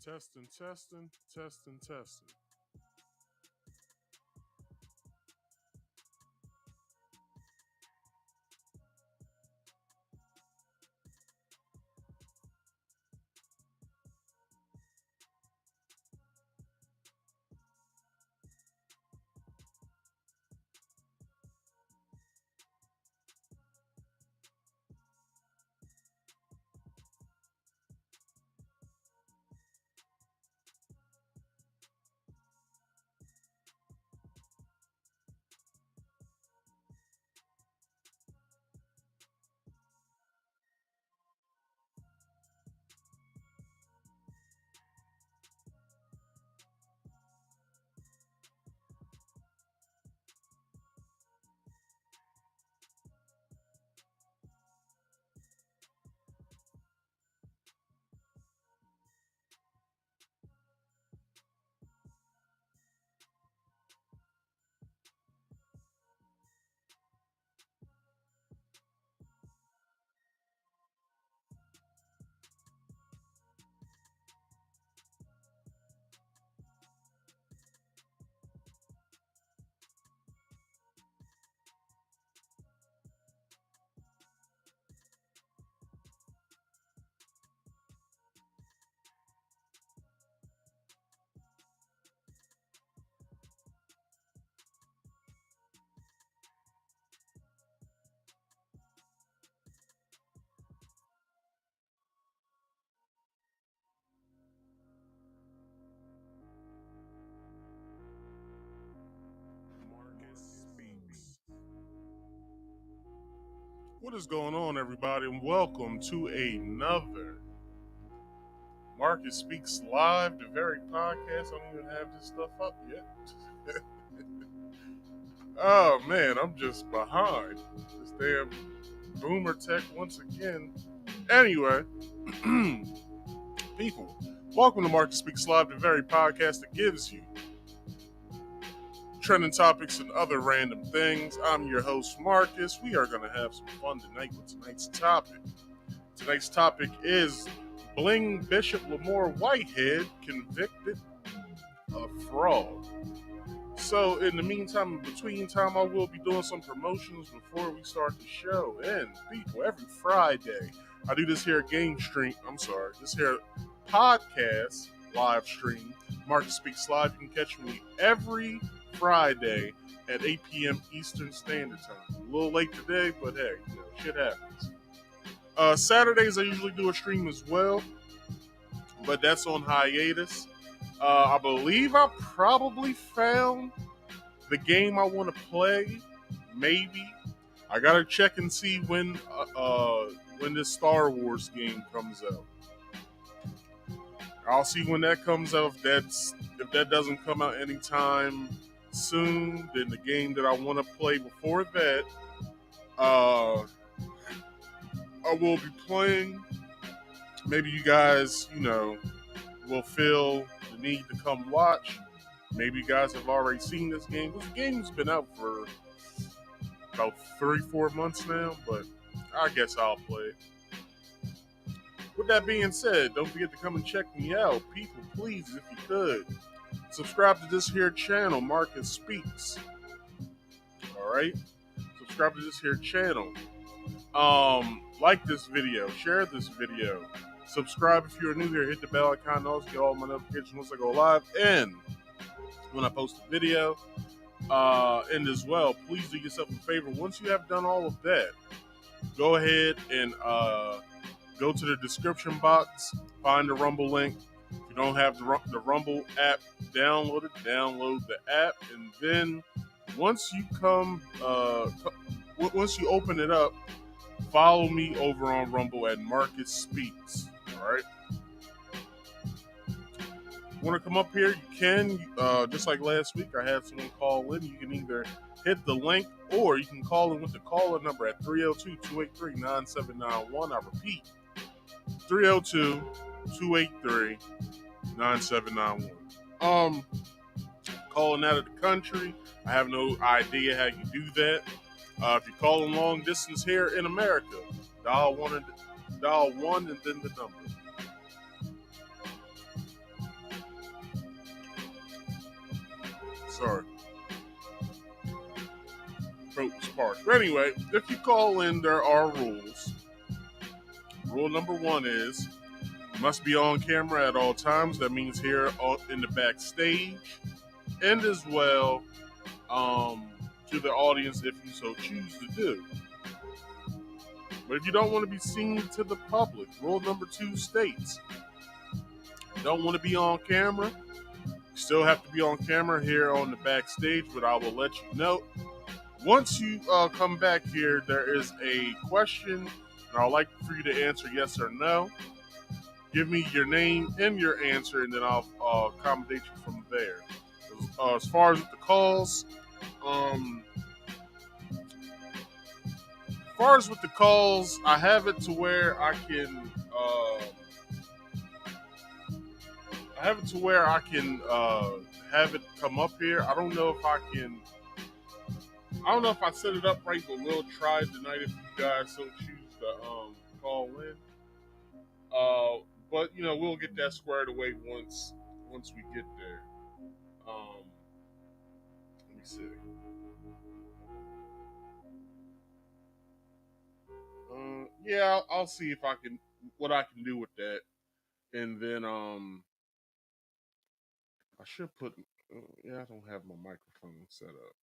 Testing, testing, testing, testing. Marcus Speaks. What is going on, everybody, and welcome to another Marcus Speaks Live, the very podcast. I don't even have this stuff up yet. Oh man, I'm just behind. This damn boomer tech once again. Anyway, people, welcome to Marcus Speaks Live, the very podcast that gives you trending topics and other random things. I'm your host, Marcus. We are going to have some fun tonight with tonight's topic. Tonight's topic is Bling Bishop Lamor Whitehead convicted of fraud. So, in the meantime, in between time, I will be doing some promotions before we start the show. And people, every Friday, I do this here this here podcast live stream, Marcus Speaks Live. You can catch me every Friday at 8 p.m. Eastern Standard Time. A little late today, but hey, shit happens. Saturdays, I usually do a stream as well, but that's on hiatus. I believe I probably found the game I want to play. Maybe. I gotta check and see when this Star Wars game comes out. I'll see when that comes out. If that doesn't come out anytime soon, then the game that I want to play before that, I will be playing. Maybe you guys, will feel the need to come watch. Maybe you guys have already seen this game. This game's been out for about 3-4 months now, but I guess I'll play it. With that being said, don't forget to come and check me out. People, please, if you could, subscribe to this here channel, Marcus Speaks. Alright? Subscribe to this here channel. Like this video, share this video. Subscribe if you're new here, hit the bell icon, also get all my notifications once I go live, and when I post a video. And as well, please do yourself a favor. Once you have done all of that, go ahead and go to the description box, find the Rumble link. If you don't have the Rumble app downloaded, download the app, and then once you open it up, follow me over on Rumble at Marcus Speaks. All right. Want to come up here? You can. Just like last week, I had someone call in. You can either hit the link or you can call in with the caller number at 302-283-9791. I repeat, 302-283-9791. Calling out of the country, I have no idea how you do that. If you're calling long distance here in America, dial one and then the number. Sorry. Throat was parched. But anyway, if you call in, there are rules. Rule number 1 is you must be on camera at all times. That means here in the backstage, and as well to the audience if you so choose to do. But if you don't want to be seen to the public, rule number 2 states you don't want to be on camera. You still have to be on camera here on the backstage, but I will let you know. Once you come back here, there is a question, and I'd like for you to answer yes or no. Give me your name and your answer, and then I'll accommodate you from there. As far as the calls, I have it to where I can. Have it come up here. I don't know if I can. I don't know if I set it up right, but we'll try tonight if you guys so choose to call in. But we'll get that squared away once we get there. Let me see. Yeah, I'll see if what I can do with that, and then I should put. Yeah, I don't have my microphone set up.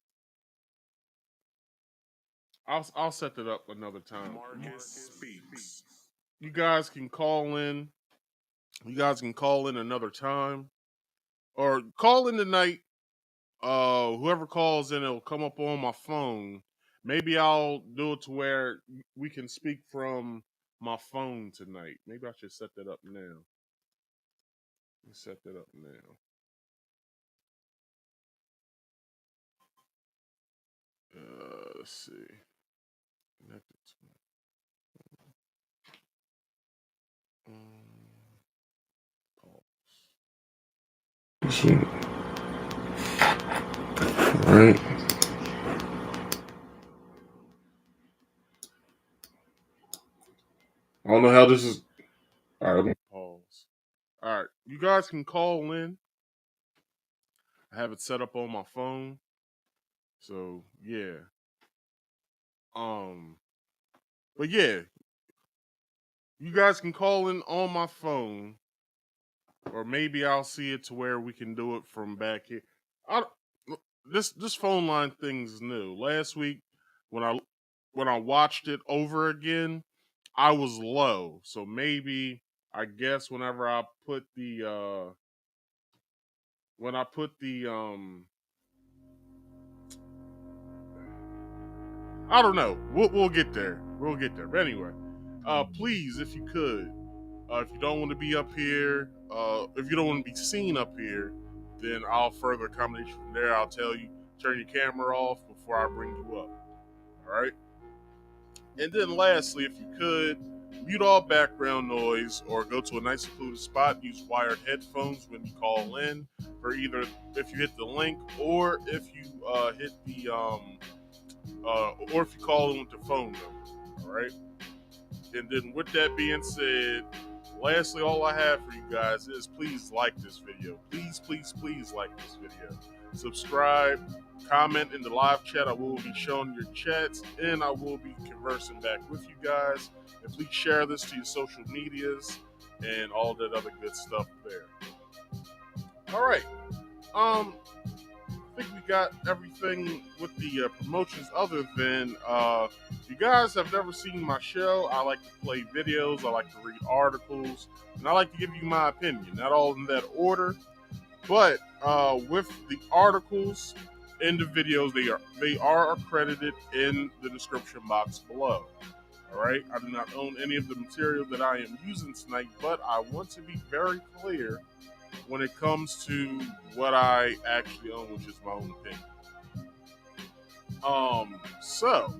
I'll set that up another time. Marcus speaks. You guys can call in. You guys can call in another time, or call in tonight. Whoever calls in, it'll come up on my phone. Maybe I'll do it to where we can speak from my phone tonight. Maybe I should set that up now. Let me set that up now. Let's see. Connected to pause. All right. I don't know how this is. All right, let me pause. All right, you guys can call in. I have it set up on my phone. So yeah. But yeah, you guys can call in on my phone, or maybe I'll see it to where we can do it from back here. This phone line thing's new. Last week when I watched it over again, I was low. So maybe I guess whenever I put the I don't know. We'll get there. We'll get there. But anyway, please, if you could, if you don't want to be up here, if you don't want to be seen up here, then I'll further accommodate you from there. I'll tell you, turn your camera off before I bring you up. All right? And then lastly, if you could, mute all background noise or go to a nice secluded spot. Use wired headphones when you call in for either if you hit the link or if you hit the or if you call in with the phone number. All right? And then with that being said, lastly, all I have for you guys is please like this video. Please, please, please like this video. Subscribe, comment in the live chat. I will be showing your chats, and I will be conversing back with you guys. And please share this to your social medias and all that other good stuff there. All right. I think we got everything with the promotions other than if you guys have never seen my show, I like to play videos, I like to read articles, and I like to give you my opinion. Not all in that order, but with the articles and the videos, they are accredited in the description box below. All right, I do not own any of the material that I am using tonight, but I want to be very clear when it comes to what I actually own, which is my own opinion. So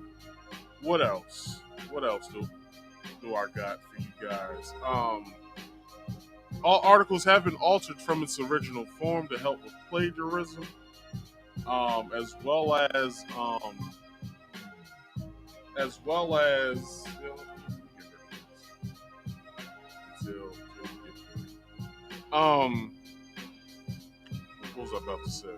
what else? What else do I got for you guys? All articles have been altered from its original form to help with plagiarism, as well as what was I about to say?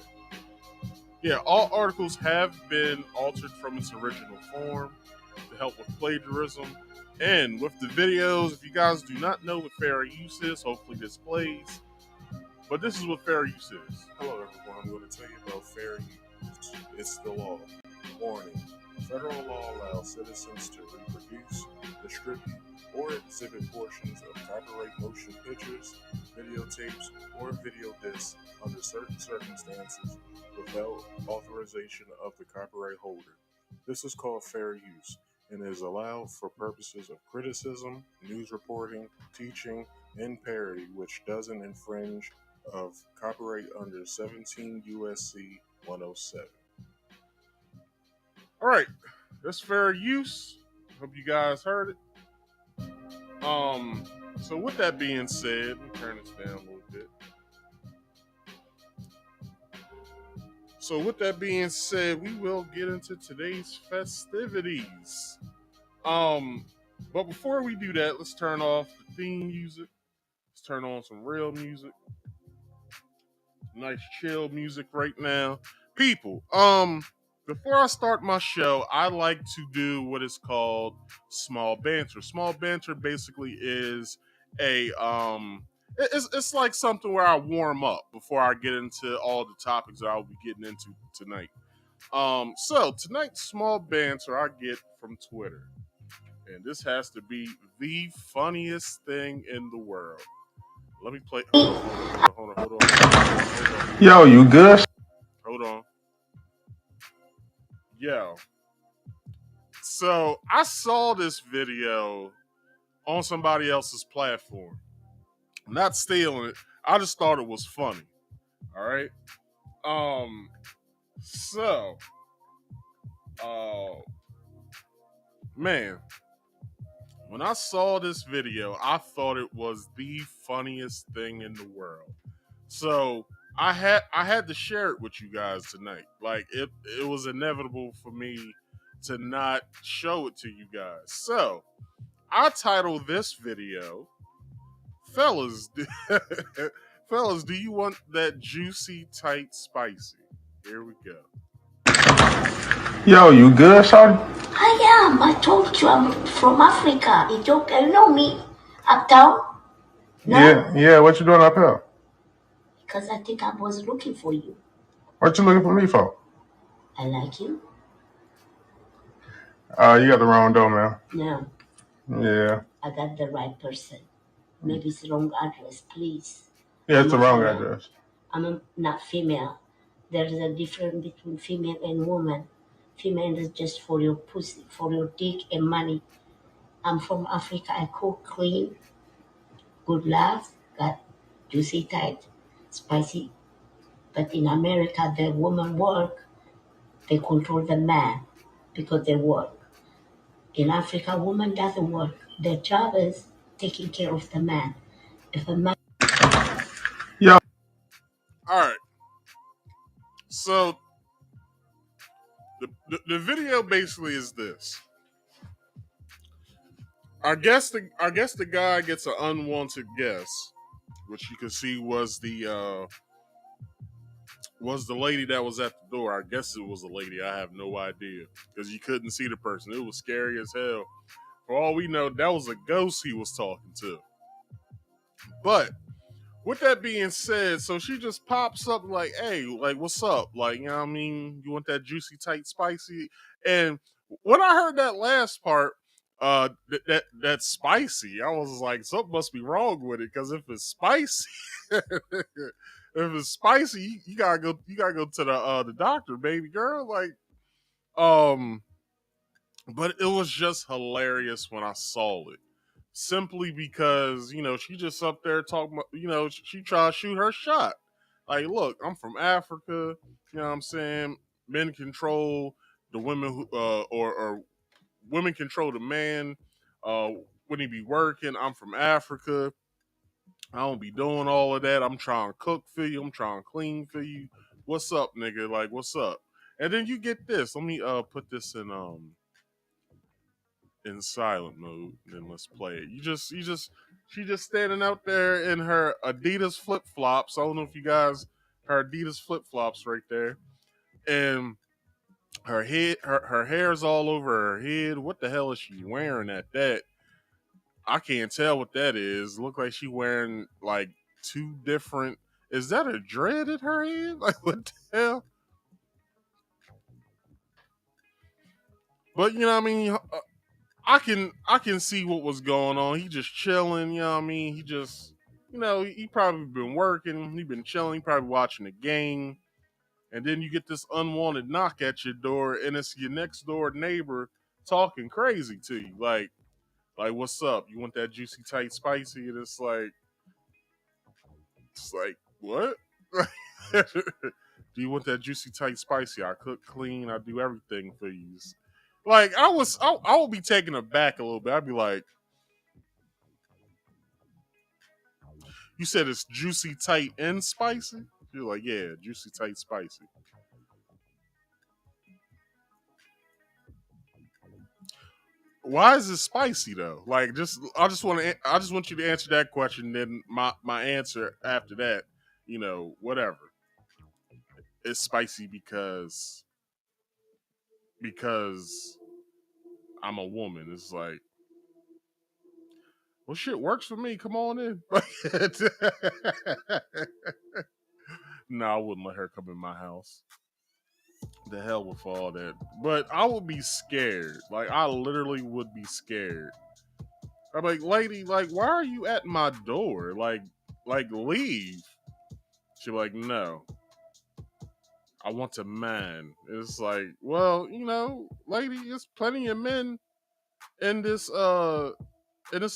Yeah, all articles have been altered from its original form to help with plagiarism. And with the videos, if you guys do not know what fair use is, hopefully this plays. But this is what fair use is. Hello, everyone. I'm going to tell you about fair use. It's the law. Warning. Federal law allows citizens to reproduce, distribute, or exhibit portions of copyright motion pictures, videotapes, or video discs under certain circumstances without authorization of the copyright holder. This is called fair use and is allowed for purposes of criticism, news reporting, teaching, and parody, which doesn't infringe of copyright under 17 USC 107. All right, that's fair use. Hope you guys heard it. So with that being said, let me turn this down a little bit. So with that being said, we will get into today's festivities. But before we do that, let's turn off the theme music. Let's turn on some real music. Nice chill music right now. People, before I start my show, I like to do what is called small banter. Small banter basically is it's like something where I warm up before I get into all the topics that I'll be getting into tonight. So tonight's small banter I get from Twitter, and this has to be the funniest thing in the world. Let me play. Hold on. Yo, you good? Hold on. Yo. So I saw this video on somebody else's platform. I'm not stealing it. I just thought it was funny. All right. Um. So. Uh. Man. When I saw this video, I thought it was the funniest thing in the world. So I had to share it with you guys tonight. Like it was inevitable for me to not show it to you guys. So I titled this video, "Fellas, fellas, do you want that juicy, tight, spicy?" Here we go. Yo, you good, shawty? I am. I told you I'm from Africa. Ethiopia. You know me. Uptown? No? Yeah. What you doing up here? Because I think I was looking for you. What you looking for me for? I like you. You got the wrong door, man. No. Yeah. I got the right person. Maybe it's the wrong address, please. Yeah, it's the wrong address. I'm not female. There's a difference between female and woman. Female is just for your pussy, for your dick and money. I'm from Africa. I cook clean, good laugh, got juicy tight, spicy. But in America, the woman work, they control the man because they work. In Africa, woman doesn't work. Their job is taking care of the man. If a man... Yo. All right. So the video basically is this. I guess the guy gets an unwanted guest, which you can see was the lady that was at the door. I guess it was a lady. I have no idea because you couldn't see the person. It was scary as hell. For all we know, that was a ghost he was talking to. But with that being said, so she just pops up like, "Hey, like, what's up? Like, you know what I mean? You want that juicy, tight, spicy?" And when I heard that last part, that spicy, I was like, something must be wrong with it because if it's spicy, if it's spicy, you gotta go to the doctor, baby girl. Like, but it was just hilarious when I saw it. Simply because, she just up there talking about, she tried to shoot her shot. Like, look, I'm from Africa, you know what I'm saying? Men control the women who, or women control the man when he be working. I'm from Africa. I don't be doing all of that. I'm trying to cook for you. I'm trying to clean for you. What's up, nigga? Like, what's up? And then you get this. Let me put this in silent mode, then let's play it. She just standing out there in her Adidas flip flops. I don't know if you guys, her Adidas flip flops right there, and her hair's all over her head. What the hell is she wearing at that? I can't tell what that is. Look like she wearing like two different. Is that a dread in her head? Like what the hell? But you know what I mean. I can see what was going on. He just chilling. You know what I mean. He just he probably been working. He been chilling. He probably watching the game. And then you get this unwanted knock at your door, and it's your next door neighbor talking crazy to you, like what's up? You want that juicy, tight, spicy? And it's like what? Do you want that juicy, tight, spicy? I cook clean. I do everything for you. Like I would be taken aback a little bit. I'd be like, you said it's juicy, tight, and spicy? You're like, yeah, juicy, tight, spicy. Why is it spicy though? Like, I just want you to answer that question. Then my answer after that, whatever. It's spicy because I'm a woman. It's like, well, shit works for me. Come on in. No, I wouldn't let her come in my house. The hell with all that. But I would be scared. Like, I literally would be scared. I'm like, lady, like, why are you at my door? Like, leave. She'd be like, no. I want a man. It's like, well, lady, there's plenty of men in this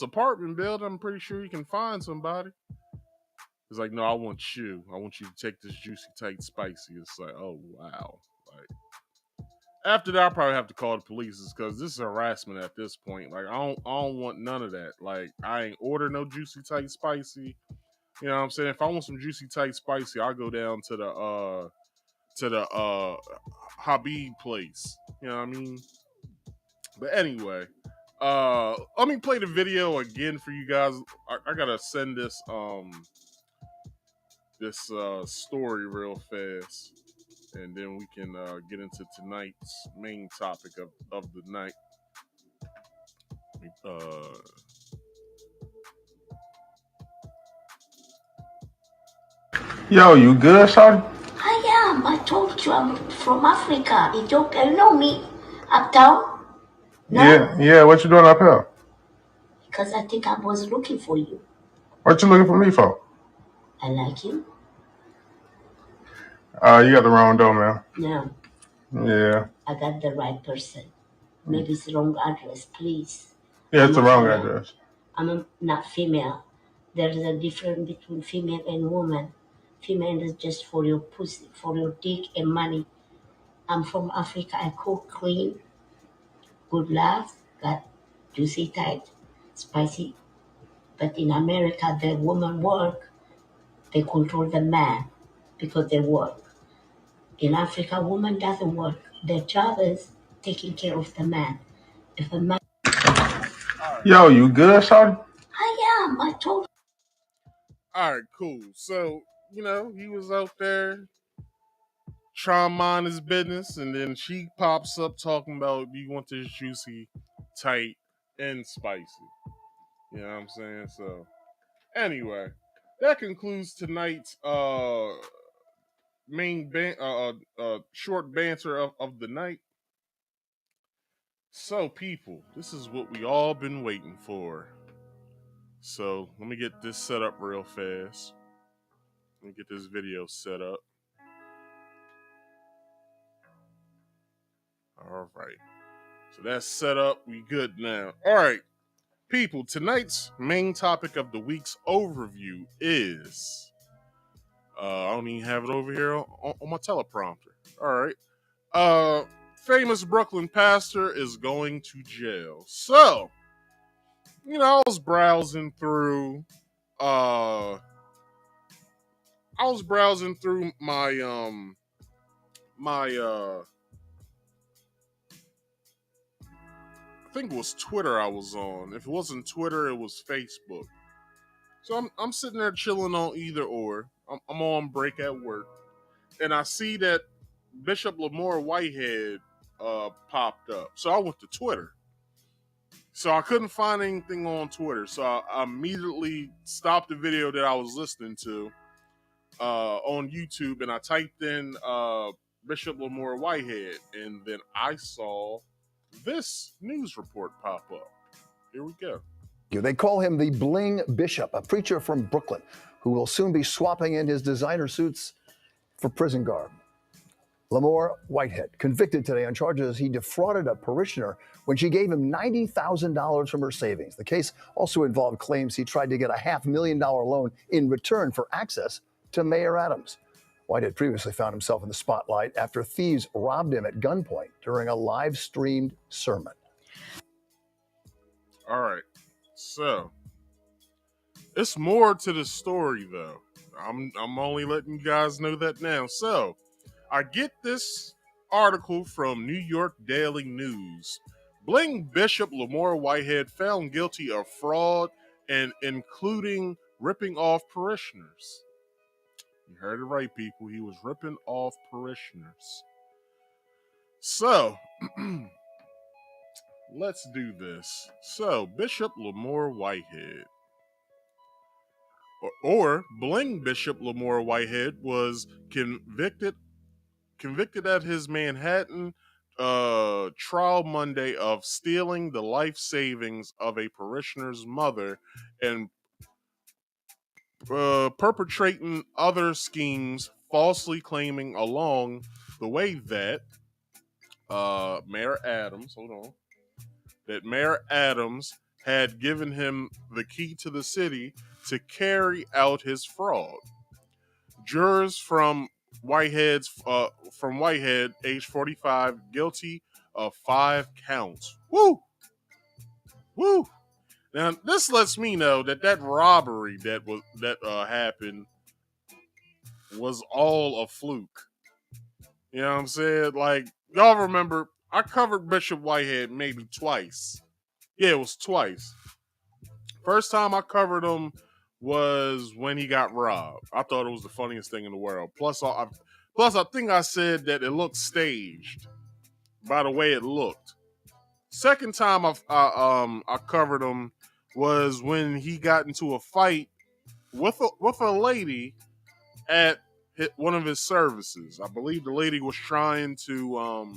apartment building. I'm pretty sure you can find somebody. It's like, no, I want you. I want you to take this juicy, tight, spicy. It's like, oh wow. Like, after that, I'll probably have to call the police because this is harassment at this point. Like, I don't want none of that. Like, I ain't order no juicy, tight, spicy. You know what I'm saying? If I want some juicy, tight, spicy, I'll go down to the Habib place. You know what I mean? But anyway, let me play the video again for you guys. I gotta send this story real fast, and then we can get into tonight's main topic of the night. Yo, you good, shawty? I am. I told you I'm from Africa, Ethiopia. You know me. Uptown? No? Yeah. What you doing up here? Because I think I was looking for you. What you looking for me for? I like you. You got the wrong door, man. No. Yeah. I got the right person. Maybe it's the wrong address, please. Yeah, it's the wrong address. I'm not female. There's a difference between female and woman. Female is just for your pussy, for your dick and money. I'm from Africa. I cook clean, good laugh, got juicy tight, spicy. But in America, the woman work, they control the man because they work. In Africa, woman doesn't work. Their job is taking care of the man. If a man, Yo, you good, shawty? I am. I told. All right, cool. So he was out there trying to mind his business, and then she pops up talking about, do you want this juicy, tight, and spicy? You know what I'm saying? So anyway, that concludes tonight's short banter of the night. So people, this is what we all been waiting for. So let me get this set up real fast. Let me get this video set up. All right. So that's set up. We good now. All right. People, tonight's main topic of the week's overview is... I don't even have it over here on my teleprompter. All right. Famous Brooklyn pastor is going to jail. So, I was browsing through... my I think it was Twitter I was on. If it wasn't Twitter, it was Facebook. So I'm sitting there chilling on either or. I'm on break at work, and I see that Bishop Lamor Whitehead popped up. So I went to Twitter. So I couldn't find anything on Twitter. So I immediately stopped the video that I was listening to on YouTube, and I typed in Bishop Lamor Whitehead, and then I saw this news report pop up. Here we go. They call him the Bling Bishop, a preacher from Brooklyn who will soon be swapping in his designer suits for prison garb. Lamor Whitehead, convicted today on charges he defrauded a parishioner when she gave him $90,000 from her savings. The case also involved claims he tried to get a $500,000 loan in return for access to Mayor Adams. Whitehead previously found himself in the spotlight after thieves robbed him at gunpoint during a live-streamed sermon. All right. So, it's more to the story, though. I'm only letting you guys know that now. So, I get this article from New York Daily News. Bling Bishop Lamor Whitehead found guilty of fraud and including ripping off parishioners. You heard it right, people. He was ripping off parishioners. So, let's do this. So, Bishop Lamor Whitehead, or Bling Bishop Lamor Whitehead, was convicted at his Manhattan trial Monday of stealing the life savings of a parishioner's mother and perpetrating other schemes, falsely claiming along the way that Mayor Adams had given him the key to the city to carry out his fraud. Jurors from Whitehead, age 45, guilty of 5 counts. Woo! Now this lets me know that robbery that happened was all a fluke. You know what I'm saying? Like, y'all remember, I covered Bishop Whitehead maybe twice. Yeah, it was twice. First time I covered him was when he got robbed. I thought it was the funniest thing in the world. Plus, I think I said that it looked staged by the way it looked. Second time I covered him was when he got into a fight with a lady at one of his services. I believe the lady was trying to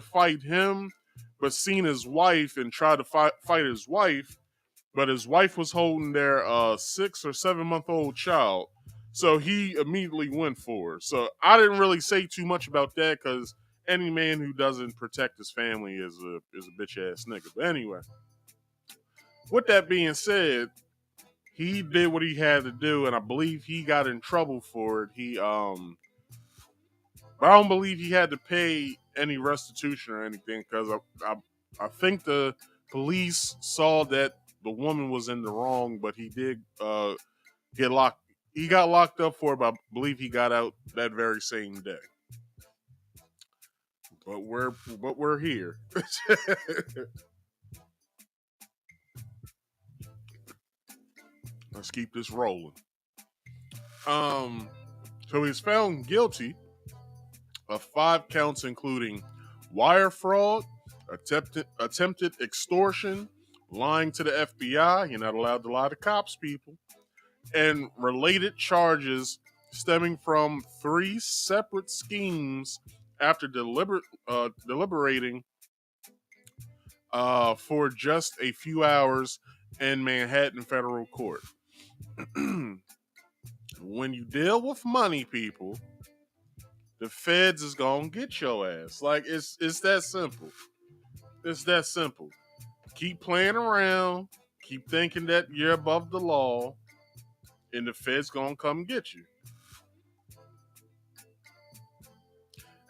fight him, but seen his wife and tried to fight his wife, but his wife was holding their 6 or 7 month old child, so he immediately went for her. So I didn't really say too much about that because any man who doesn't protect his family is a bitch ass nigga. But anyway, with that being said, he did what he had to do, and I believe he got in trouble for it. But I don't believe he had to pay any restitution or anything because I think the police saw that the woman was in the wrong, but he did get locked. He got locked up for it, but I believe he got out that very same day. But we're here. Let's keep this rolling. So he's found guilty of 5 counts, including wire fraud, attempted extortion, lying to the FBI. You're not allowed to lie to cops, people, and related charges stemming from 3 separate schemes after deliberating for just a few hours in Manhattan federal court. When you deal with money, people, the feds is gonna get your ass. Like, it's that simple. It's that simple. Keep playing around, keep thinking that you're above the law, and the feds gonna come get you.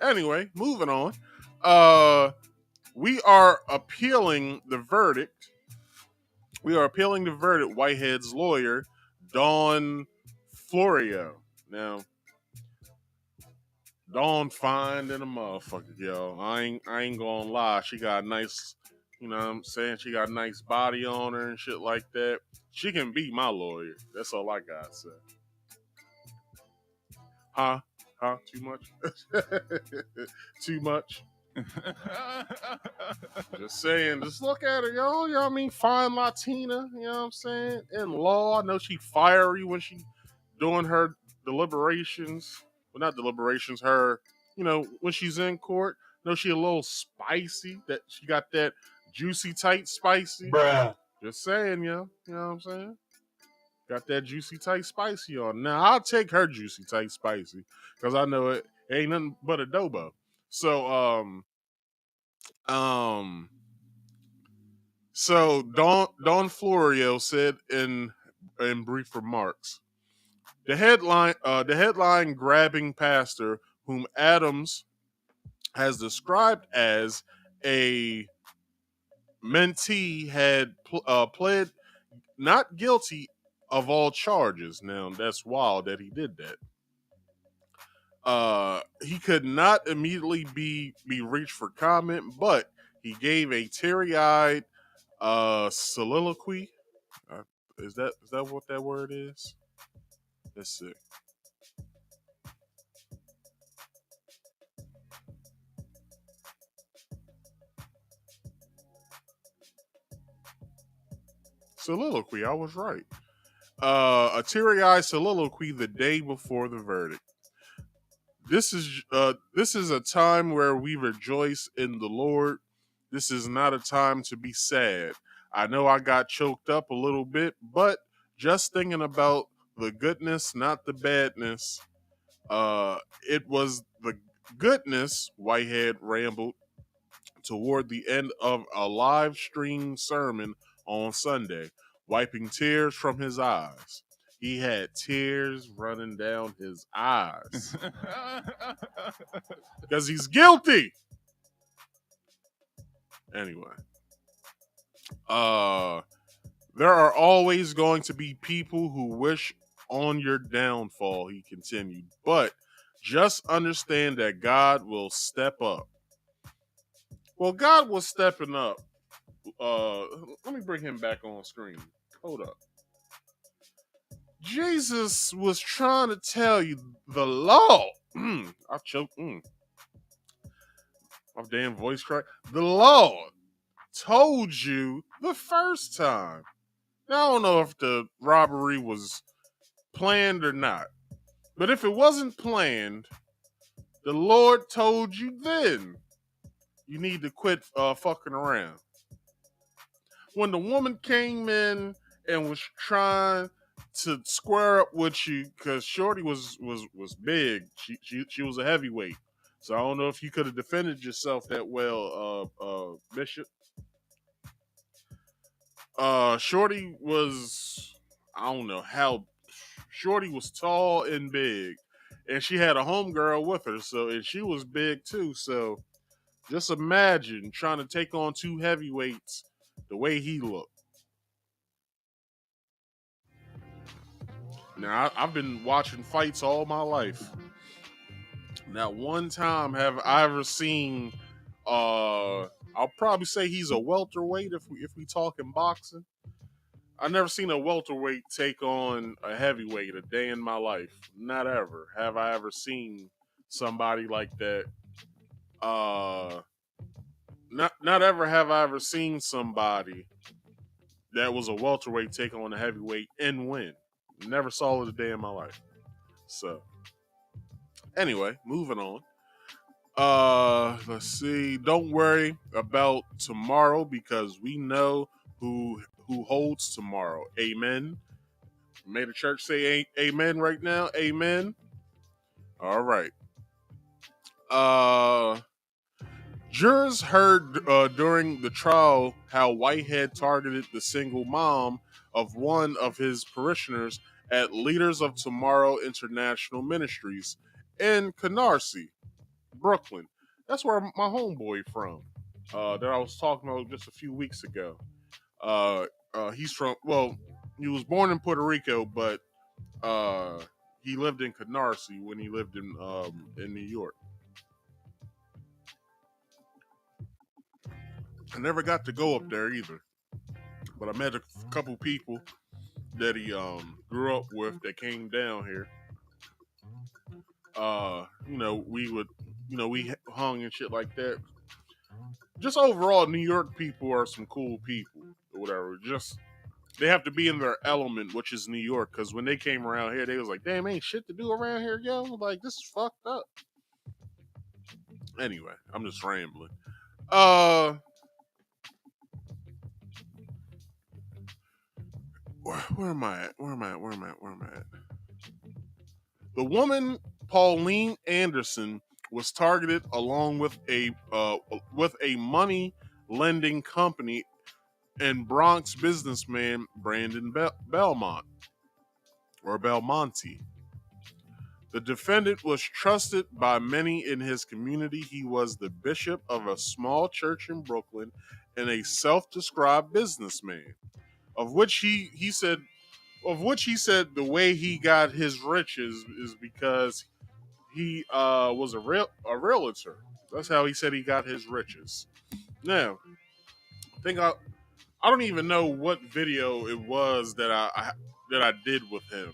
Anyway, moving on. We are appealing the verdict. Whitehead's lawyer, Dawn Florio. Now, Dawn fine than a motherfucker, yo. I ain't gonna lie. She got a nice, you know what I'm saying? She got a nice body on her and shit like that. She can be my lawyer. That's all I gotta say. Huh? Too much? Too much? Just saying. Just look at her, yo. You know what I mean? Fine Latina. You know what I'm saying? In law, I know she fiery when she doing her deliberations. Well, not deliberations. Her, when she's in court. I know she a little spicy. That she got that juicy tight spicy. Bruh. Just saying, yo. You know what I'm saying? Got that juicy tight spicy on. Now I'll take her juicy tight spicy because I know it ain't nothing but adobo. So so Don Florio said in brief remarks, the headline grabbing pastor whom Adams has described as a mentee had pled not guilty of all charges. Now that's wild that he did that. He could not immediately be reached for comment, but he gave a teary-eyed soliloquy. Is that what that word is? Let's see. Soliloquy, I was right. A teary-eyed soliloquy the day before the verdict. This is a time where we rejoice in the Lord. This is not a time to be sad. I know I got choked up a little bit, but just thinking about the goodness, not the badness. It was the goodness, Whitehead rambled toward the end of a live stream sermon on Sunday, wiping tears from his eyes. He had tears running down his eyes because he's guilty. Anyway, there are always going to be people who wish on your downfall, he continued, but just understand that God will step up. Well, God was stepping up. Let me bring him back on screen. Hold up. Jesus was trying to tell you the law. I choked. My damn voice cracked. The law told you the first time. Now, I don't know if the robbery was planned or not. But if it wasn't planned, the Lord told you then. You need to quit fucking around. When the woman came in and was trying to square up with you, because Shorty was big. She was a heavyweight. So I don't know if you could have defended yourself that well, Bishop. Shorty was, I don't know how, Shorty was tall and big. And she had a homegirl with her, and she was big too. So just imagine trying to take on two heavyweights the way he looked. Now, I've been watching fights all my life. Not one time have I ever seen, I'll probably say he's a welterweight if we talk in boxing. I've never seen a welterweight take on a heavyweight a day in my life. Not ever have I ever seen somebody like that. Not ever have I ever seen somebody that was a welterweight take on a heavyweight and win. Never saw it a day in my life. So, anyway, moving on. Let's see. Don't worry about tomorrow because we know who holds tomorrow. Amen. May the church say amen right now. Amen. All right. Jurors heard during the trial how Whitehead targeted the single mom of one of his parishioners at Leaders of Tomorrow International Ministries in Canarsie, Brooklyn. That's where my homeboy from, that I was talking about just a few weeks ago. He's from, well, he was born in Puerto Rico, but he lived in Canarsie when he lived in New York. I never got to go up there either, but I met a couple people that he grew up with that came down here. we hung and shit like that. Just overall, New York people are some cool people or whatever. Just they have to be in their element, which is New York. Because when they came around here, they was like, "Damn, ain't shit to do around here, yo." Like this is fucked up. Anyway, I'm just rambling. Where am I at? Where am I at? The woman Pauline Anderson was targeted along with a money lending company and Bronx businessman Brandon Belmont or Belmonte. The defendant was trusted by many in his community. He was the bishop of a small church in Brooklyn and a self-described businessman, of which he said the way he got his riches is because he was a realtor. That's how he said he got his riches. Now, I don't even know what video it was that I did with him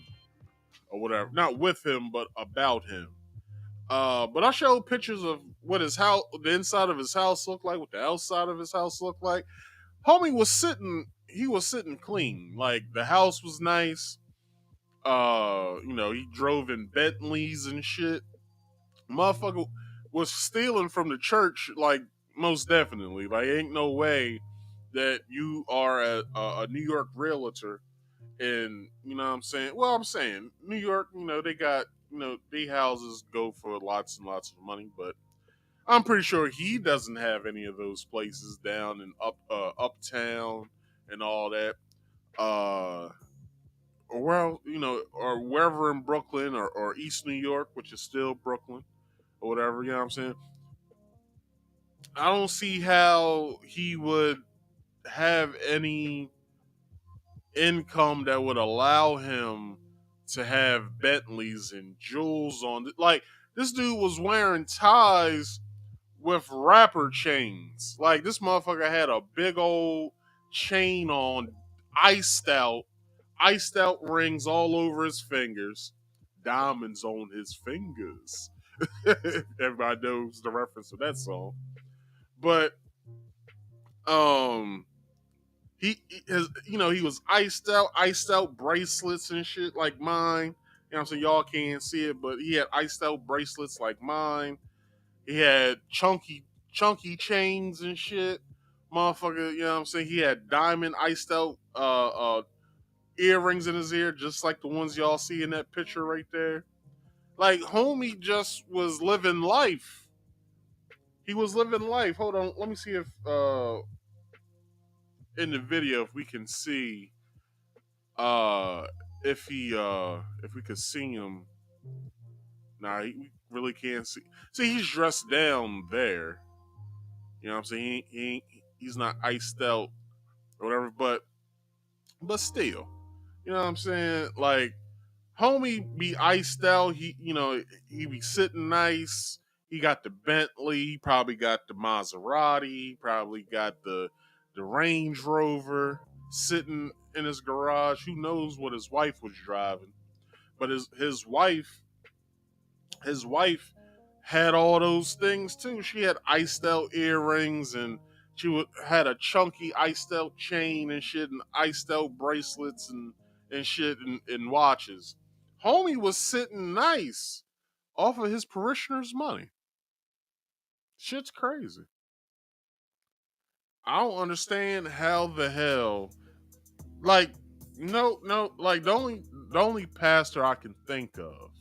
or whatever. Not with him, but about him. But I showed pictures of what his house, the inside of his house looked like, what the outside of his house looked like. Homie was sitting clean. Like the house was nice. He drove in Bentleys and shit. Motherfucker was stealing from the church, like most definitely. Like ain't no way that you are a New York realtor and you know what I'm saying? Well, I'm saying New York, they got, they houses go for lots and lots of money, but I'm pretty sure he doesn't have any of those places down in uptown and all that. Or wherever in Brooklyn or East New York, which is still Brooklyn or whatever, you know what I'm saying? I don't see how he would have any income that would allow him to have Bentleys and jewels on. Like, this dude was wearing ties with rapper chains. Like, this motherfucker had a big old chain on, iced out rings all over his fingers, diamonds on his fingers. Everybody knows the reference to that song. But, he was iced out bracelets and shit like mine. You know what I'm saying? Y'all can't see it, but he had iced out bracelets like mine. He had chunky chains and shit. Motherfucker, you know what I'm saying? He had diamond iced out earrings in his ear, just like the ones y'all see in that picture right there. Like, homie just was living life. He was living life. Hold on, let me see if in the video if we can see if we could see him. Nah, we really can't see. See, he's dressed down there. You know what I'm saying? He's not iced out or whatever, but still, you know what I'm saying? Like, homie be iced out. He be sitting nice. He got the Bentley. He probably got the Maserati. He probably got the Range Rover sitting in his garage. Who knows what his wife was driving? But his wife had all those things too. She had iced out earrings and had a chunky iced out chain and shit and iced out bracelets and shit and watches. Homie was sitting nice off of his parishioners' money. Shit's crazy. I don't understand how the hell, like, no, like the only pastor I can think of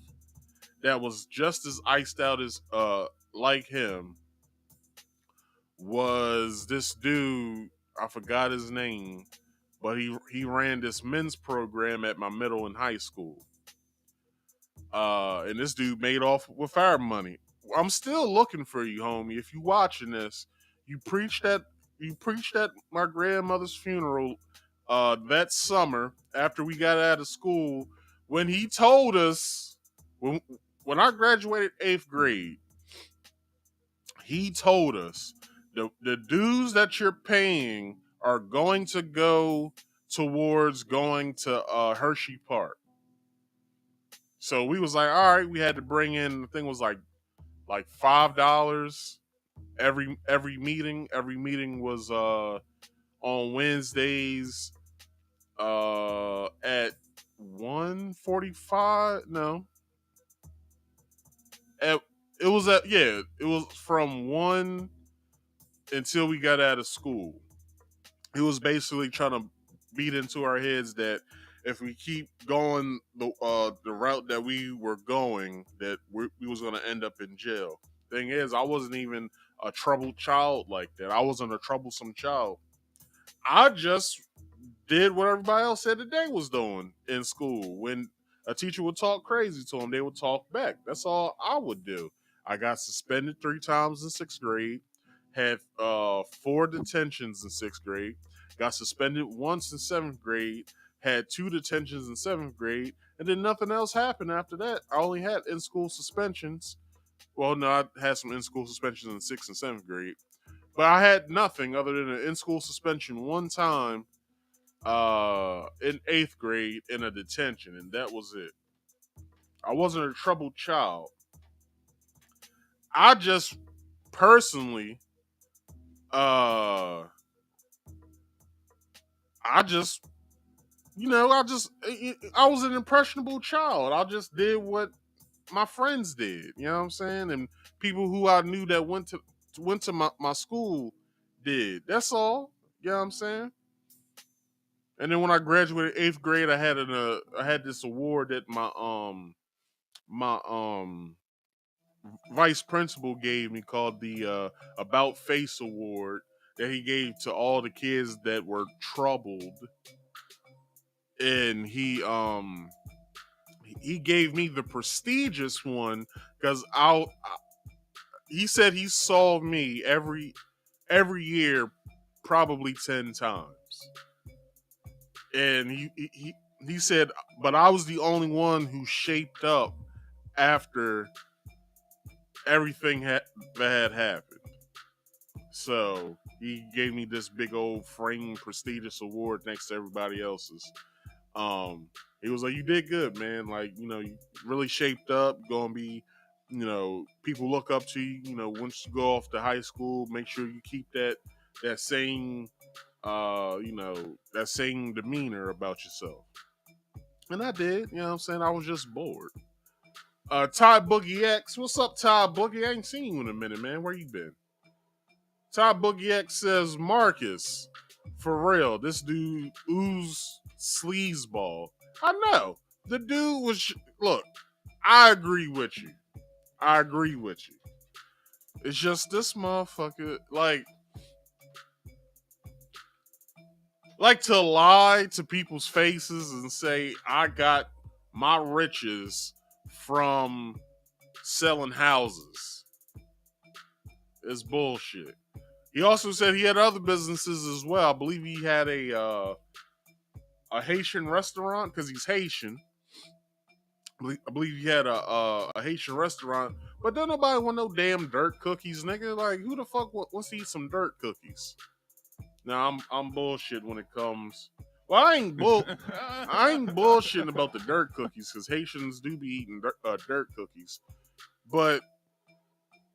that was just as iced out as like him was this dude. I forgot his name, but he ran this men's program at my middle and high school. And this dude made off with our money. I'm still looking for you, homie. If you watching this, you preached at my grandmother's funeral that summer after we got out of school when he told us when I graduated 8th grade, he told us the dues that you're paying are going to go towards going to Hershey Park. So we was like, all right, we had to bring in, the thing was like $5 every meeting. Every meeting was on Wednesdays at 1:45. No. At, it was from 1 until we got out of school. It was basically trying to beat into our heads that if we keep going the route that we were going, that we was going to end up in jail. Thing is, I wasn't even a troubled child like that. I wasn't a troublesome child. I just did what everybody else said that they was doing in school. When a teacher would talk crazy to them, they would talk back. That's all I would do. I got suspended 3 times in 6th grade, had 4 detentions in 6th grade, got suspended once in 7th grade, had 2 detentions in 7th grade, and then nothing else happened after that. I only had in-school suspensions. Well, no, I had some in-school suspensions in 6th and 7th grade, but I had nothing other than an in-school suspension one time in 8th grade in a detention, and that was it. I wasn't a troubled child. I just personally I just I was an impressionable child. I just did what my friends did, you know what I'm saying? And people who I knew that went to my school did. That's all. You know what I'm saying? And then when I graduated 8th grade, I had this award that my vice principal gave me called the About Face Award, that he gave to all the kids that were troubled. And he gave me the prestigious one because he said he saw me every year probably 10 times. And he said, but I was the only one who shaped up after everything that had happened. So he gave me this big old framed prestigious award next to everybody else's. He was like, you did good, man. Like, you really shaped up. Gonna be, people look up to you. Once you go off to high school, make sure you keep that same that same demeanor about yourself. And I did, you know what I'm saying? I was just bored. Ty Boogie X, what's up, Ty Boogie? I ain't seen you in a minute, man. Where you been? Ty Boogie X says, Marcus, for real, this dude ooze sleazeball. I know. The dude was, look, I agree with you. It's just this motherfucker, like to lie to people's faces and say, I got my riches from selling houses. It's bullshit. He also said he had other businesses as well. I believe he had a Haitian restaurant because he's Haitian. I believe he had a Haitian restaurant, but don't nobody want no damn dirt cookies, nigga. Like, who the fuck wants to eat some dirt cookies? Now I'm bullshit when it comes. Well, I ain't bullshitting about the dirt cookies because Haitians do be eating dirt cookies, but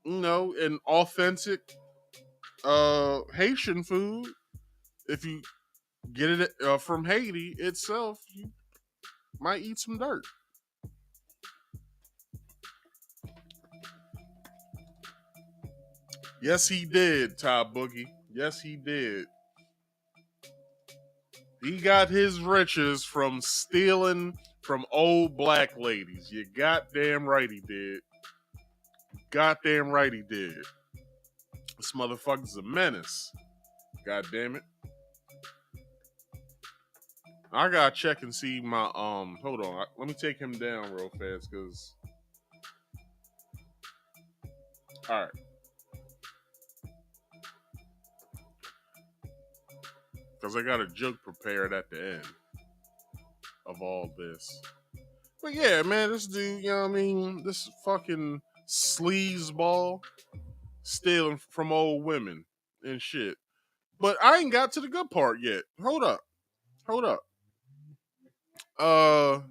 an authentic Haitian food, if you get it from Haiti itself, you might eat some dirt. Yes, he did, Ty Boogie. Yes, he did. He got his riches from stealing from old black ladies. You goddamn right he did. Goddamn right he did. This motherfucker's a menace. God damn it. I gotta check and see my hold on. Let me take him down real fast because alright. Because I got a joke prepared at the end of all this. But yeah, man, this dude, you know what I mean? This fucking sleazeball stealing from old women and shit. But I ain't got to the good part yet. Hold up. The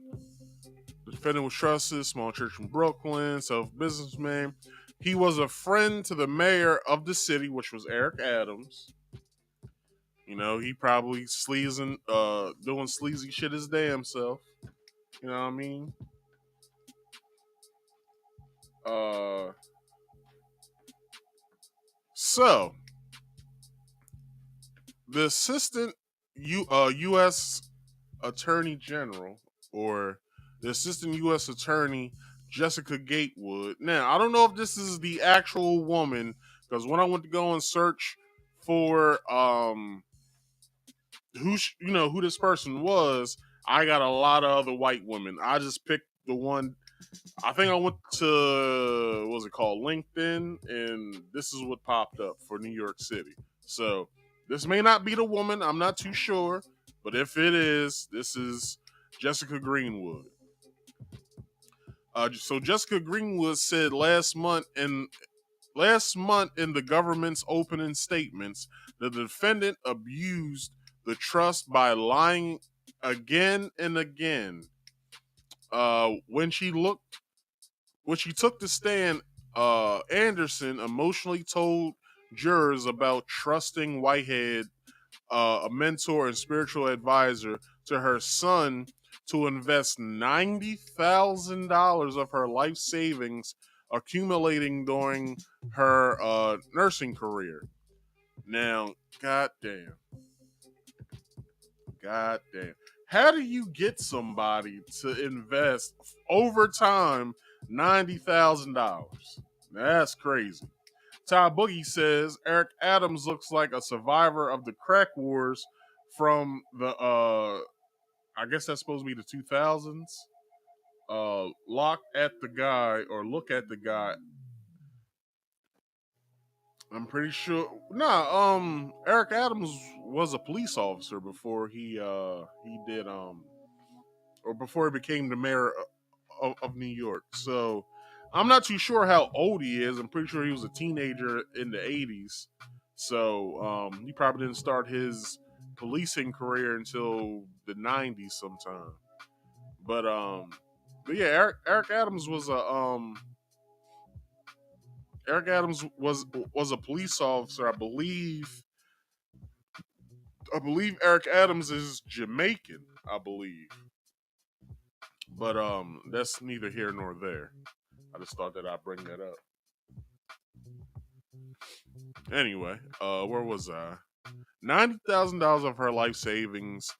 The defendant was trusted, small church from Brooklyn, self-businessman. He was a friend to the mayor of the city, which was Eric Adams. You know, he probably doing sleazy shit his damn self. You know what I mean? So the assistant U.S. Attorney General, or the assistant U.S. Attorney Jessica Gatewood. Now, I don't know if this is the actual woman, because when I went to go and search for who this person was, I got a lot of other white women. I just picked the one. I think I went to, what was it called, LinkedIn, and this is what popped up for New York City. So this may not be the woman. I'm not too sure, but if it is, this is Jessica Greenwood. So Jessica Greenwood said last month in the government's opening statements, the defendant abused the trust by lying again and again. When she took the stand, Anderson emotionally told jurors about trusting Whitehead, a mentor and spiritual advisor to her son, to invest $90,000 of her life savings accumulating during her nursing career. Now, goddamn. How do you get somebody to invest over time $90,000? That's crazy. Ty Boogie says Eric Adams looks like a survivor of the crack wars from the I guess that's supposed to be the 2000s. Look at the guy. I'm pretty sure. Eric Adams was a police officer before he did or before he became the mayor of New York. So I'm not too sure how old he is. I'm pretty sure he was a teenager in the 80s. So he probably didn't start his policing career until the 90s sometime. But yeah, Eric Adams was a police officer. I believe Eric Adams is Jamaican, I believe. But that's neither here nor there. I just thought that I'd bring that up. Anyway, where was I? $90,000 of her life savings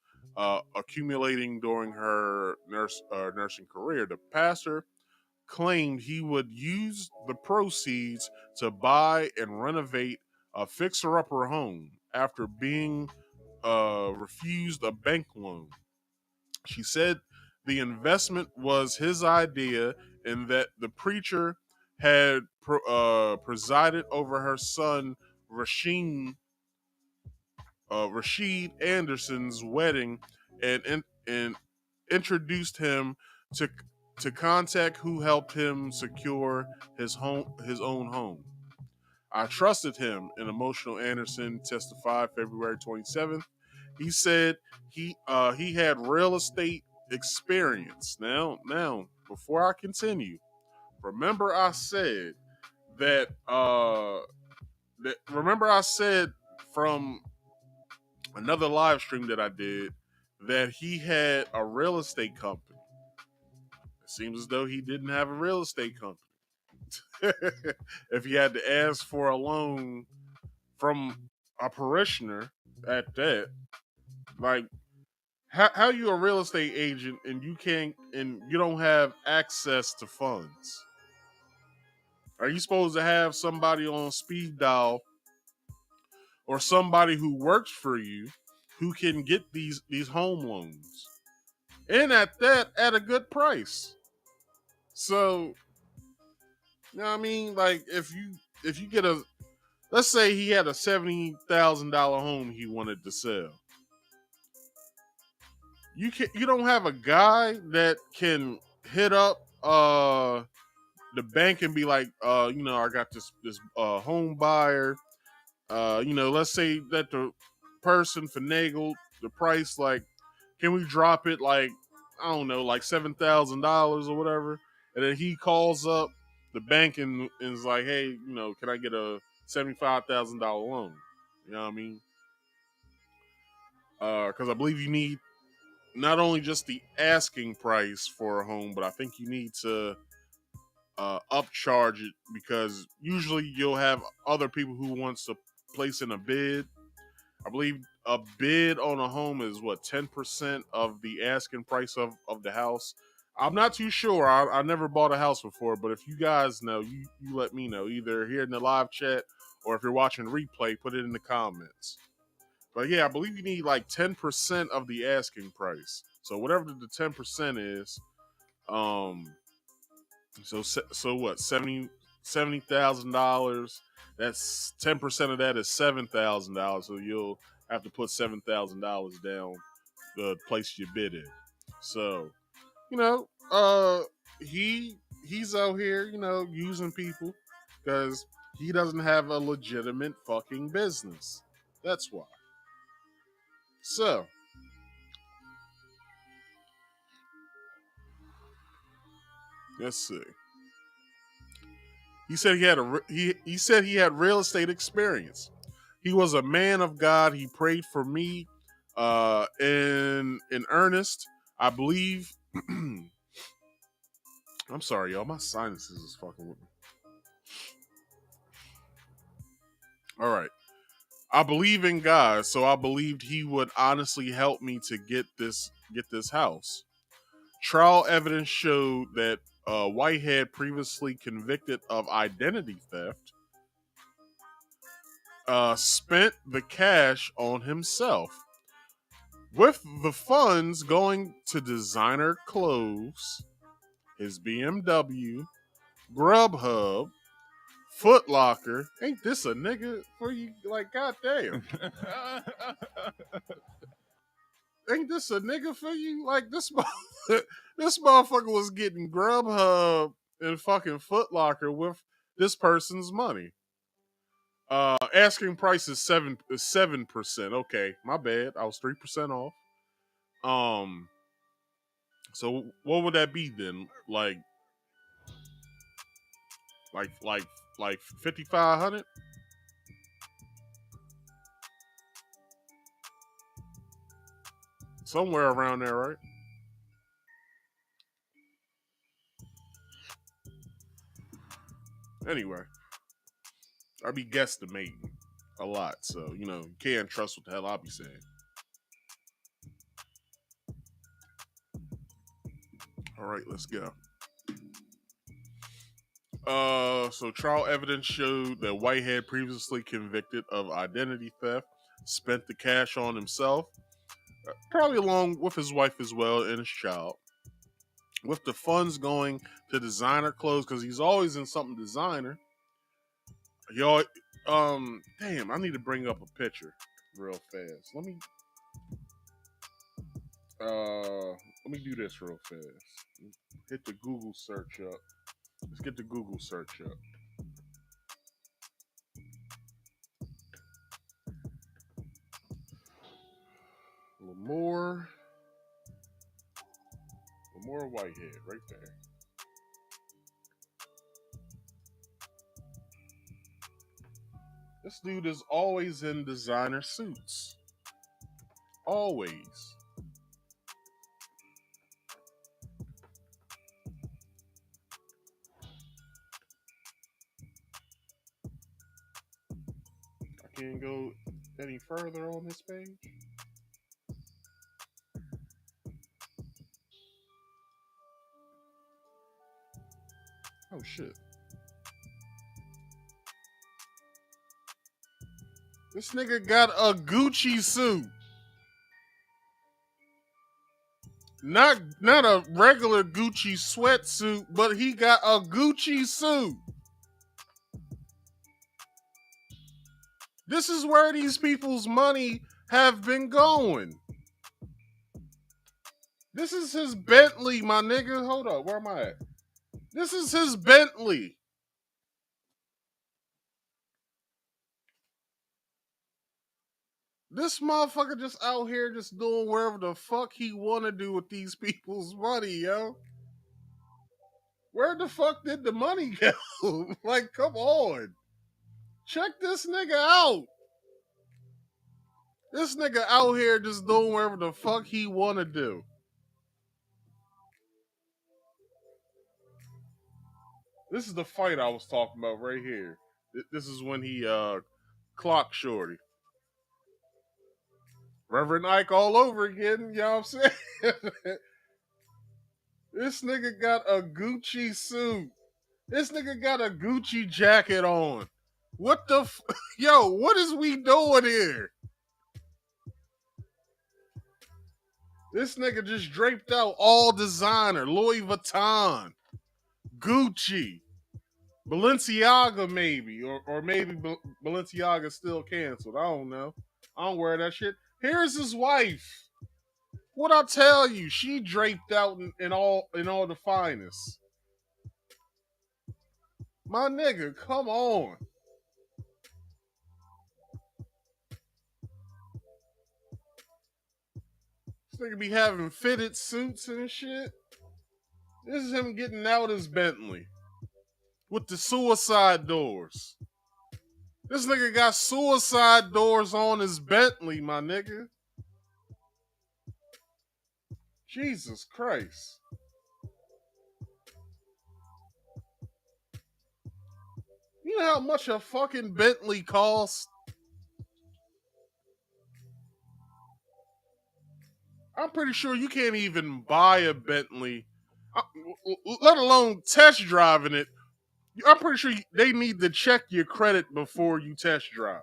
accumulating during her nursing career. The pastor claimed he would use the proceeds to buy and renovate a fixer-upper home after being refused a bank loan. She said the investment was his idea and that the preacher had presided over her son Rashid Anderson's wedding and introduced him to contact who helped him secure his own home. I trusted him, an emotional Anderson testified February 27th. He said he had real estate experience. Now, before I continue, remember I said that from another live stream that I did that he had a real estate company. It seems as though he didn't have a real estate company. If he had to ask for a loan from a parishioner at that, like, how you a real estate agent and you don't have access to funds? Are you supposed to have somebody on speed dial or somebody who works for you who can get these home loans, and at that at a good price? So, you know what I mean? Like, if you get let's say he had a $70,000 home he wanted to sell. You don't have a guy that can hit up the bank and be like, I got this home buyer. Let's say that the person finagled the price. Like, can we drop it like I don't know, like $7,000 or whatever. And then he calls up the bank and is like, hey, can I get a $75,000 loan? You know what I mean? Because I believe you need not only just the asking price for a home, but I think you need to upcharge it, because usually you'll have other people who wants to place in a bid. I believe a bid on a home is 10% of the asking price of the house. I'm not too sure. I never bought a house before, but if you guys know, you let me know, either here in the live chat or if you're watching replay, put it in the comments. But yeah, I believe you need like 10% of the asking price. So whatever the 10% is, so what, $70,000. That's 10% of that is $7,000. So you'll have to put $7,000 down the place you bid in. So, he's out here, using people because he doesn't have a legitimate fucking business. That's why. So, let's see. He said he said he had real estate experience. He was a man of God. He prayed for me in earnest. I believe. I'm sorry, y'all. My sinuses is fucking with me. All right. I believe in God, so I believed he would honestly help me to get this house. Trial evidence showed that Whitehead, previously convicted of identity theft, spent the cash on himself, with the funds going to designer clothes, his BMW, Grubhub, Foot Locker. Ain't this a nigga for you? Like, goddamn. Ain't this a nigga for you? Like, this motherfucker was getting Grubhub and fucking Foot Locker with this person's money. Asking price is 7%. Okay, my bad. I was 3% off. So what would that be then? Like 5,500? Somewhere around there, right? Anyway, I be guesstimating a lot, so you can't trust what the hell I be saying. All right, let's go. So trial evidence showed that Whitehead, previously convicted of identity theft, spent the cash on himself, probably along with his wife as well and his child, with the funds going to designer clothes, because he's always in something designer. Y'all, damn, I need to bring up a picture real fast. Let me do this real fast. Hit the Google search up. Let's get the Google search up. Lamor Whitehead, right there. This dude is always in designer suits. Always. I can't go any further on this page. Oh shit. This nigga got a Gucci suit. Not a regular Gucci sweatsuit, but he got a Gucci suit. This is where these people's money have been going. This is his Bentley, my nigga. Hold up, where am I at? This is his Bentley. This motherfucker just out here just doing wherever the fuck he want to do with these people's money, yo. Where the fuck did the money go? Like, come on. Check this nigga out. This nigga out here just doing wherever the fuck he want to do. This is the fight I was talking about right here. This is when he clocked Shorty. Reverend Ike all over again, you know what I'm saying? This nigga got a Gucci suit. This nigga got a Gucci jacket on. What the yo, what is we doing here? This nigga just draped out all designer, Louis Vuitton, Gucci, Balenciaga maybe, or maybe Balenciaga still canceled. I don't know. I don't wear that shit. Here's his wife. What I tell you, she draped out in all the finest. My nigga, come on. This nigga be having fitted suits and shit. This is him getting out his Bentley with the suicide doors. This nigga got suicide doors on his Bentley, my nigga. Jesus Christ. You know how much a fucking Bentley costs? I'm pretty sure you can't even buy a Bentley, let alone test driving it. I'm pretty sure they need to check your credit before you test drive.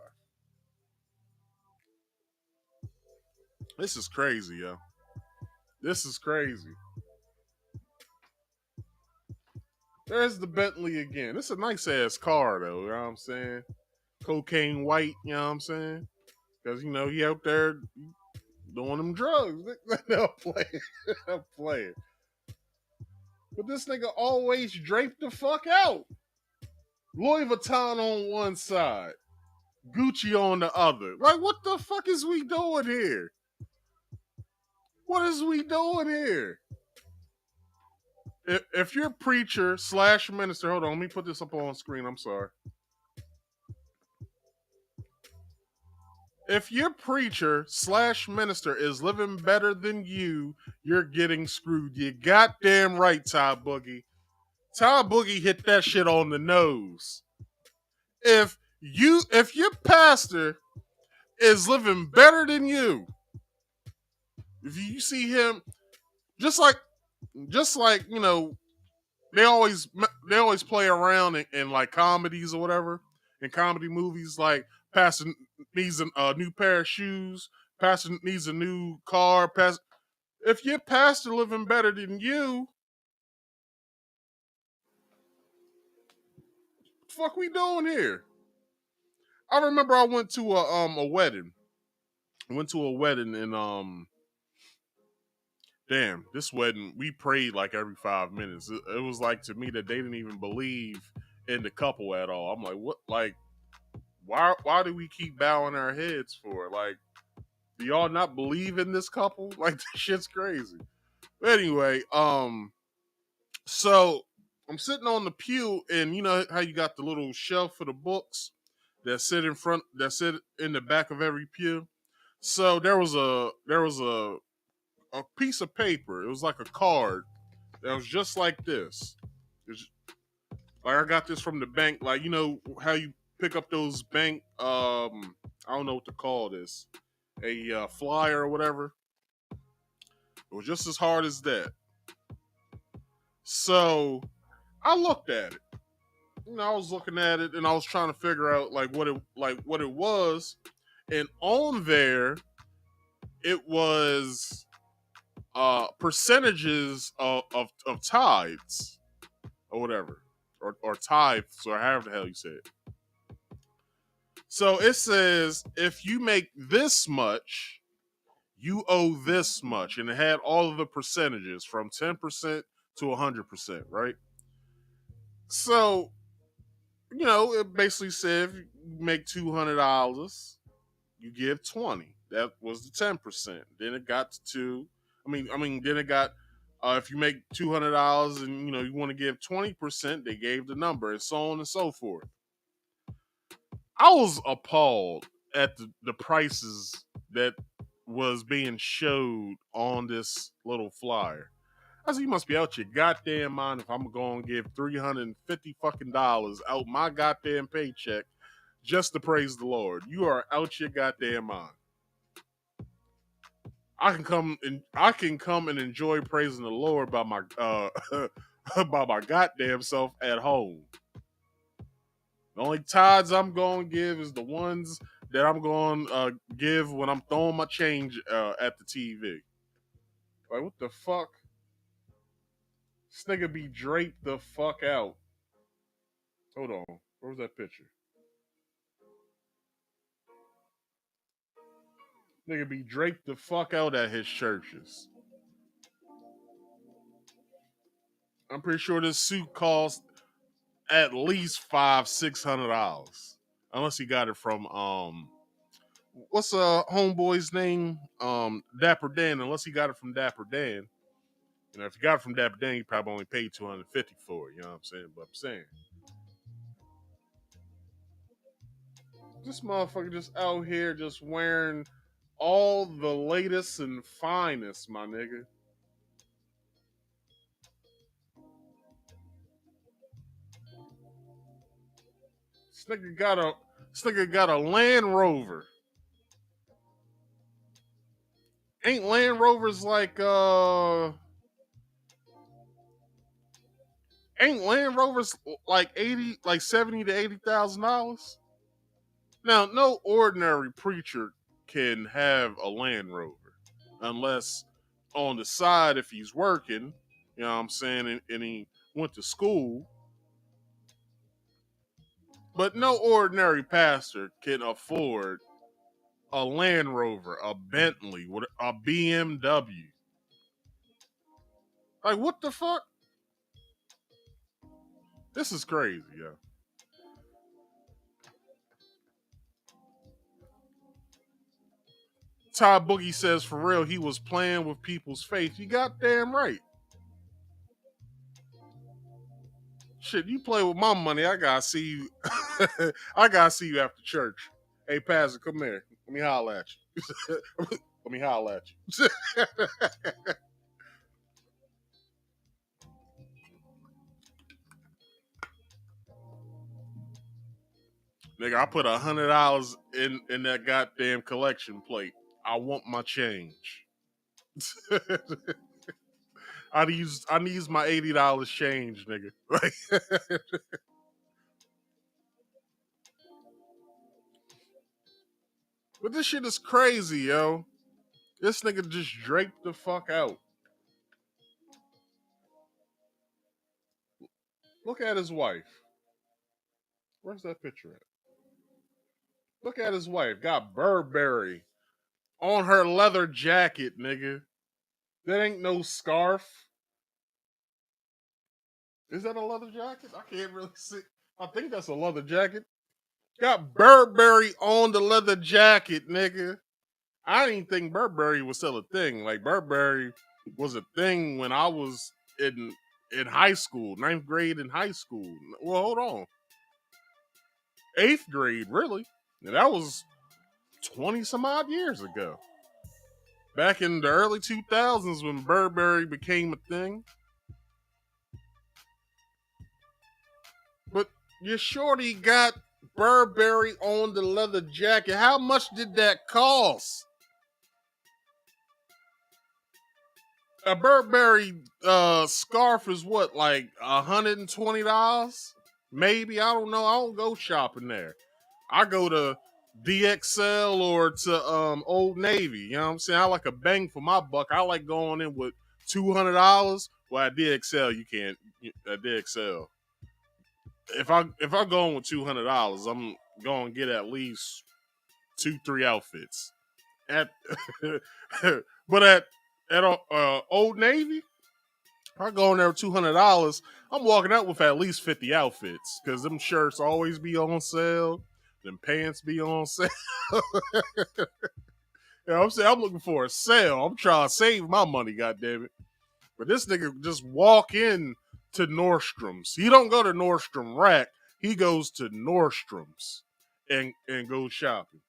This is crazy, yo. This is crazy. There's the Bentley again. It's a nice ass car, though. You know what I'm saying? Cocaine white, you know what I'm saying? Because, you know, he out there doing them drugs. They'll play it. They'll play it. But this nigga always draped the fuck out. Louis Vuitton on one side, Gucci on the other. Like, what the fuck is we doing here? What is we doing here? If you're preacher / minister, hold on, let me put this up on screen. I'm sorry. If your preacher / minister is living better than you, you're getting screwed. You goddamn right, Ty Boogie. Ty Boogie hit that shit on the nose. If your pastor is living better than you, if you see him, just like you know, they always play around in like comedies or whatever, in comedy movies, like pastor needs a new pair of shoes, pastor needs a new car, if your pastor living better than you, what the fuck we doing here? I remember I went to a wedding. I went to a wedding and damn, this wedding, we prayed like every 5 minutes. It was like, to me, that they didn't even believe in the couple at all. I'm like, what? Like, why do we keep bowing our heads for? Like, do y'all not believe in this couple? Like, this shit's crazy. But anyway, so I'm sitting on the pew, and you know how you got the little shelf for the books that sit in the back of every pew. So there was a piece of paper. It was like a card that was just like this. Like, I got this from the bank. Like, you know how you pick up those bank, I don't know what to call this, a flyer or whatever. It was just as hard as that. So I looked at it. You know, I was looking at it and I was trying to figure out what it was. And on there, it was percentages of tithes or whatever, or tithes, or however the hell you say it. So it says, if you make this much, you owe this much, and it had all of the percentages from 10% to 100%, right? So, you know, it basically said if you make $200, you give 20. That was the 10%. Then it got to 2. Then it got if you make $200 and you want to give 20%, they gave the number and so on and so forth. I was appalled at the prices that was being showed on this little flyer. I said, you must be out your goddamn mind if I'm going to give $350 fucking dollars out my goddamn paycheck just to praise the Lord. You are out your goddamn mind. I can come and enjoy praising the Lord by my by my goddamn self at home. The only tithes I'm going to give is the ones that I'm going to give when I'm throwing my change at the TV. Like, what the fuck? This nigga be draped the fuck out. Hold on. Where's that picture? Nigga be draped the fuck out at his churches. I'm pretty sure this suit cost at least $500-$600. Unless he got it from what's homeboy's name? Dapper Dan. Unless he got it from Dapper Dan. If you got it from Dapper Dan, you probably only paid $250 for it. You know what I'm saying? But I'm saying, this motherfucker just out here just wearing all the latest and finest, my nigga. This nigga got a Land Rover. Ain't Land Rovers like Ain't Land Rovers like $70,000 to $80,000? Now, no ordinary preacher can have a Land Rover unless on the side, if he's working, you know what I'm saying, and he went to school. But no ordinary pastor can afford a Land Rover, a Bentley, a BMW. Like, what the fuck? This is crazy, yo. Ty Boogie says, for real, he was playing with people's faith. You goddamn right. Shit, you play with my money, I gotta see you. I gotta see you after church. Hey, Pastor, come here. Let me holler at you. Let me holler at you. Nigga, I put $100 in that goddamn collection plate. I want my change. I need my $80 change, nigga. But this shit is crazy, yo. This nigga just draped the fuck out. Look at his wife. Where's that picture at? Look at his wife. Got Burberry on her leather jacket, nigga. That ain't no scarf. Is that a leather jacket? I can't really see. I think that's a leather jacket. Got Burberry on the leather jacket, nigga. I didn't think Burberry was still a thing. Like, Burberry was a thing when I was in high school, 9th grade in high school. Well, hold on. 8th grade, really? And that was 20 some odd years ago. Back in the early 2000s when Burberry became a thing. But your shorty got Burberry on the leather jacket. How much did that cost? A Burberry scarf is what, like $120? Maybe, I don't know. I don't go shopping there. I go to DXL or to Old Navy. You know what I'm saying? I like a bang for my buck. I like going in with $200. Well, at DXL, you can't. At DXL, if I go in with $200, I'm going to get at least 2-3 outfits. But at Old Navy, if I go in there with $200, I'm walking out with at least 50 outfits because them shirts always be on sale. them pants be on sale. I'm saying I'm looking for a sale. I'm trying to save my money, goddammit. But this nigga just walk in to Nordstrom's. He don't go to Nordstrom Rack. He goes to Nordstrom's and goes shopping.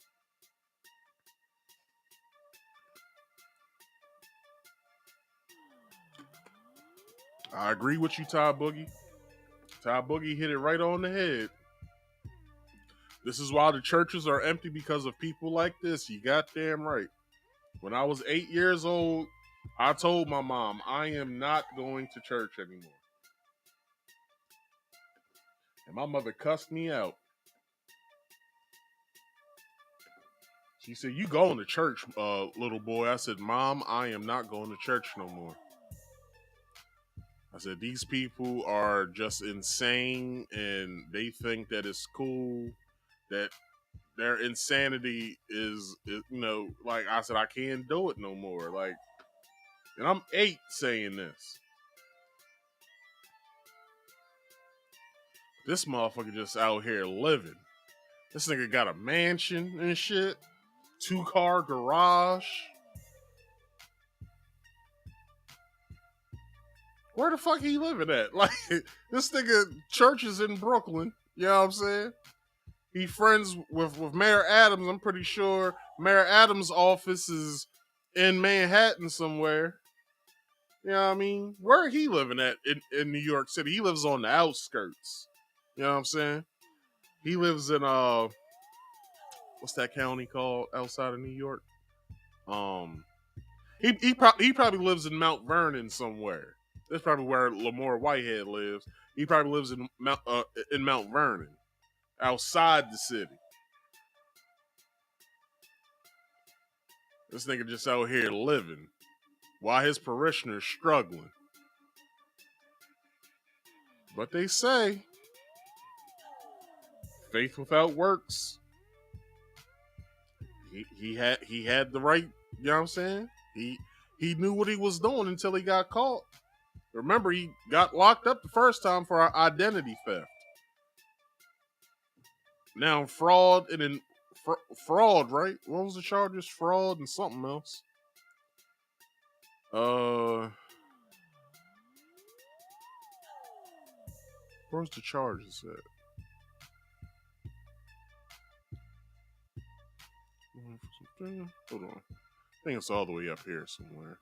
I agree with you, Ty Boogie. Ty Boogie hit it right on the head. This is why the churches are empty, because of people like this. You goddamn right. When I was 8 years old, I told my mom, I am not going to church anymore. And my mother cussed me out. She said, you going to church, little boy. I said, Mom, I am not going to church no more. I said, these people are just insane, and they think that it's cool, that their insanity is, like I said, I can't do it no more. Like, and I'm 8 saying this. This motherfucker just out here living. This nigga got a mansion and shit. 2-car garage. Where the fuck he living at? Like, this nigga church is in Brooklyn. You know what I'm saying? He friends with Mayor Adams. I'm pretty sure Mayor Adams' office is in Manhattan somewhere. You know what I mean? Where he living at in New York City? He lives on the outskirts. You know what I'm saying? He lives in what's that county called outside of New York? He probably lives in Mount Vernon somewhere. That's probably where Lamor Whitehead lives. He probably lives in Mount Vernon, outside the city. This nigga just out here living while his parishioners struggling. But they say faith without works. He had the right, you know what I'm saying? He knew what he was doing until he got caught. Remember, he got locked up the first time for identity theft. Now fraud and then fraud, right? What was the charges? Fraud and something else. Where's the charges at? Hold on. I think it's all the way up here somewhere.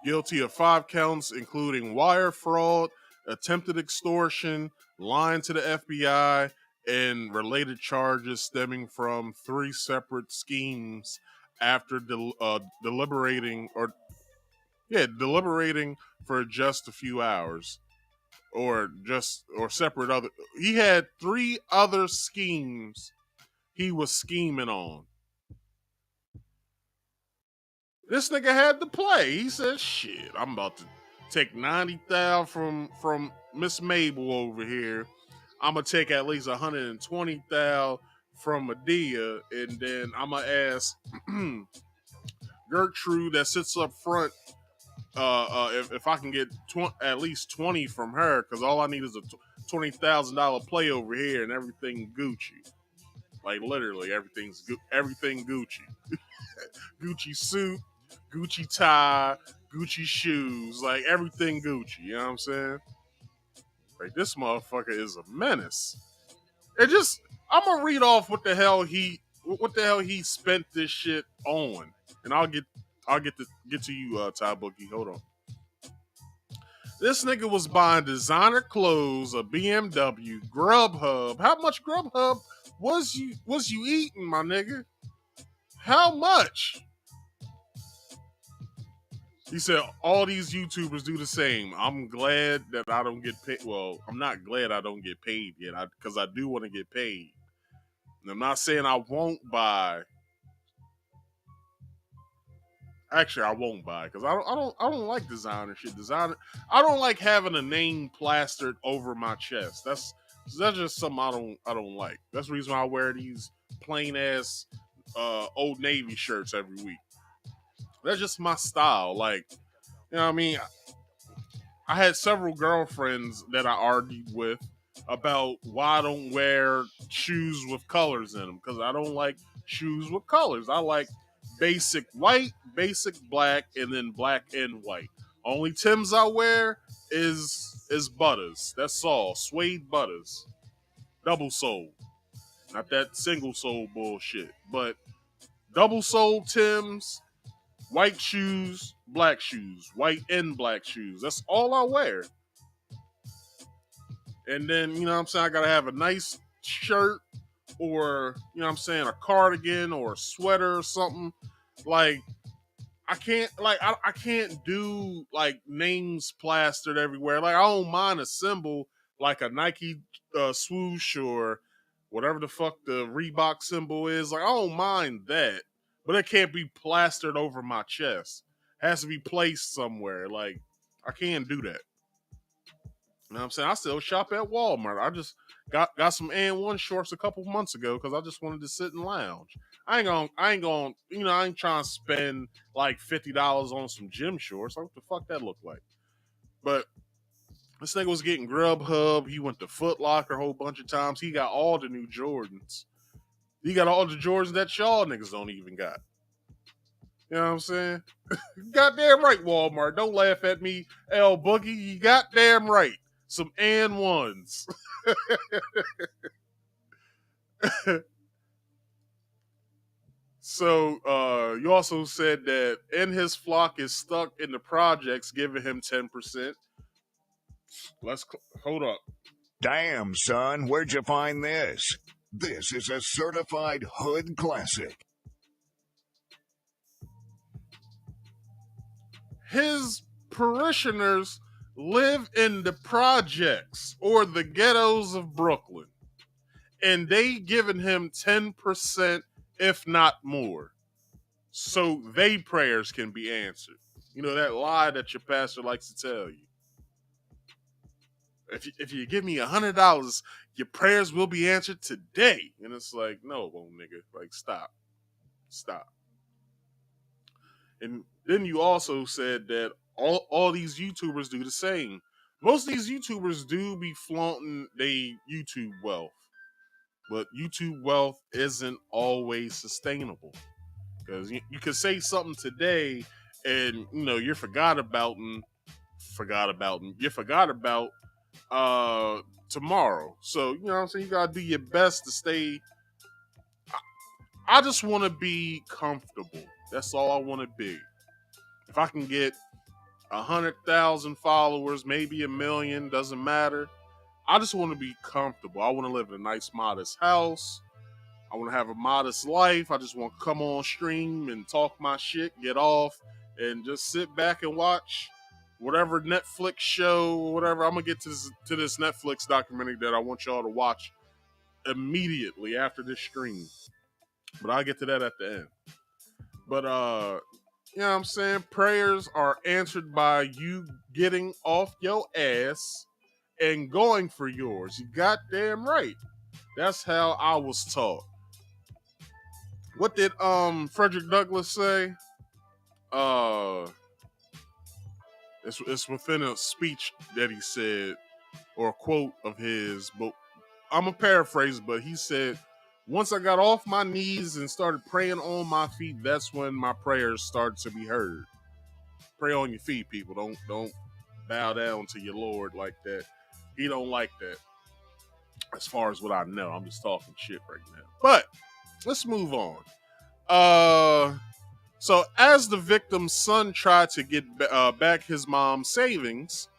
Guilty of 5 counts, including wire fraud, attempted extortion, lying to the FBI, and related charges stemming from 3 separate schemes after deliberating for just a few hours, or separate other. He had 3 other schemes he was scheming on. This nigga had to play. He said, shit, I'm about to take 90,000 from Miss Mabel over here. I'm going to take at least 120,000 from Medea, and then I'm going to ask Gertrude that sits up front if I can get at least 20 from her, because all I need is a $20,000 play over here and everything Gucci. Like, literally, everything Gucci. Gucci suit, Gucci tie, Gucci shoes, like everything Gucci, you know what I'm saying? Like, this motherfucker is a menace. I'm gonna read off what the hell he spent this shit on, and I'll get to you, Ty Boogie. Hold on. This nigga was buying designer clothes, a BMW, Grubhub. How much Grubhub was you eating, my nigga? How much? He said all these YouTubers do the same. I'm glad that I don't get paid. Well, I'm not glad I don't get paid yet, because I do want to get paid. And I'm not saying I won't buy. Actually, I won't buy, because I don't like designer shit. I don't like having a name plastered over my chest. That's just something I don't like. That's the reason why I wear these plain ass Old Navy shirts every week. That's just my style. Like, you know what I mean? I had several girlfriends that I argued with about why I don't wear shoes with colors in them, because I don't like shoes with colors. I like basic white, basic black, and then black and white. Only Timbs I wear is butters. That's all. Suede butters. Double sole. Not that single sole bullshit. But double sole Timbs, white shoes, black shoes. White and black shoes. That's all I wear. And then, you know what I'm saying, I gotta have a nice shirt or, you know what I'm saying, a cardigan or a sweater or something. Like, I can't do like names plastered everywhere. Like, I don't mind a symbol like a Nike swoosh or whatever the fuck the Reebok symbol is. Like, I don't mind that, but it can't be plastered over my chest. It has to be placed somewhere. Like, I can't do that. You know what I'm saying? I still shop at Walmart. I just got some AN1 shorts a couple months ago because I just wanted to sit and lounge. I ain't gonna, you know, I ain't trying to spend like $50 on some gym shorts. Like, what the fuck that look like? But this nigga was getting Grubhub. He went to Foot Locker a whole bunch of times. He got all the new Jordans. He got all the Jordans that y'all niggas don't even got. You know what I'm saying? Goddamn right, Walmart. Don't laugh at me, L Boogie. You goddamn right. Some AN1s. So you also said that in his flock is stuck in the projects, giving him 10%. Hold up. Damn, son, where'd you find this? This is a certified hood classic. His parishioners live in the projects or the ghettos of Brooklyn, and they giving him 10%, if not more, so they prayers can be answered. You know, that lie that your pastor likes to tell you. If you give me $100, your prayers will be answered today. And it's like, no, nigga, like, stop. And then you also said that all these YouTubers do the same. Most of these YouTubers do be flaunting they YouTube wealth, but YouTube wealth isn't always sustainable, because you could say something today and, you know, you're forgot about tomorrow. So, you know what I'm saying, you gotta do your best to stay. I just want to be comfortable. That's all I want to be. If I can get 100,000 followers, maybe 1 million, doesn't matter. I just want to be comfortable. I want to live in a nice, modest house. I want to have a modest life. I just want to come on stream and talk my shit, get off, and just sit back and watch whatever Netflix show or whatever. I'm going to get to this Netflix documentary that I want y'all to watch immediately after this stream. But I'll get to that at the end. But, you know what I'm saying? Prayers are answered by you getting off your ass and going for yours. You goddamn right. That's how I was taught. What did Frederick Douglass say? It's within a speech that he said, or a quote of his, but I'm gonna paraphrase, but he said, once I got off my knees and started praying on my feet, that's when my prayers started to be heard. Pray on your feet, people. Don't bow down to your Lord like that. He don't like that. As far as what I know, I'm just talking shit right now. But let's move on. So as the victim's son tried to get back his mom's savings,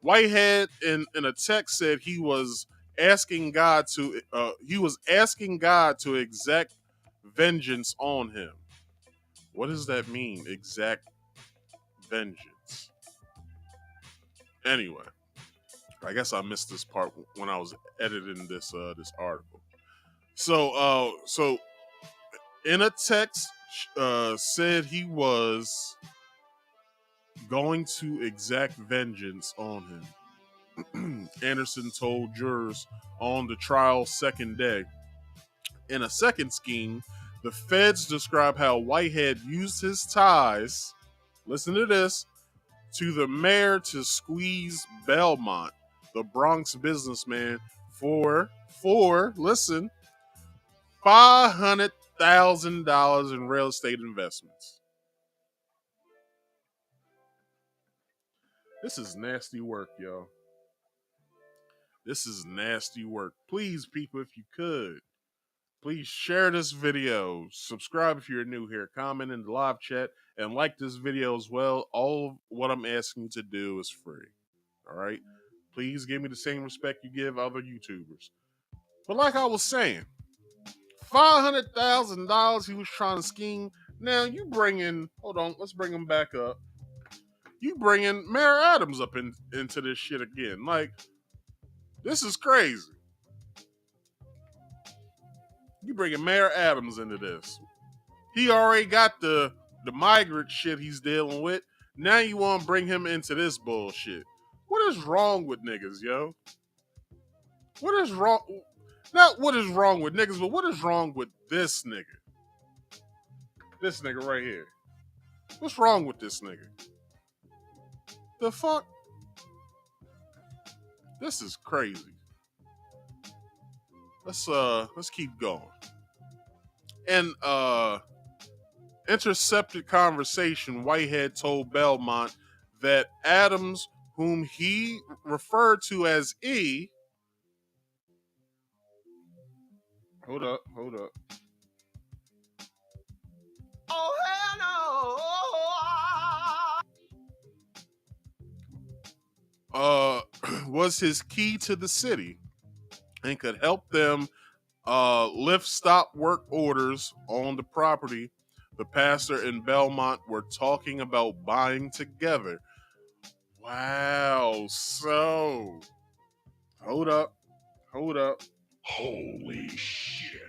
Whitehead in a text said he was asking God to exact vengeance on him. What does that mean? Exact vengeance. Anyway, I guess I missed this part when I was editing this article. So in a text said he was going to exact vengeance on him. Anderson told jurors on the trial's second day. In a second scheme, the feds describe how Whitehead used his ties, listen to this, to the mayor to squeeze Belmont, the Bronx businessman, for listen, $500,000 in real estate investments. This is nasty work, y'all. This is nasty work. Please, people, if you could, please share this video. Subscribe if you're new here. Comment in the live chat and like this video as well. All of what I'm asking you to do is free. All right? Please give me the same respect you give other YouTubers. But like I was saying, $500,000 he was trying to scheme. Now you bring in, hold on, let's bring him back up. You bring in Mayor Adams up into this shit again. Like, this is crazy. You bringing Mayor Adams into this. He already got the migrant shit he's dealing with. Now you want to bring him into this bullshit. What is wrong with niggas, yo? What is wrong? Not what is wrong with niggas, but what is wrong with this nigga? This nigga right here. What's wrong with this nigga? The fuck? This is crazy. Let's keep going. And intercepted conversation, Whitehead told Belmont that Adams, whom he referred to as E, hold up. Oh, hell no. Was his key to the city and could help them lift stop work orders on the property the pastor and Belmont were talking about buying together. Wow. So, hold up. Holy shit.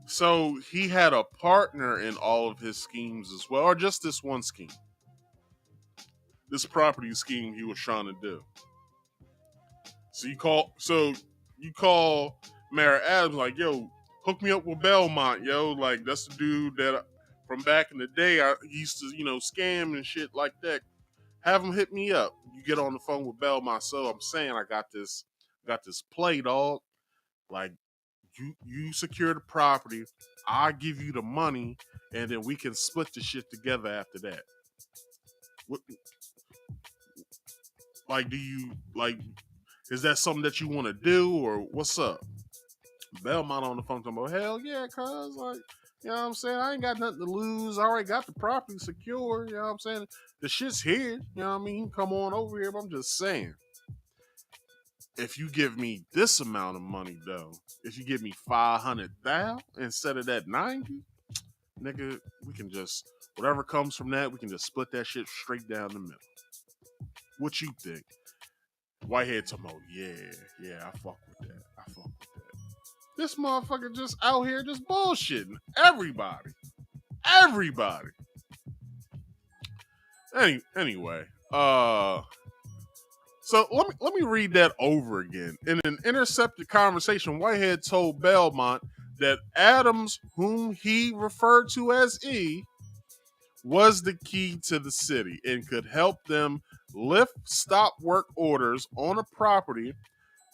So he had a partner in all of his schemes as well, or just this one scheme. This property scheme he was trying to do. So you call Mayor Adams like, yo, hook me up with Belmont, yo. Like, that's the dude that from back in the day I used to, scam and shit like that. Have him hit me up. You get on the phone with Belmont. So I'm saying I got this play, dog. Like, you secure the property, I give you the money, and then we can split the shit together after that. What? Like, is that something that you want to do, or what's up? Belmont on the phone talking about, hell yeah, cuz, like, you know what I'm saying? I ain't got nothing to lose. I already got the property secure, you know what I'm saying? The shit's here, you know what I mean? Come on over here, but I'm just saying. If you give me this amount of money, though, if you give me 500,000 instead of that 90, nigga, we can just, whatever comes from that, we can just split that shit straight down the middle. What you think? Whitehead talking about, yeah, I fuck with that. This motherfucker just out here just bullshitting everybody. Anyway, so let me read that over again. In an intercepted conversation, Whitehead told Belmont that Adams, whom he referred to as E, was the key to the city and could help them lift stop work orders on a property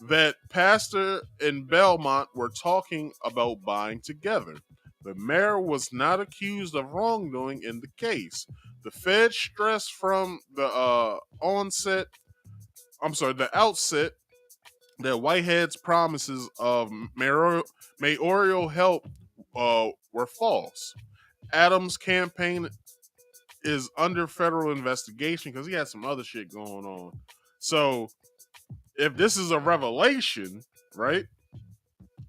that Pastor and Belmont were talking about buying together. The mayor was not accused of wrongdoing in the case. The Fed stressed from the outset that Whitehead's promises of mayoral help were false. Adams' campaign is under federal investigation because he had some other shit going on. So if this is a revelation, right?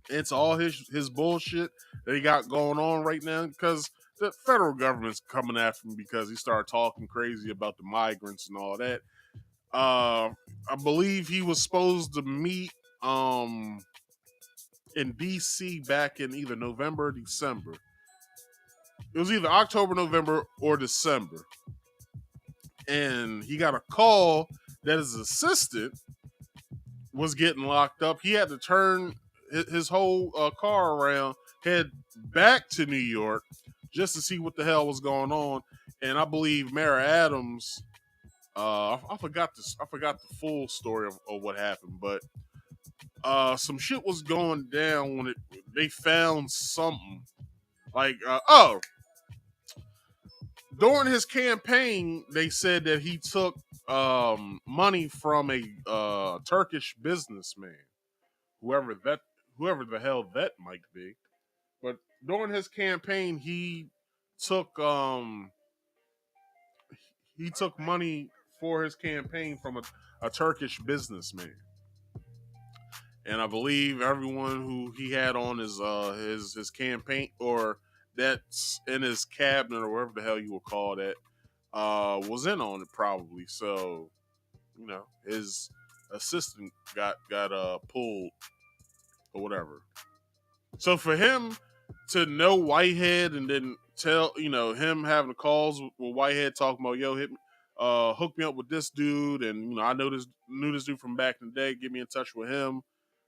It's all his bullshit that he got going on right now because the federal government's coming after him because he started talking crazy about the migrants and all that. I believe he was supposed to meet in DC back in either November or December. It was either October, November, or December. And he got a call that his assistant was getting locked up. He had to turn his whole car around, head back to New York just to see what the hell was going on. And I believe Mayor Adams I forgot this. I forgot the full story of what happened, but some shit was going down when they found something like during his campaign they said that he took money from a Turkish businessman, whoever that whoever the hell that might be. But during his campaign took um he took money for his campaign from a Turkish businessman. And I believe everyone who he had on his campaign or that's in his cabinet or whatever the hell you would call that was in on it probably. So his assistant got pulled or whatever. So for him to know Whitehead and then tell him having calls with Whitehead talking about hit me, hook me up with this dude, and I knew this dude from back in the day. Get me in touch with him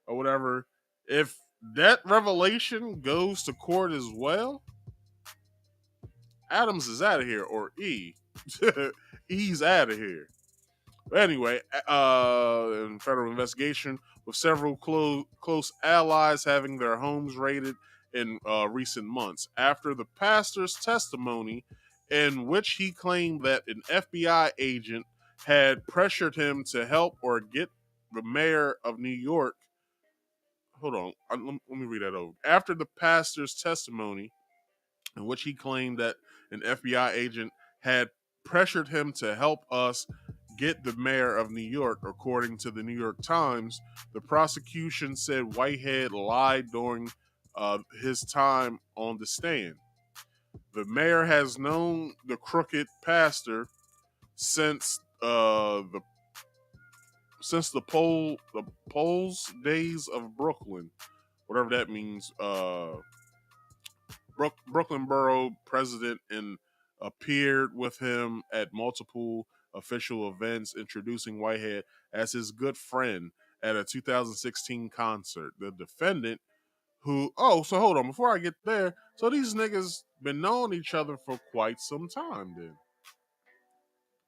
or whatever. If that revelation goes to court as well, Adams is out of here, or he's out of here. But anyway, in federal investigation with several close allies having their homes raided in recent months after the pastor's testimony in which he claimed that an FBI agent had pressured him to help or get the mayor of New York. Hold on, let me read that over. After the pastor's testimony in which he claimed that an FBI agent had pressured him to help us get the mayor of New York, according to the New York Times, the prosecution said Whitehead lied during his time on the stand. The mayor has known the crooked pastor since the polls days of Brooklyn, whatever that means. Brooklyn Borough president and appeared with him at multiple official events, introducing Whitehead as his good friend at a 2016 concert. The defendant so hold on, before I get there, so these niggas been knowing each other for quite some time then.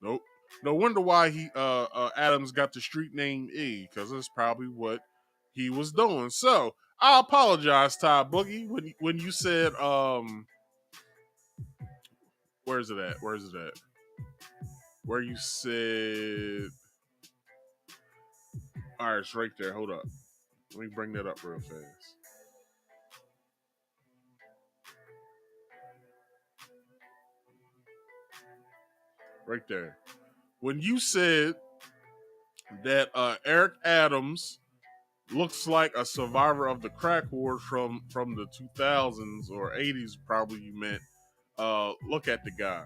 Nope. No wonder why Adams got the street name E, because that's probably what he was doing. So I apologize, Ty Boogie, when you said where is it at? Where you said all right, it's right there. Hold up. Let me bring that up real fast. Right there. When you said that Eric Adams looks like a survivor of the crack wars from the 2000s or 80s, probably you meant. Look at the guy.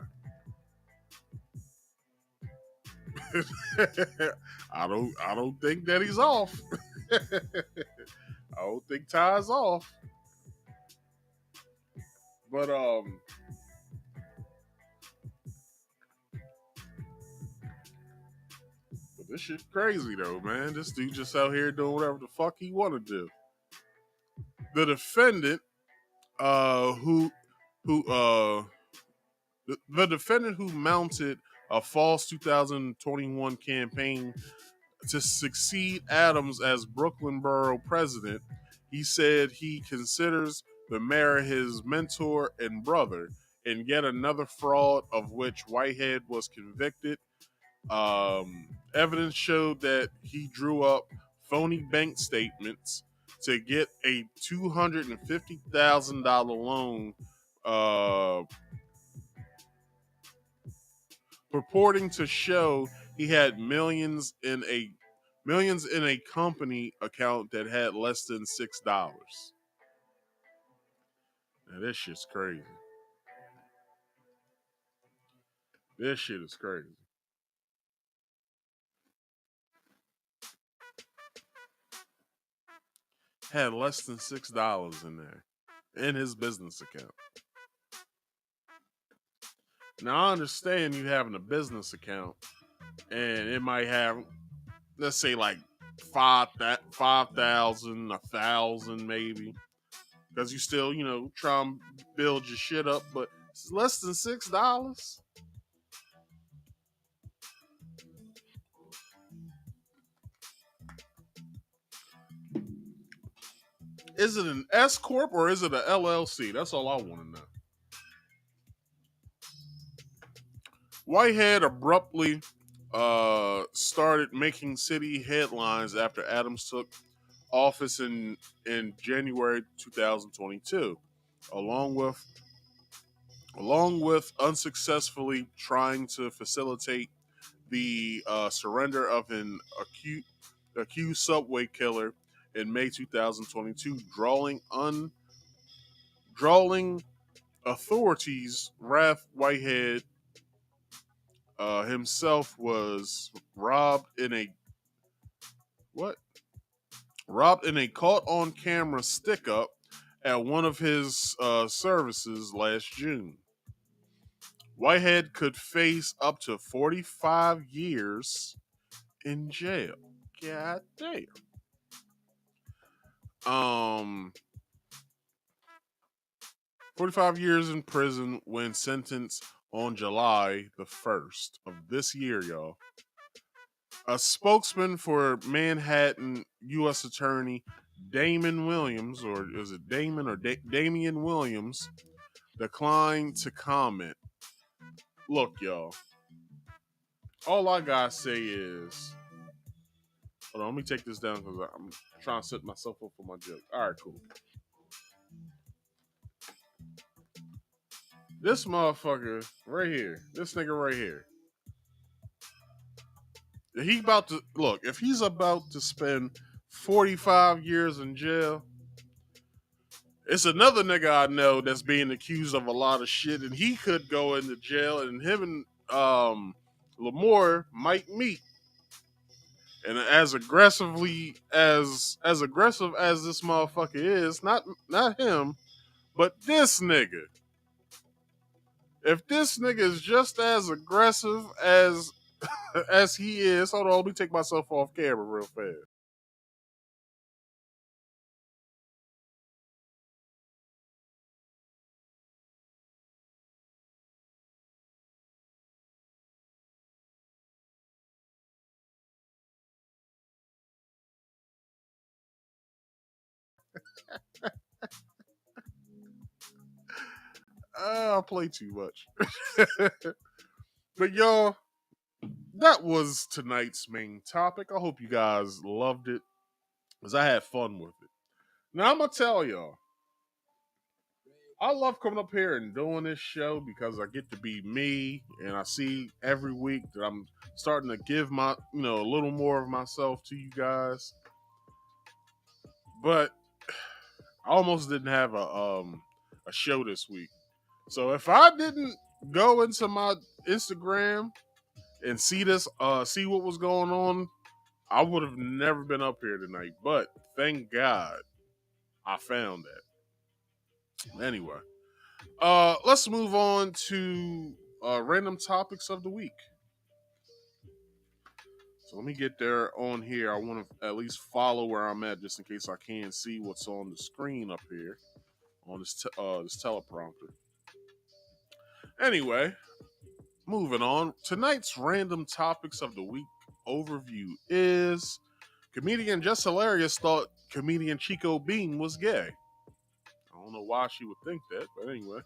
I don't think that he's off. I don't think Ty's off. But this shit crazy though, man. This dude just out here doing whatever the fuck he want to do. The defendant, the defendant who mounted a false 2021 campaign to succeed Adams as Brooklyn Borough president, he said he considers the mayor his mentor and brother. In yet another fraud of which Whitehead was convicted, evidence showed that he drew up phony bank statements to get a $250,000 loan, purporting to show he had millions in a company account that had less than $6. Now this shit's crazy. This shit is crazy. Had less than $6 in there in his business account. Now I understand you having a business account and it might have, let's say, like 5,000, 1,000 maybe, because you still try and build your shit up, but it's less than $6. Is it an S corp or is it an LLC? That's all I want to know. Whitehead abruptly started making city headlines after Adams took office in January 2022, along with unsuccessfully trying to facilitate the surrender of an accused subway killer in May 2022, drawing authorities' wrath. Whitehead himself was robbed in a caught on camera stick up at one of his services last June. Whitehead could face up to 45 years in jail. God damn. 45 years in prison when sentenced on July the 1st of this year, y'all. A spokesman for Manhattan U.S. Attorney Damon Williams, or is it Damon or Damian Williams, declined to comment. Look, y'all. All I gotta say is, hold on, let me take this down because I'm trying to set myself up for my joke. All right, cool. This motherfucker right here, this nigga right here, he about to look. If he's about to spend 45 years in jail, it's another nigga I know that's being accused of a lot of shit, and he could go into jail, and him and Lamor might meet. And as aggressive as this motherfucker is, not him, but this nigga. If this nigga is just as aggressive as he is, hold on, let me take myself off camera real fast. I play too much. But y'all, that was tonight's main topic. I hope you guys loved it, because I had fun with it. Now I'm going to tell y'all, I love coming up here and doing this show because I get to be me, and I see every week that I'm starting to give my, a little more of myself to you guys. But I almost didn't have a show this week. So if I didn't go into my Instagram and see what was going on, I would have never been up here tonight. But thank God I found that. Anyway, let's move on to random topics of the week. So let me get there on here. I want to at least follow where I'm at, just in case I can't see what's on the screen up here on this teleprompter. Anyway, moving on. Tonight's random topics of the week overview is comedian Jess Hilarious thought comedian Chico Bean was gay. I don't know why she would think that, but anyway.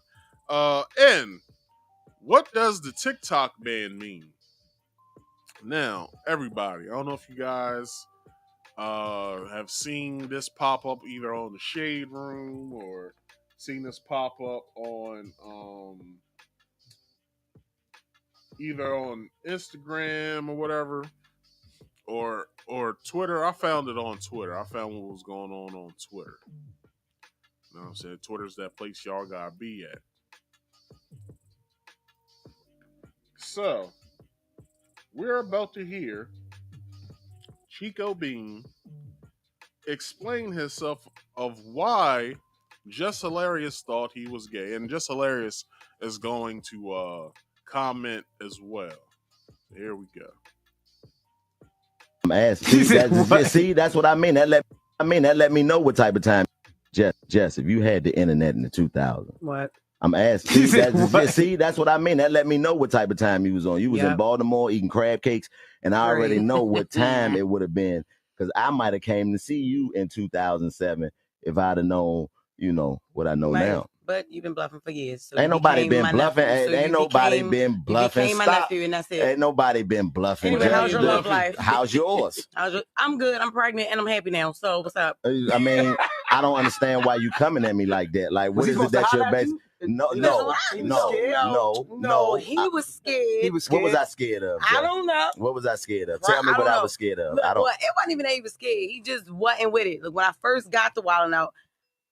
And what does the TikTok ban mean? Now, everybody, I don't know if you guys have seen this pop up either on the Shade Room or seen this pop up on either on Instagram or whatever, or Twitter. I found it on Twitter. I found what was going on Twitter. You know what I'm saying? Twitter's that place y'all gotta be at. So, we're about to hear Chico Bean explain himself of why Jess Hilarious thought he was gay. And Jess Hilarious is going to comment as well. Here we go. I'm asking. See, that's what I mean. That let me know what type of time. Jess, if you had the internet in the 2000s. What? I'm asking. See, that's what I mean. That let me know what type of time you was on. You was in Baltimore eating crab cakes, and I already know what time it would have been, because I might have came to see you in 2007 if I'd have known, what I know now. But you've been bluffing for years. So Ain't nobody been bluffing. Ain't nobody been bluffing. You became my nephew, and that's it. Ain't nobody been bluffing. Anyway, how's your love life? How's yours? I'm good. I'm pregnant, and I'm happy now. So what's up? I mean, I don't understand why you coming at me like that. Like, what is it that you're based? No. He was scared. What was I scared of? I don't know. What was I scared of? Tell me what I was scared of. Look, well, it wasn't even that he was scared. He just wasn't with it. Look, when I first got to Wildin' Out,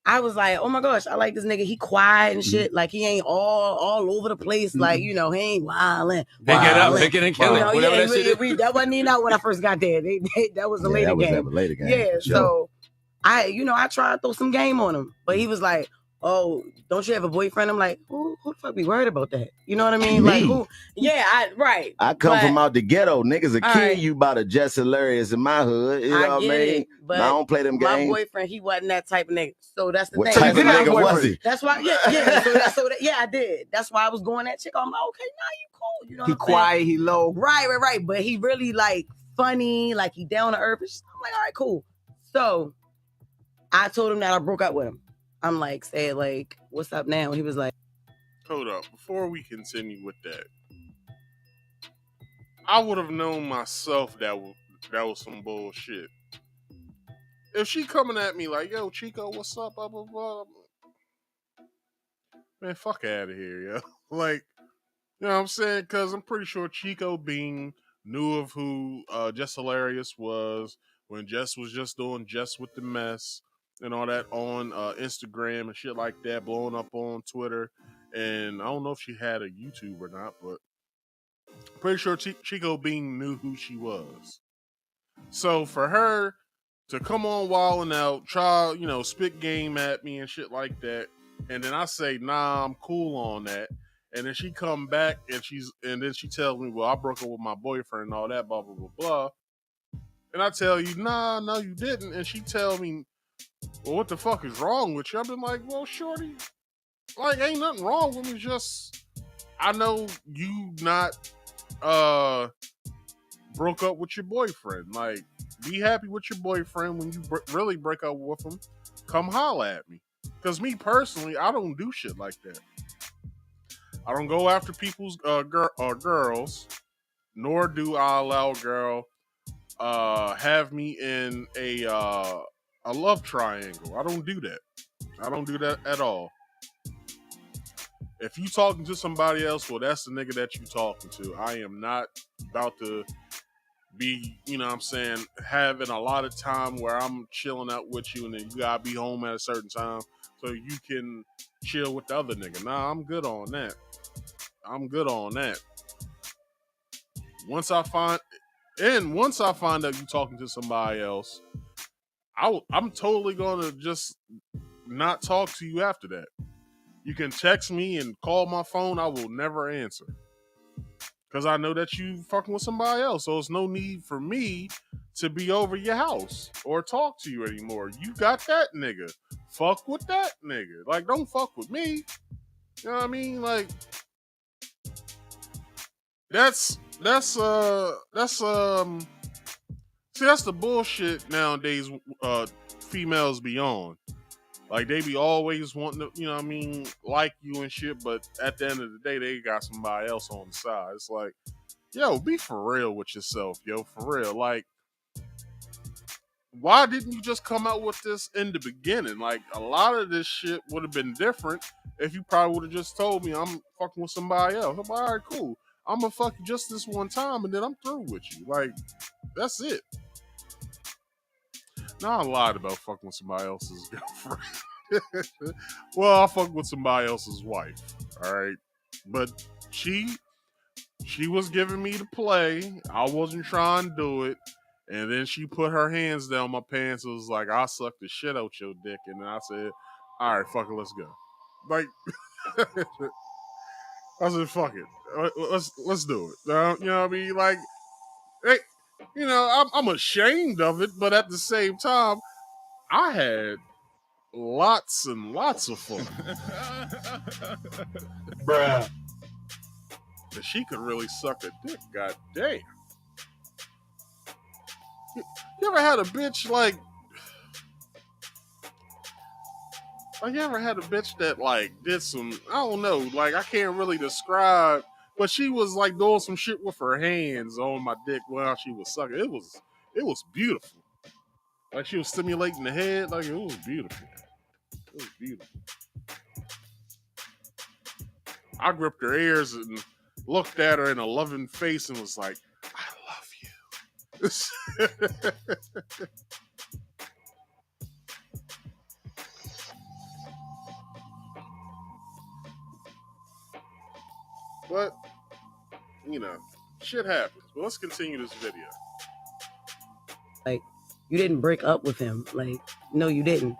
I was like, oh my gosh, I like this nigga. He quiet and shit. Like, he ain't all over the place. Like, he ain't wildin'. Pick it up, pick it and kill it. Whatever that wasn't even out when I first got there. That was a later game. That was a later game. Yeah, so I tried to throw some game on him. But he was like, oh, don't you have a boyfriend? I'm like, who the fuck be worried about that? You know what I mean? Me. Like, who? Yeah, right. I come from out the ghetto. Niggas will kill you about a Jess hilarious in my hood. You know what I mean? But I don't play them games. My boyfriend, he wasn't that type of nigga. So that's the thing. What type of nigga was he? That's why, I did. That's why I was going at Chico. I'm like, okay, now you cool. You know what I'm saying? He quiet, he low. Right. But he really, like, funny, like, he down to earth. I'm like, all right, cool. So I told him that I broke up with him. I'm like, say, like, what's up now? And he was like, hold up. Before we continue with that, I would have known myself that was some bullshit. If she coming at me like, yo, Chico, what's up, blah, blah, blah. Man, fuck out of here, yo. Like, you know what I'm saying? Because I'm pretty sure Chico Bean knew of who Jess Hilarious was when Jess was just doing Jess with the Mess and all that on Instagram and shit like that, blowing up on Twitter. And I don't know if she had a YouTube or not, but I'm pretty sure Chico Bean knew who she was. So for her to come on Wildin' Out, try, spit game at me and shit like that, and then I say, nah, I'm cool on that. And then she come back and then she tells me, well, I broke up with my boyfriend and all that, blah, blah, blah, blah. And I tell you, nah, no, you didn't. And she tell me, well, what the fuck is wrong with you? I've been like, well, shorty, like, ain't nothing wrong with me. Just, I know you not broke up with your boyfriend. Like, be happy with your boyfriend. When you really break up with him, come holla at me. Because me personally, I don't do shit like that. I don't go after people's girls, nor do I allow a girl have me in a love triangle. I don't do that. I don't do that at all. If you talking to somebody else, well, that's the nigga that you talking to. I am not about to be, having a lot of time where I'm chilling out with you and then you gotta be home at a certain time so you can chill with the other nigga. Nah, I'm good on that. Once I find out you talking to somebody else, I'm totally gonna just not talk to you after that. You can text me and call my phone. I will never answer. Because I know that you fucking with somebody else. So it's no need for me to be over your house or talk to you anymore. You got that nigga. Fuck with that nigga. Like, don't fuck with me. You know what I mean? Like, that's the bullshit nowadays females be on. Like, they be always wanting to, like you and shit, but at the end of the day, they got somebody else on the side. It's like, yo, be for real with yourself, yo, for real. Like, why didn't you just come out with this in the beginning? Like, a lot of this shit would have been different if you probably would have just told me I'm fucking with somebody else. I'm like, all right, cool. I'm gonna fuck you just this one time, and then I'm through with you. Like, that's it. Now I lied about fucking with somebody else's girlfriend. Well, I fucked with somebody else's wife. All right, but she was giving me the play. I wasn't trying to do it, and then she put her hands down my pants. It was like, I sucked the shit out your dick, and then I said, all right, fuck it, let's go. Like, I said, fuck it, let's do it. You know what I mean? Like, hey, I'm ashamed of it, but at the same time, I had lots and lots of fun. Bruh. But she could really suck a dick, god damn. You ever had a bitch, like, Like, you ever had a bitch that, like, did some, I don't know, like, I can't really describe, but she was, like, doing some shit with her hands on my dick while she was sucking. It was beautiful. Like, she was stimulating the head. Like, it was beautiful. It was beautiful. I gripped her ears and looked at her in a loving face and was like, I love you. But, you know, shit happens. But let's continue this video. Like, you didn't break up with him. Like, no, you didn't.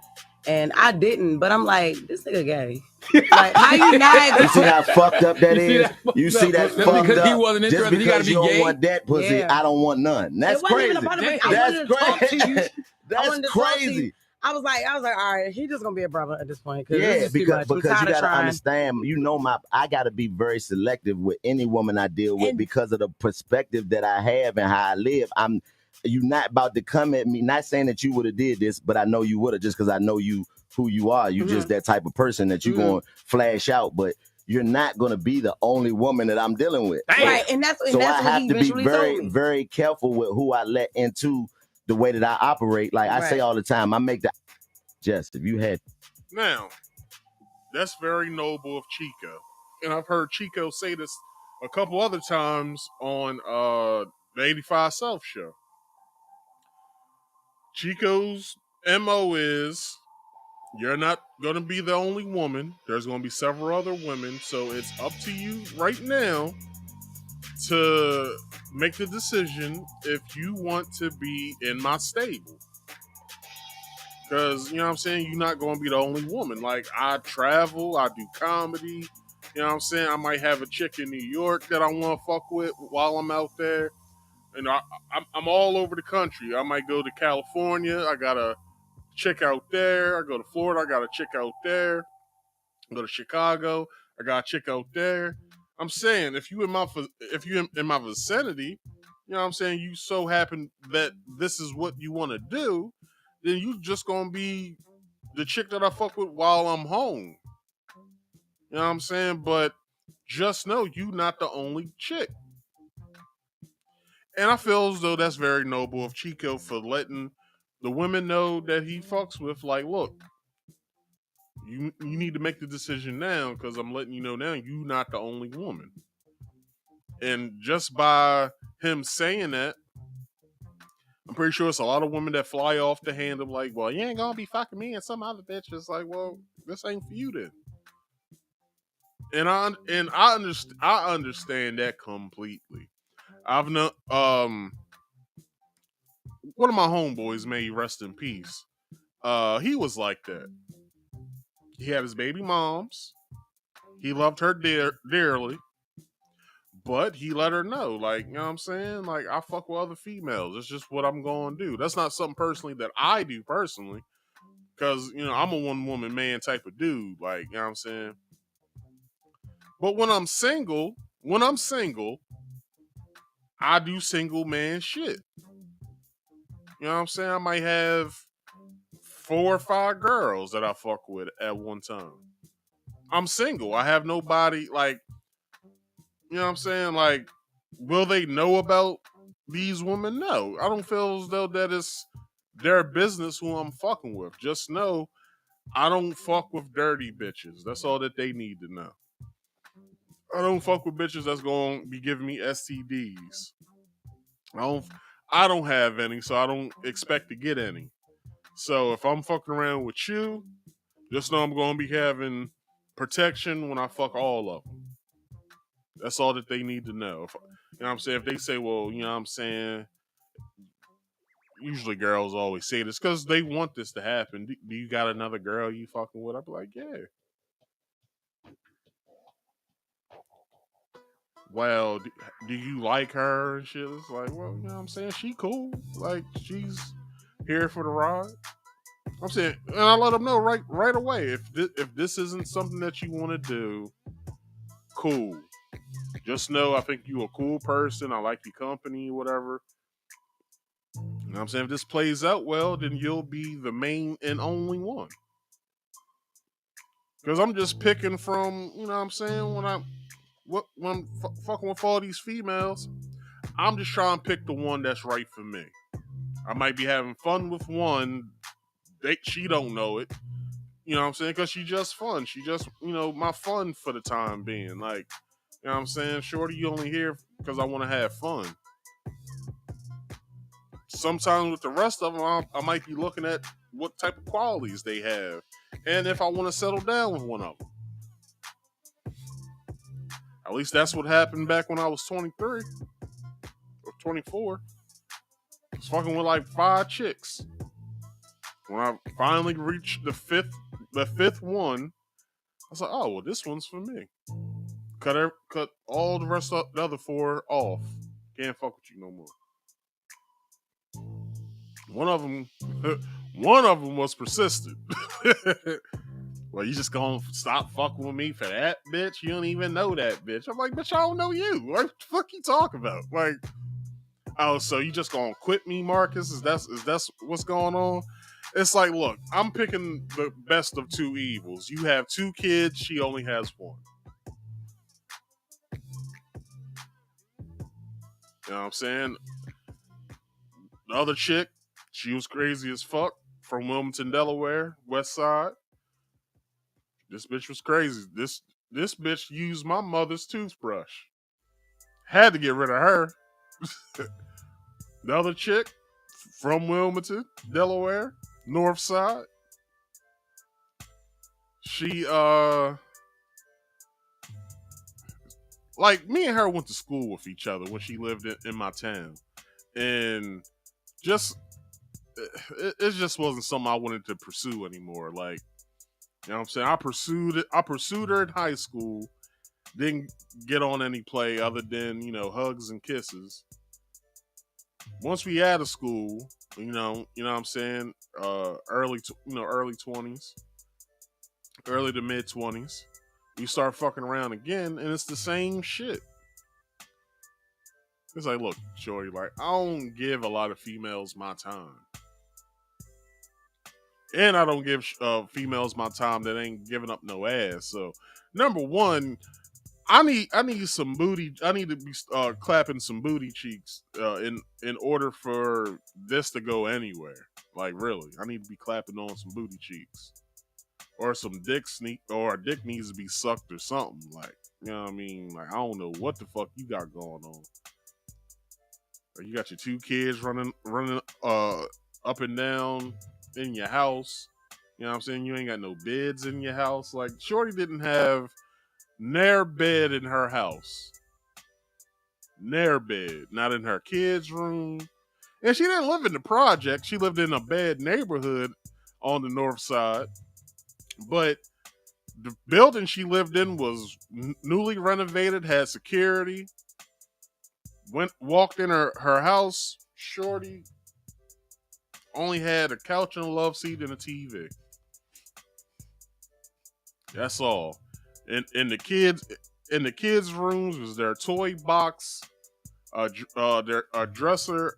And I didn't, but I'm like, this nigga gay. Like, how you not? You see how fucked up that is? You see that Just fucked because up? he wasn't Just interested, he gotta because be you don't gay? want that pussy, Yeah. I don't want none. That's It wasn't crazy. even about it. I That's wanted to talk to you. I That's wanted to talk to you. crazy. I was like, all right, he just gonna be a brother at this point. This Yeah, is too because much. We you tired of gotta trying. understand, you know, I gotta be very selective with any woman I deal with And- because of the perspective that I have and how I live. You're not about to come at me, not saying that you would have did this, but I know you would have just because I know you who you are. You just that type of person that you gonna flash out, but you're not gonna be the only woman that I'm dealing with. Right, and that's So I what have he to be eventually told very, me. very careful with who I let into the way that I operate. Like I say Right. all the time, I make the Jess, if you had Now, that's very noble of Chico. And I've heard Chico say this a couple other times on the 85 South show. Chico's MO is, you're not going to be the only woman. There's going to be several other women. So it's up to you right now to make the decision if you want to be in my stable. Because, you know what I'm saying, you're not going to be the only woman. Like, I travel, I do comedy. You know what I'm saying? I might have a chick in New York that I want to fuck with while I'm out there. And I'm all over the country. I might go to California. I got a chick out there. I go to Florida. I got a chick out there. I go to Chicago. I got a chick out there. I'm saying, if you in my vicinity, you know what I'm saying, you so happen that this is what you want to do, then you just gonna be the chick that I fuck with while I'm home. You know what I'm saying? But just know you not the only chick. And I feel as though that's very noble of Chico for letting the women know that he fucks with, like, look, you need to make the decision now because I'm letting you know now you not the only woman. And just by him saying that, I'm pretty sure it's a lot of women that fly off the handle like, well, you ain't gonna be fucking me and some other bitch. It's like, well, this ain't for you then. And I understand that completely. I've known one of my homeboys, may he rest in peace. He was like that. He had his baby moms. He loved her dearly. But he let her know, like, you know what I'm saying? Like, I fuck with other females. It's just what I'm going to do. That's not something personally that I do personally. Because, you know, I'm a one-woman man type of dude. Like, you know what I'm saying? But when I'm single, I do single man shit. You know what I'm saying? I might have 4 or 5 girls that I fuck with at one time. I'm single. I have nobody, like, you know what I'm saying? Like, will they know about these women? No. I don't feel as though that is their business who I'm fucking with. Just know I don't fuck with dirty bitches. That's all that they need to know. I don't fuck with bitches that's going to be giving me STDs. I don't have any, so I don't expect to get any. So if I'm fucking around with you, just know I'm going to be having protection when I fuck all of them. That's all that they need to know. You know what I'm saying? If they say, well, you know what I'm saying, usually girls always say this because they want this to happen. Do you got another girl you fucking with? I'd be like, yeah. Well, do you like her and shit? It's like, well, you know what I'm saying? She cool. Like, she's here for the ride. I'm saying, and I let them know right away. If this isn't something that you want to do, cool. Just know I think you a cool person. I like your company, whatever. You know what I'm saying? If this plays out well, then you'll be the main and only one. Because I'm just picking from, you know what I'm saying, when I'm fucking with all these females, I'm just trying to pick the one that's right for me. I might be having fun with one, she don't know it, you know what I'm saying, because she just fun. She just, you know, my fun for the time being. Like, you know what I'm saying, shorty, you only here because I want to have fun. Sometimes with the rest of them, I might be looking at what type of qualities they have and if I want to settle down with one of them. At least that's what happened back when I was 23 or 24. I was fucking with like 5 chicks. When I finally reached the fifth one, I was like, oh, well, this one's for me. Cut all the rest of the other 4 off. Can't fuck with you no more. One of them was persistent. Well, you just gonna stop fucking with me for that, bitch? You don't even know that, bitch. I'm like, bitch, I don't know you. What the fuck you talking about? Like, oh, so you just gonna quit me, Marcus? Is that what's going on? It's like, look, I'm picking the best of 2 evils. You have 2 kids, she only has 1. You know what I'm saying? The other chick, she was crazy as fuck, from Wilmington, Delaware, West Side. This bitch was crazy. This bitch used my mother's toothbrush. Had to get rid of her. The other chick, from Wilmington, Delaware, North Side. She, like, me and her went to school with each other when she lived in my town. And just, it just wasn't something I wanted to pursue anymore. Like, you know what I'm saying? I pursued her in high school. Didn't get on any play other than, you know, hugs and kisses. Once we out of school, you know what I'm saying? Early 20s, early to mid 20s, we start fucking around again, and it's the same shit. It's like, look, shorty, like, I don't give a lot of females my time. And I don't give females my time that ain't giving up no ass. So, number one, I need some booty. I need to be clapping some booty cheeks in order for this to go anywhere. Like, really, I need to be clapping on some booty cheeks, or some or a dick needs to be sucked or something. Like, you know what I mean? Like, I don't know what the fuck you got going on. Or you got your 2 kids running up and down in your house. You know what I'm saying? You ain't got no beds in your house. Like, shorty didn't have near bed in her house. Near bed. Not in her kids' room. And she didn't live in the project. She lived in a bad neighborhood on the north side. But the building she lived in was newly renovated, had security. Walked in her house, shorty only had a couch and a love seat and a TV. That's all. In the kids' rooms was their toy box, their dresser,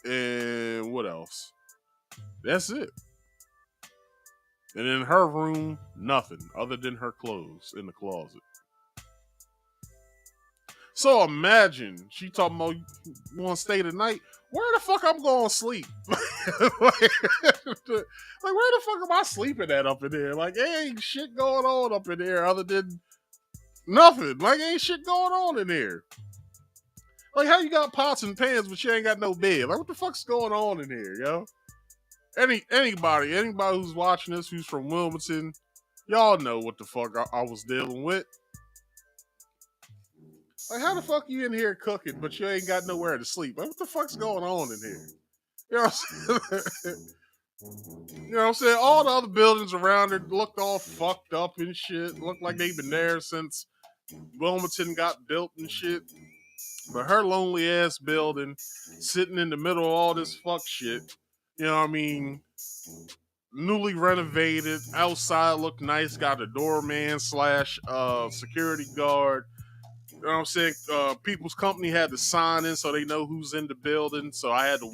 and what else? That's it. And in her room, nothing other than her clothes in the closet. So imagine she talking about, you want to stay the night? Where the fuck I'm going to sleep? like, where the fuck am I sleeping at up in there? Like, ain't shit going on up in there other than nothing. Like, ain't shit going on in there. Like, how you got pots and pans but you ain't got no bed? Like, what the fuck's going on in here, yo? Anybody who's watching this who's from Wilmington, y'all know what the fuck I was dealing with. Like, how the fuck you in here cooking, but you ain't got nowhere to sleep? Like, what the fuck's going on in here? You know what I'm saying? You know what I'm saying? All the other buildings around it looked all fucked up and shit. Looked like they've been there since Wilmington got built and shit. But her lonely ass building, sitting in the middle of all this fuck shit, you know what I mean? Newly renovated, outside looked nice, got a doorman / security guard. You know what I'm saying? People's company had to sign in so they know who's in the building. So I had to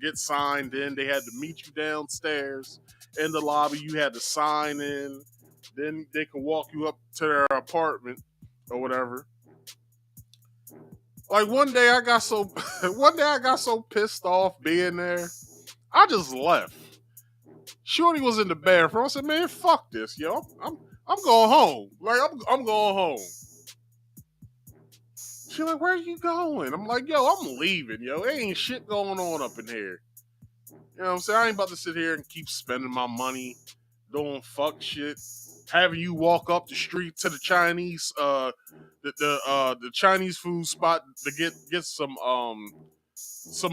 get signed in. They had to meet you downstairs in the lobby. You had to sign in. Then they can walk you up to their apartment or whatever. Like one day I got so pissed off being there, I just left. Shorty was in the bathroom. I said, "Man, fuck this, yo. I'm going home. Like I'm going home." She's like, "Where are you going?" I'm like, "Yo, I'm leaving, yo. There ain't shit going on up in here. You know what I'm saying? I ain't about to sit here and keep spending my money doing fuck shit. Having you walk up the street to the Chinese the Chinese food spot to get some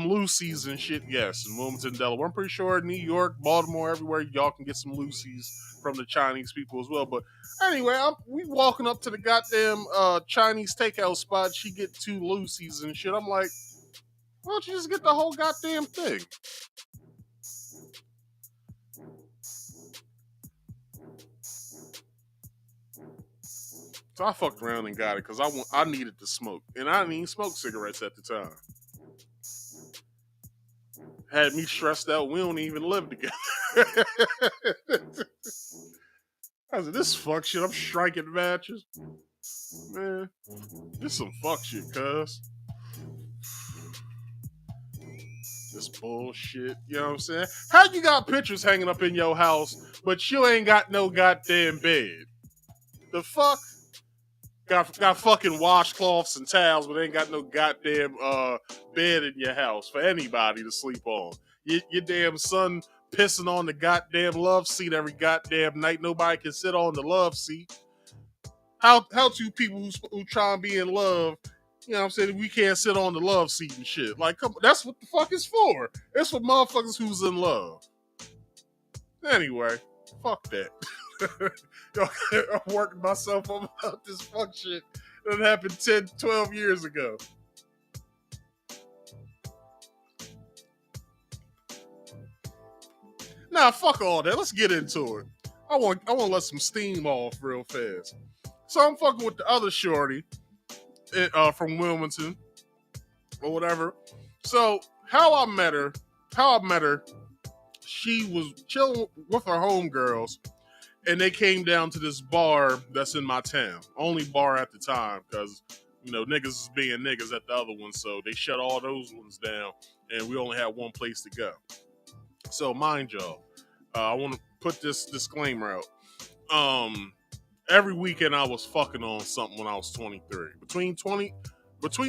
Lucy's and shit. Yes, in Wilmington, Delaware. I'm pretty sure New York, Baltimore, everywhere y'all can get some Lucy's from the Chinese people as well. But anyway, we walking up to the goddamn Chinese takeout spot. She get 2 Lucy's and shit. I'm like, why don't you just get the whole goddamn thing? So I fucked around and got it because I needed to smoke. And I didn't even smoke cigarettes at the time. Had me stressed out. We don't even live together. I said, this fuck shit. I'm striking matches. Man, this some fuck shit, cuz. This bullshit. You know what I'm saying? How you got pictures hanging up in your house, but you ain't got no goddamn bed? The fuck? Got fucking washcloths and towels, but ain't got no goddamn bed in your house for anybody to sleep on. Your damn son pissing on the goddamn love seat every goddamn night. Nobody can sit on the love seat. How 2 people who try and be in love, you know what I'm saying, we can't sit on the love seat and shit. Like, come on, that's what the fuck it's for. It's for motherfuckers who's in love. Anyway, fuck that. I'm working myself up about this fuck shit that happened 10, 12 years ago. Nah, fuck all that. Let's get into it. I want to let some steam off real fast. So I'm fucking with the other shorty from Wilmington or whatever. So how I met her, she was chilling with her homegirls, and they came down to this bar that's in my town. Only bar at the time, because, you know, niggas is being niggas at the other one, so they shut all those ones down, and we only had one place to go. So mind y'all, I want to put this disclaimer out. Every weekend I was fucking on something when I was 23. Between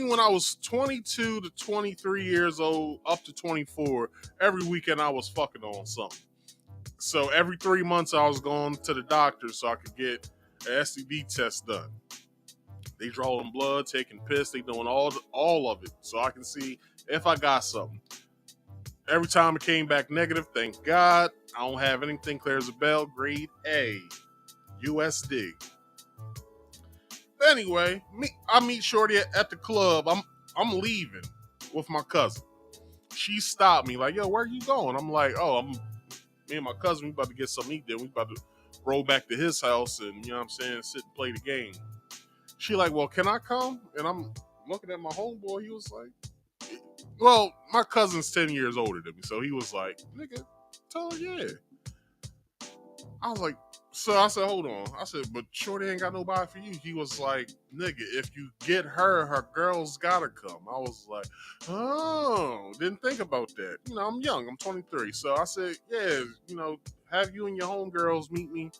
when I was 22 to 23 years old up to 24, every weekend I was fucking on something. So every 3 months I was going to the doctor so I could get an STD test done. They drawing blood, taking piss, they doing all of it so I can see if I got something. Every time it came back negative, thank God. I don't have anything clear as a bell. Grade A. USD. Anyway, I meet Shorty at the club. I'm leaving with my cousin. She stopped me like, "Yo, where are you going?" I'm like, "Oh, me and my cousin, we about to get something to eat there. We about to roll back to his house and, you know what I'm saying, sit and play the game." She like, "Well, can I come?" And I'm looking at my homeboy. He was like, well, my cousin's 10 years older than me, so he was like, "Nigga, tell her yeah." I was like, so I said, "Hold on." I said, "But Shorty ain't got nobody for you." He was like, "Nigga, if you get her girls gotta come." I was like, oh, didn't think about that. You know, I'm young, I'm 23. So I said, "Yeah, you know, have you and your homegirls meet me.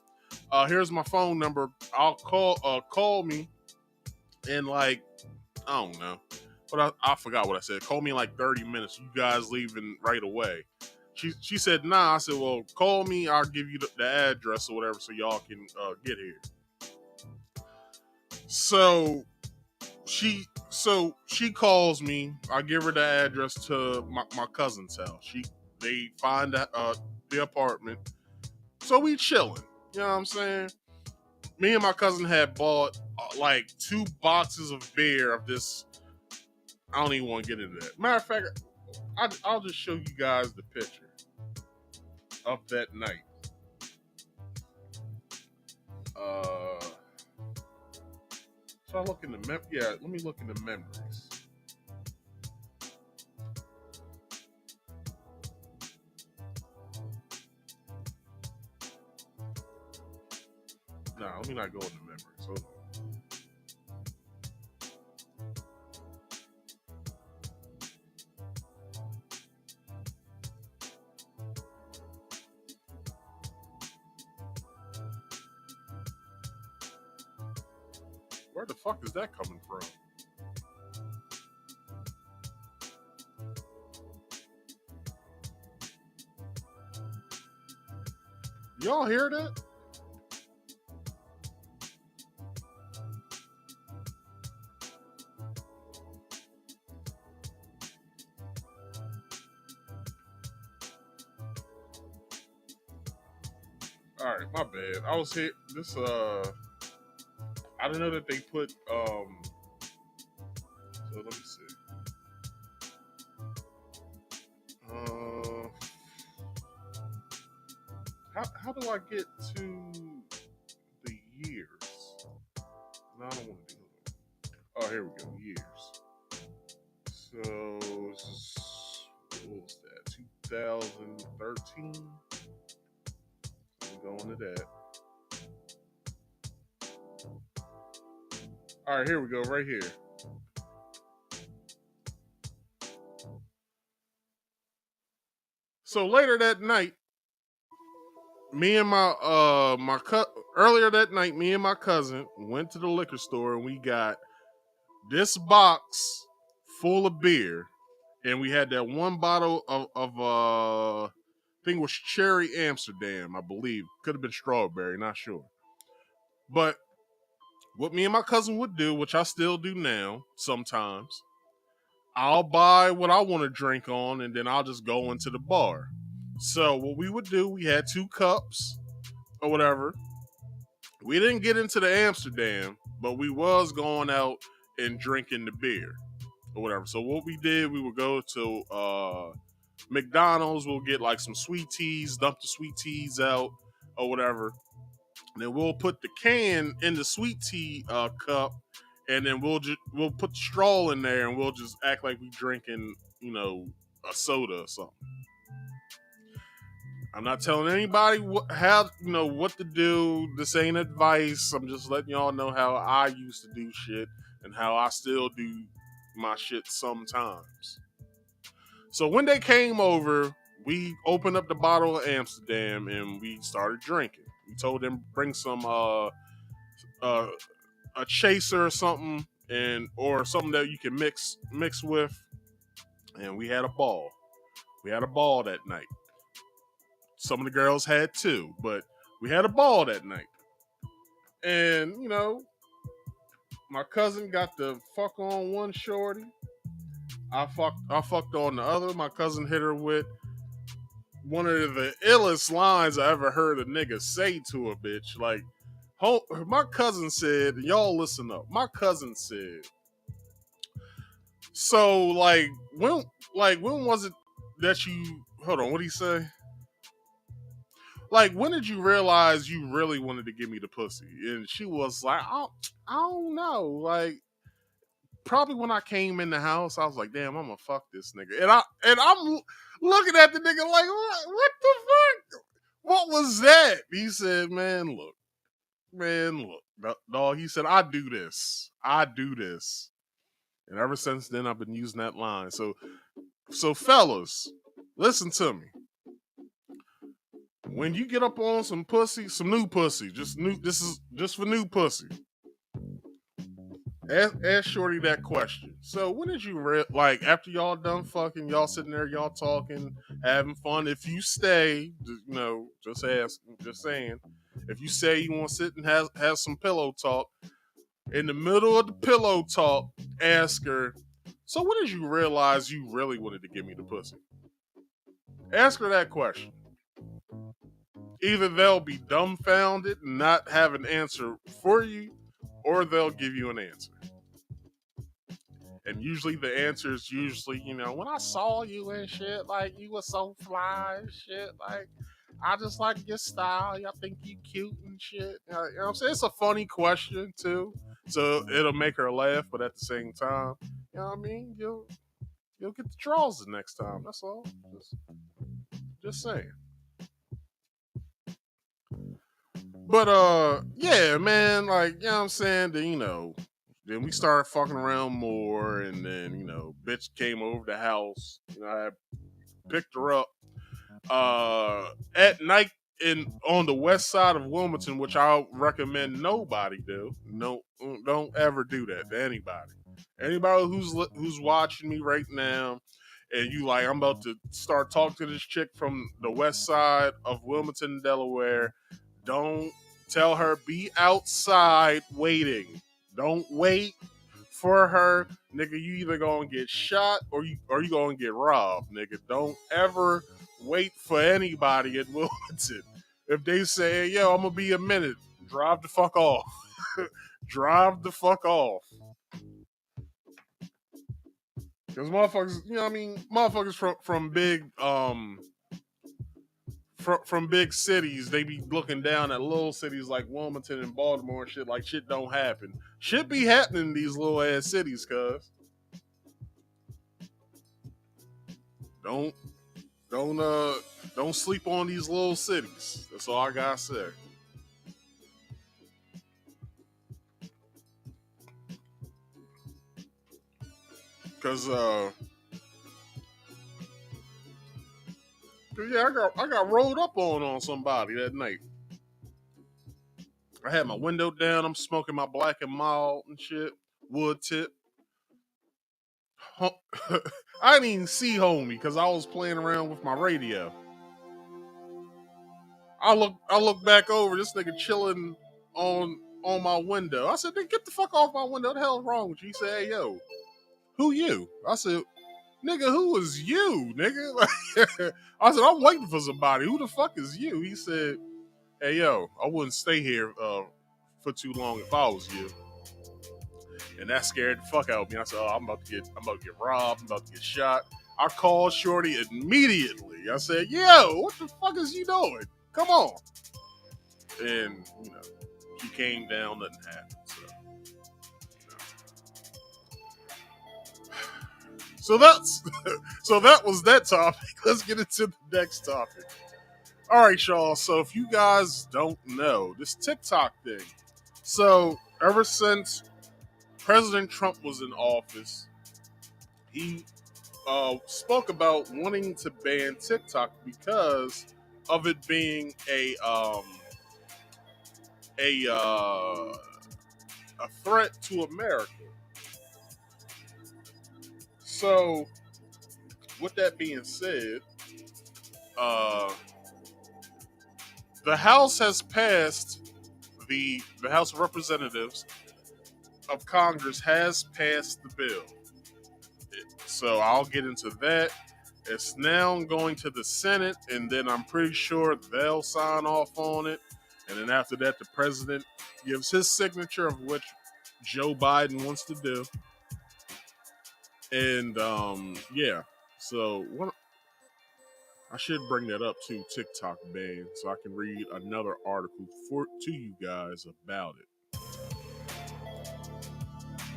Here's my phone number. I'll call me in like, I don't know. But I forgot what I said. Call me in like 30 minutes. You guys leaving right away." She said, "Nah." I said, "Well, call me. I'll give you the address or whatever so y'all can get here." So she calls me. I give her the address to my cousin's house. They find the apartment. So we chilling. You know what I'm saying? Me and my cousin had bought like 2 boxes of beer of this. I don't even want to get into that. Matter of fact, I'll just show you guys the picture of that night. So I look in the let me look in the memories. me not go into memories. Hold on. Where the fuck is that coming from? Y'all hear that? All right, my bad. I was here. This I don't know that they put So let me see. How do I get to the years? No, I don't want to do it. Oh, here we go. Years. So this is, what was that? 2013. I'm going to that. All right, here we go. Right here. So later that night, me and my earlier that night, me and my cousin went to the liquor store and we got this box full of beer, and we had that one bottle of I think it was Cherry Amsterdam, I believe. Could have been strawberry, not sure. But what me and my cousin would do, which I still do now sometimes, I'll buy what I want to drink on, and then I'll just go into the bar. So what we would do, we had 2 cups or whatever. We didn't get into the Amsterdam, but we was going out and drinking the beer or whatever. So what we did, we would go to McDonald's, we'll get like some sweet teas, dump the sweet teas out or whatever. And then we'll put the can in the sweet tea cup, and then we'll put the straw in there, and we'll just act like we drinking, a soda or something. I'm not telling anybody what to do. This ain't advice. I'm just letting y'all know how I used to do shit and how I still do my shit sometimes. So when they came over, we opened up the bottle of Amsterdam and we started drinking. We told them bring some a chaser or something, or something that you can mix with, and we had a ball. We had a ball that night. Some of the girls had too, but we had a ball that night. And, my cousin got the fuck on one shorty. I fucked on the other. My cousin hit her with one of the illest lines I ever heard a nigga say to a bitch. Like, my cousin said, y'all listen up. My cousin said, so when was it that you, hold on, what'd he say? Like, when did you realize you really wanted to give me the pussy? And she was like, I don't know. Like, probably when I came in the house, I was like, damn, I'm gonna fuck this nigga. And I'm looking at the nigga like, what the fuck? What was that? He said, man, look. Dog, he said, I do this. And ever since then, I've been using that line. So fellas, listen to me. When you get up on some pussy, some new pussy, this is just for new pussy. Ask Shorty that question. So when did you after y'all done fucking, y'all sitting there, y'all talking, having fun? If you stay, just saying, if you say you want to sit and have some pillow talk, in the middle of the pillow talk, ask her, so when did you realize you really wanted to give me the pussy? Ask her that question. Either they'll be dumbfounded and not have an answer for you, or they'll give you an answer. And usually the answer is when I saw you and shit, like, you were so fly and shit, like, I just like your style. I think you cute and shit. You know what I'm saying? It's a funny question, too. So it'll make her laugh, but at the same time, you know what I mean? You'll get the draws the next time. That's all. Just saying. But yeah, man, like, you know what I'm saying? Then, then we started fucking around more, and then, bitch came over the house. I picked her up at night on the west side of Wilmington, which I recommend nobody do. No, don't ever do that to anybody. Anybody who's watching me right now, and you like, I'm about to start talking to this chick from the west side of Wilmington, Delaware. Don't tell her be outside waiting. Don't wait for her, nigga. You either gonna get shot or you gonna get robbed, nigga. Don't ever wait for anybody at Wilmington. If they say, hey, yo, I'm gonna be a minute, drive the fuck off. Drive the fuck off. Because motherfuckers, motherfuckers from big from big cities, they be looking down at little cities like Wilmington and Baltimore and shit, like shit don't happen. Shit be happening in these little ass cities, cuz. Don't sleep on these little cities. That's all I gotta say. Cause yeah, I got rolled up on somebody that night. I had my window down. I'm smoking my Black and Mild and shit, wood tip. I didn't even see homie because I was playing around with my radio. I look back over, this nigga chilling on my window. I said, "Nigga, get the fuck off my window. What the hell's wrong with you?" He said, "Hey, yo, who you?" I said, "Nigga, who is you, nigga?" I said, "I'm waiting for somebody. Who the fuck is you?" He said, "Hey, yo, I wouldn't stay here for too long if I was you." And that scared the fuck out of me. I said, "Oh, I'm about to get robbed. I'm about to get shot." I called Shorty immediately. I said, "Yo, what the fuck is you doing? Come on." And she came down. Nothing happened. So that was that topic. Let's get into the next topic. All right, y'all. So if you guys don't know, this TikTok thing. So ever since President Trump was in office, he spoke about wanting to ban TikTok because of it being a threat to America. So, with that being said, the House has passed, the House of Representatives of Congress has passed the bill. So I'll get into that. It's now going to the Senate, and then I'm pretty sure they'll sign off on it. And then after that, the president gives his signature, of which Joe Biden wants to do. And yeah, so I should bring that up to TikTok ban, so I can read another article to you guys about it.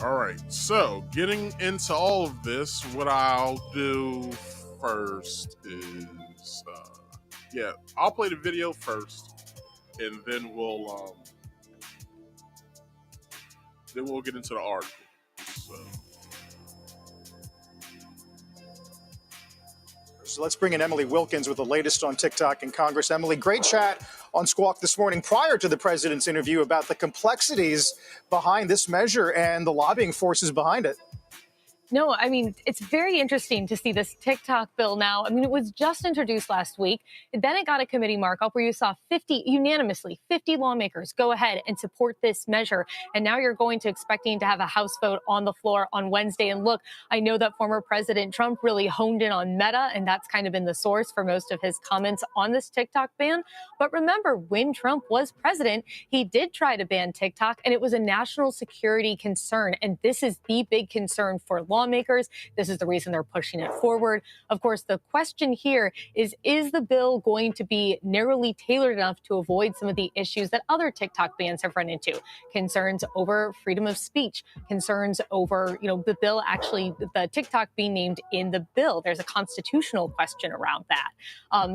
All right, so getting into all of this, what I'll do first is, I'll play the video first, and then we'll get into the article. So let's bring in Emily Wilkins with the latest on TikTok in Congress. Emily, great chat on Squawk this morning prior to the president's interview about the complexities behind this measure and the lobbying forces behind it. No, I mean, it's very interesting to see this TikTok bill now. I mean, it was just introduced last week. Then it got a committee markup where you saw 50 lawmakers go ahead and support this measure. And now you're going to expecting to have a House vote on the floor on Wednesday. And look, I know that former President Trump really honed in on Meta, and that's kind of been the source for most of his comments on this TikTok ban. But remember, when Trump was president, he did try to ban TikTok, and it was a national security concern. And this is the big concern for lawmakers. lawmakers. This is the reason they're pushing it forward. Of course, the question here is the bill going to be narrowly tailored enough to avoid some of the issues that other TikTok bans have run into? Concerns over freedom of speech, concerns over, the bill actually, the TikTok being named in the bill. There's a constitutional question around that.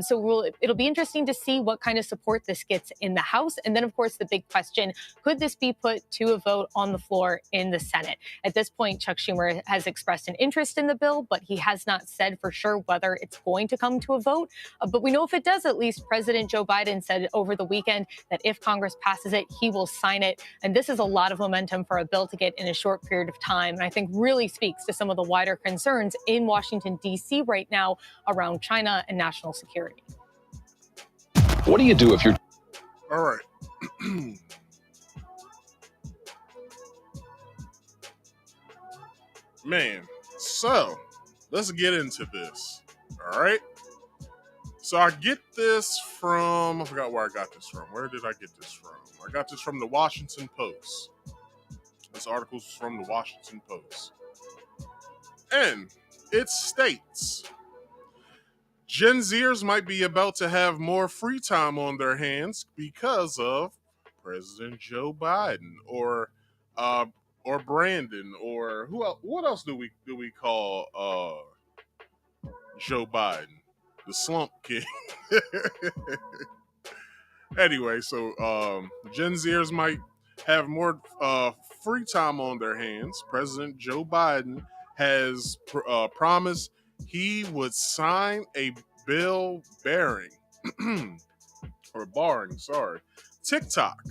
So it'll be interesting to see what kind of support this gets in the House. And then, of course, the big question, could this be put to a vote on the floor in the Senate? At this point, Chuck Schumer has expressed an interest in the bill, but he has not said for sure whether it's going to come to a vote. But we know if it does, at least President Joe Biden said over the weekend that if Congress passes it, he will sign it. And this is a lot of momentum for a bill to get in a short period of time. And I think really speaks to some of the wider concerns in Washington, D.C. right now around China and national security. What do you do if you're... All right. Man, so let's get into this. All right. So I get this from, I forgot where I got this from. Where did I get this from? I got this from the Washington Post. This article is from the Washington Post. And it states, Gen Zers might be about to have more free time on their hands because of President Joe Biden or Brandon, or who else? What else do we call Joe Biden? The slump king. Anyway, so Gen Zers might have more free time on their hands. President Joe Biden has promised he would sign a bill barring TikTok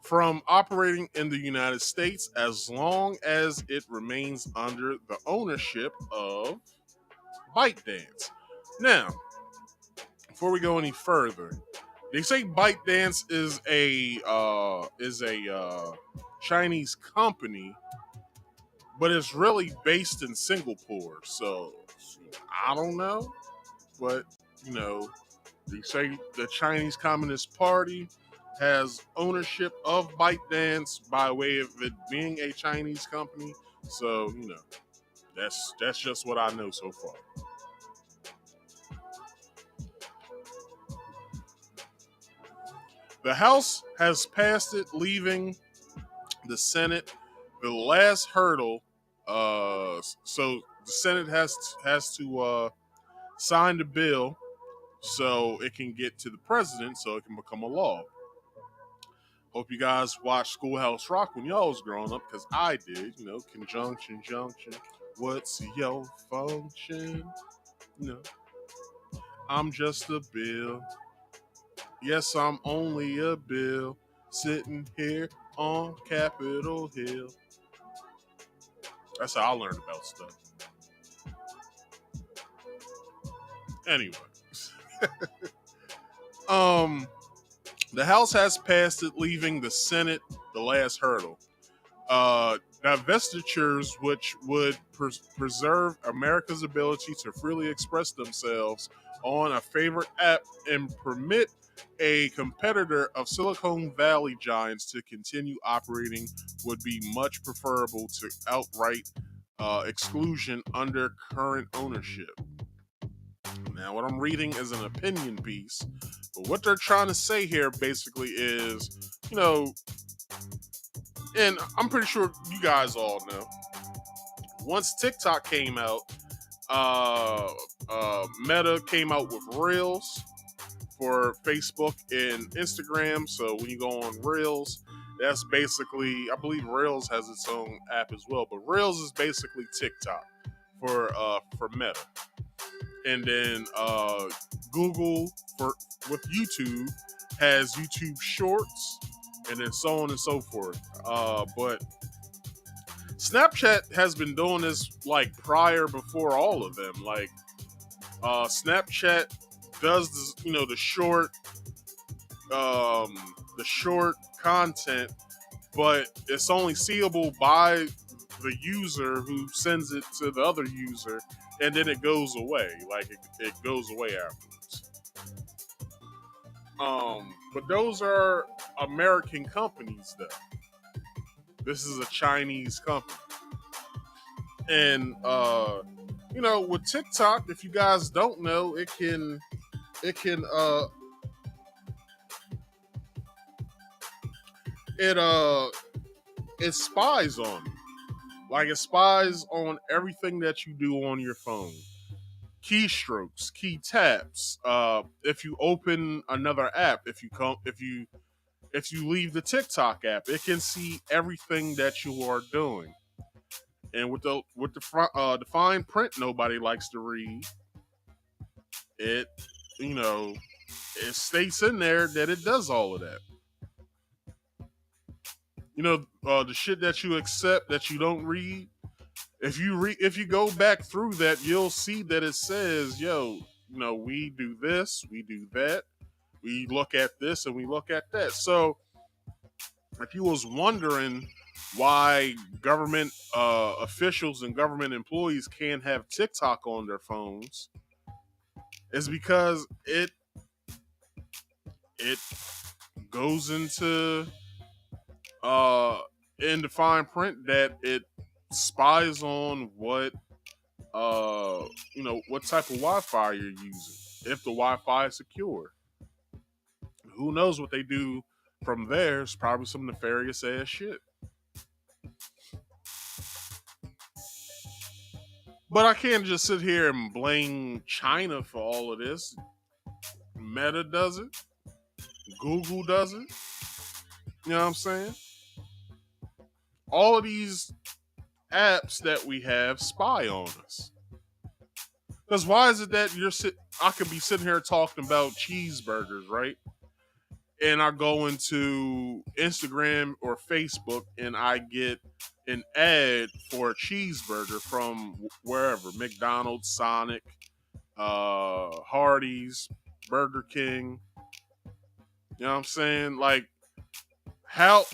from operating in the United States as long as it remains under the ownership of ByteDance. Now, before we go any further, they say ByteDance is a Chinese company, but it's really based in Singapore. So I don't know, but they say the Chinese Communist Party has ownership of ByteDance by way of it being a Chinese company. So that's just what I know so far. The House has passed it, leaving the Senate the last hurdle. So the Senate has to sign the bill so it can get to the president, so it can become a law. Hope you guys watched Schoolhouse Rock when y'all was growing up, because I did. Conjunction, junction. What's your function? I'm just a bill. Yes, I'm only a bill sitting here on Capitol Hill. That's how I learned about stuff. Anyway. The House has passed it, leaving the Senate the last hurdle. Divestitures, which would preserve America's ability to freely express themselves on a favorite app and permit a competitor of Silicon Valley giants to continue operating, would be much preferable to outright exclusion under current ownership. Now, what I'm reading is an opinion piece, but what they're trying to say here basically is, and I'm pretty sure you guys all know, once TikTok came out, Meta came out with Reels for Facebook and Instagram. So when you go on Reels, that's basically, I believe Reels has its own app as well, but Reels is basically TikTok for Meta. And then Google with YouTube has YouTube Shorts, and then so on and so forth. But Snapchat has been doing this before all of them. Snapchat does this, the short content, but it's only seeable by the user who sends it to the other user, and then it goes away. It goes away afterwards. But those are American companies, though. This is a Chinese company. And you know, with TikTok, if you guys don't know, it spies on you. Like, it spies on everything that you do on your phone. Keystrokes, key taps. If you open another app, if you leave the TikTok app, it can see everything that you are doing. And with the fine print nobody likes to read, it it states in there that it does all of that. The shit that you accept that you don't read. If you go back through that, you'll see that it says, "Yo, we do this, we do that, we look at this, and we look at that." So, if you was wondering why government officials and government employees can't have TikTok on their phones, it's because it goes into in the fine print that it spies on what what type of Wi-Fi you're using, if the Wi-Fi is secure. Who knows what they do from there? It's probably some nefarious ass shit. But I can't just sit here and blame China for all of this. Meta does it. Google does it. You know what I'm saying? All of these apps that we have spy on us. Because why is it that I could be sitting here talking about cheeseburgers, right? And I go into Instagram or Facebook and I get an ad for a cheeseburger from wherever, McDonald's, Sonic, Hardee's, Burger King. You know what I'm saying? Like, how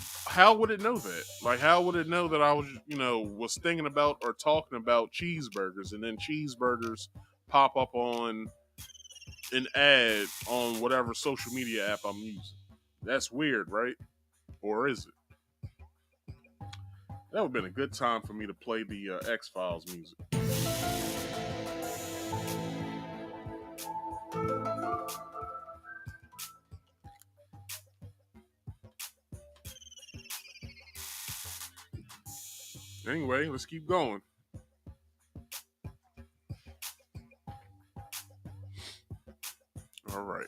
would it know that? Like, how would it know that I was thinking about or talking about cheeseburgers, and then cheeseburgers pop up on an ad on whatever social media app I'm using? That's weird, right? Or is it? That would have been a good time for me to play the X-Files music. Anyway, let's keep going. All right.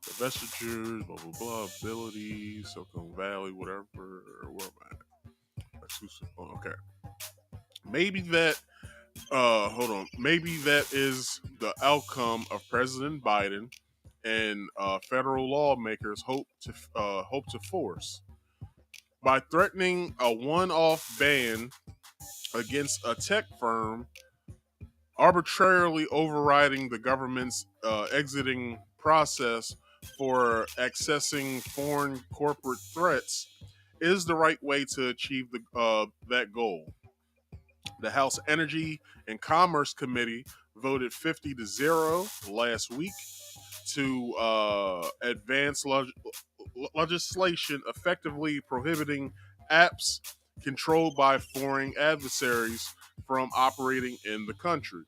Divestitures, blah, blah, blah, abilities, Silicon Valley, whatever. Where am I at? Exclusive. Oh, okay. Maybe that, maybe that is the outcome of President Biden and federal lawmakers hope to force. By threatening a one-off ban against a tech firm, arbitrarily overriding the government's exiting process for accessing foreign corporate threats is the right way to achieve that goal. The House Energy and Commerce Committee voted 50-0 last week to advance legislation effectively prohibiting apps controlled by foreign adversaries from operating in the country.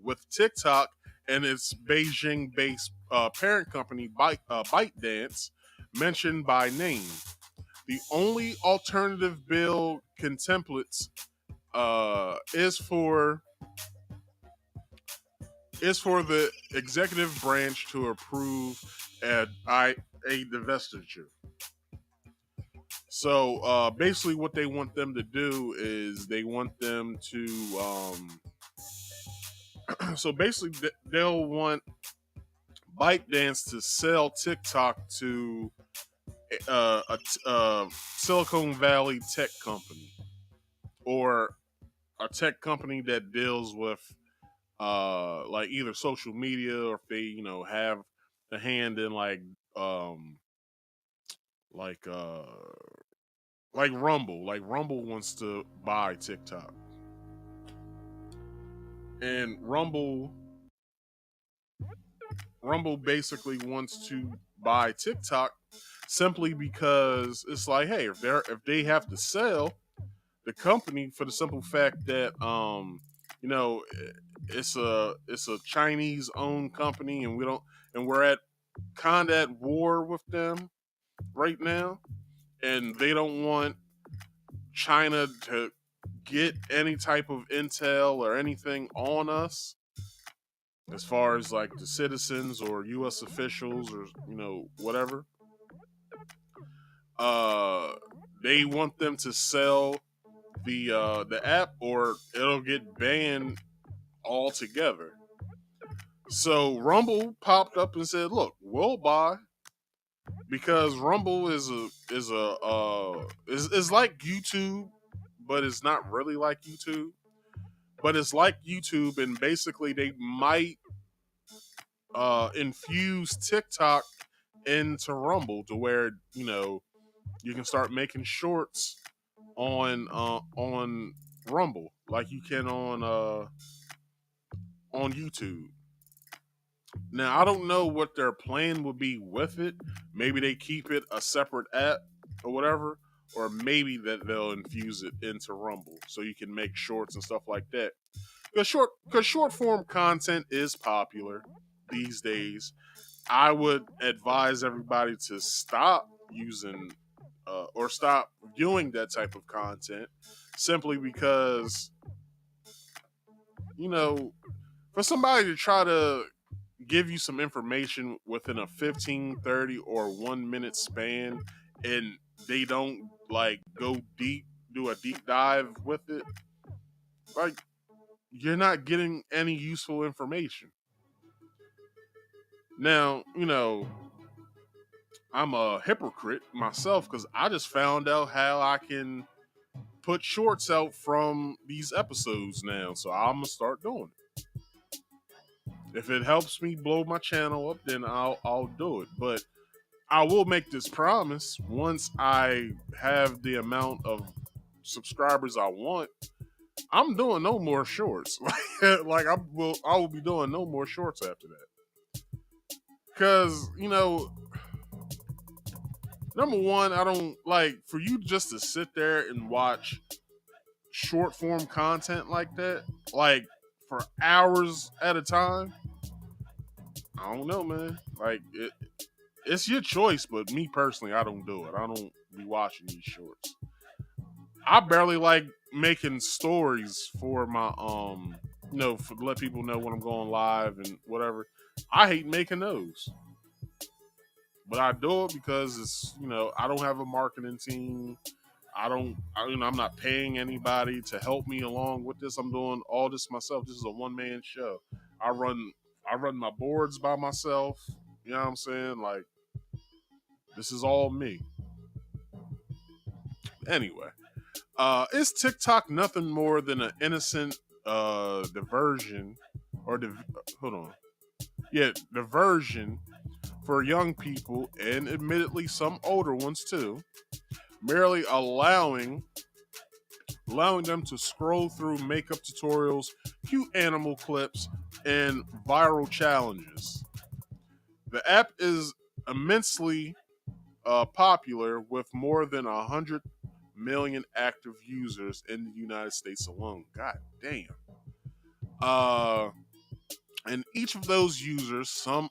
With TikTok and its Beijing-based parent company ByteDance mentioned by name, the only alternative bill contemplates is for the executive branch to approve a divestiture. So basically, what they want them to do is they want them to. So basically, they'll want ByteDance to sell TikTok to a Silicon Valley tech company, or a tech company that deals with like either social media, or if they have a hand in like Rumble. Like, Rumble wants to buy TikTok, and Rumble basically wants to buy TikTok simply because it's like, hey, if they have to sell, the company for the simple fact that you know, it's a Chinese owned company, and we're at kind of at war with them right now, and they don't want China to get any type of intel or anything on us as far as like the citizens or US officials or whatever. They want them to sell the app or it'll get banned altogether. So Rumble popped up and said, "Look, we'll buy," because Rumble is like YouTube, but it's not really like YouTube. But it's like YouTube, and basically they might infuse TikTok into Rumble to where you can start making shorts on Rumble like you can on YouTube. Now I don't know what their plan would be with it. Maybe they keep it a separate app or whatever, or maybe that they'll infuse it into Rumble so you can make shorts and stuff like that. Because short form content is popular these days. I would advise everybody to stop using or stop viewing that type of content simply because, for somebody to try to give you some information within a 15, 30, or 1 minute span and they don't like go deep, do a deep dive with it, like, you're not getting any useful information. Now, I'm a hypocrite myself because I just found out how I can put shorts out from these episodes now. So I'm going to start doing it. If it helps me blow my channel up, then I'll do it. But I will make this promise: once I have the amount of subscribers I want, I'm doing no more shorts. Like I will be doing no more shorts after that. Because, number one, I don't like for you just to sit there and watch short form content like that, like for hours at a time. I don't know, man. Like it's your choice, but me personally, I don't do it. I don't be watching these shorts. I barely like making stories for my to let people know when I'm going live and whatever. I hate making those. But I do it because it's, I don't have a marketing team. I'm not paying anybody to help me along with this. I'm doing all this myself. This is a one-man show. I run my boards by myself. You know what I'm saying? Like, this is all me. Anyway, is TikTok nothing more than an innocent diversion or diversion for young people, and admittedly some older ones too, merely allowing them to scroll through makeup tutorials, cute animal clips, and viral challenges. The app is immensely popular with more than 100 million active users in the United States alone. God damn. And each of those users, some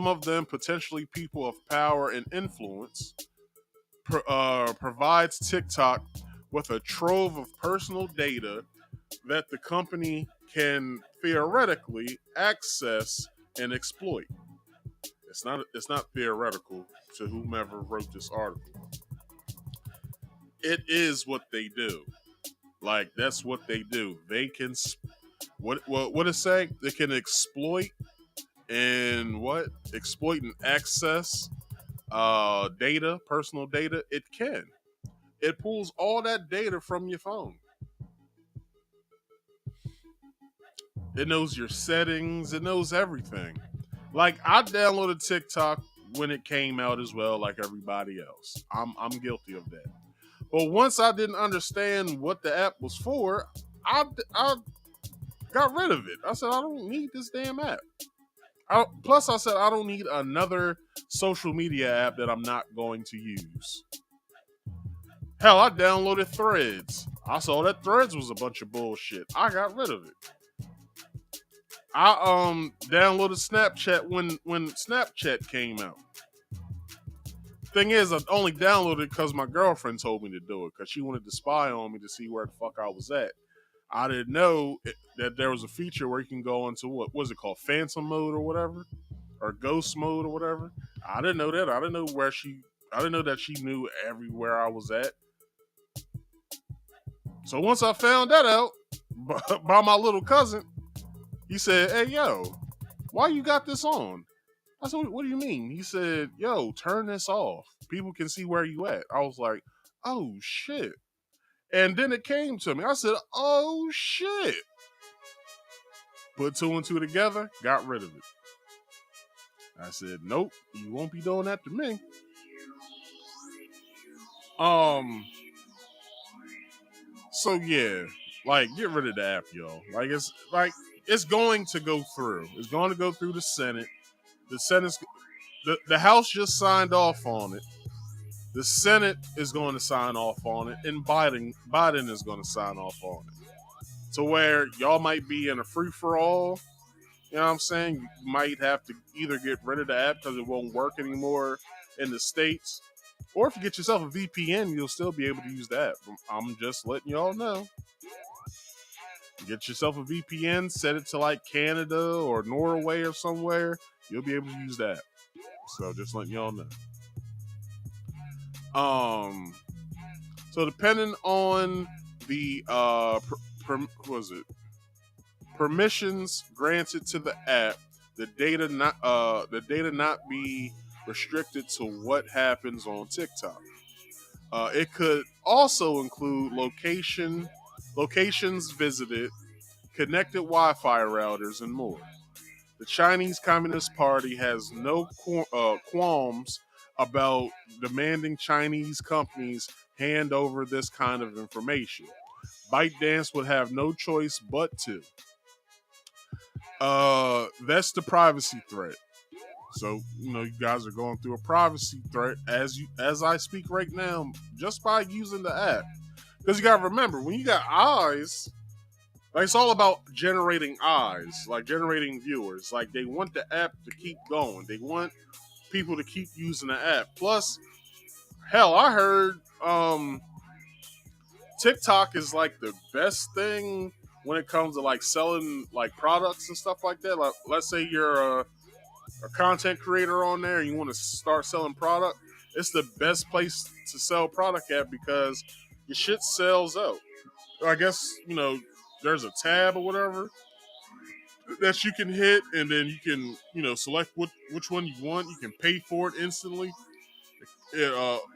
of them potentially people of power and influence, provides TikTok with a trove of personal data that the company can theoretically access and exploit. It's not theoretical to whomever wrote this article. It is what they do. Like, that's what they do. They can what is saying? They can exploit and access data, personal data. It can. It pulls all that data from your phone. It knows your settings. It knows everything. Like, I downloaded TikTok when it came out as well, like everybody else. I'm guilty of that. But once I didn't understand what the app was for, I got rid of it. I said, I don't need this damn app. Plus, I said, I don't need another social media app that I'm not going to use. Hell, I downloaded Threads. I saw that Threads was a bunch of bullshit. I got rid of it. I downloaded Snapchat when Snapchat came out. Thing is, I only downloaded it because my girlfriend told me to do it because she wanted to spy on me to see where the fuck I was at. I didn't know that there was a feature where you can go into what was it called, Phantom mode or whatever, or Ghost mode or whatever. I didn't know that. I didn't know that she knew everywhere I was at. So once I found that out by my little cousin, he said, "Hey, yo, why you got this on?" I said, "What do you mean?" He said, "Yo, turn this off. People can see where you at." I was like, "Oh, shit." And then it came to me. I said, "Oh, shit." Put two and two together, got rid of it. I said, "Nope, you won't be doing that to me." So yeah, like, get rid of the app, y'all. It's going to go through. It's going to go through the Senate. The Senate, the House just signed off on it. The Senate is going to sign off on it, and Biden is going to sign off on it. To where y'all might be in a free for all. You know what I'm saying? You might have to either get rid of the app because it won't work anymore in the States. Or if you get yourself a VPN, you'll still be able to use that. I'm just letting y'all know. Get yourself a VPN, set it to like Canada or Norway or somewhere. You'll be able to use that. So just letting y'all know. So depending on the permissions granted to the app, the data not be restricted to what happens on TikTok. It could also include locations visited, connected Wi-Fi routers, and more. The Chinese Communist Party has no qualms about demanding Chinese companies hand over this kind of information. ByteDance would have no choice but to. That's the privacy threat. So, you guys are going through a privacy threat as I speak right now, just by using the app. Because you gotta remember, when you got eyes, like, it's all about generating eyes, like generating viewers. Like, they want the app to keep going. They want people to keep using the app. Plus, hell, I heard TikTok is like the best thing when it comes to like selling like products and stuff like that. Like, let's say you're a content creator on there and you want to start selling product. It's the best place to sell product at because your shit sells out. I guess, there's a tab or whatever that you can hit, and then you can, select which one you want. You can pay for it instantly.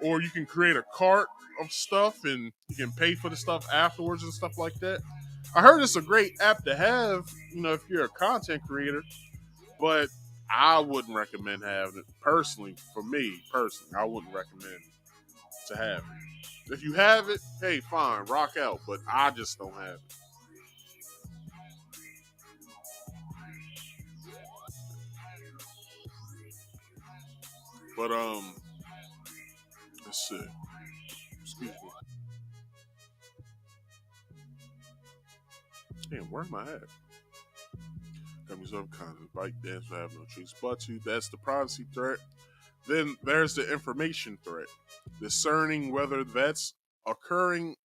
Or you can create a cart of stuff and you can pay for the stuff afterwards and stuff like that. I heard it's a great app to have, if you're a content creator, but I wouldn't recommend having it personally. For me, I wouldn't recommend to have it. If you have it, hey, fine, rock out, but I just don't have it. But let's see. Excuse me. Damn, where am I at? Companies of content, ByteDance will have no choice but to. That's the privacy threat. Then there's the information threat. Discerning whether that's occurring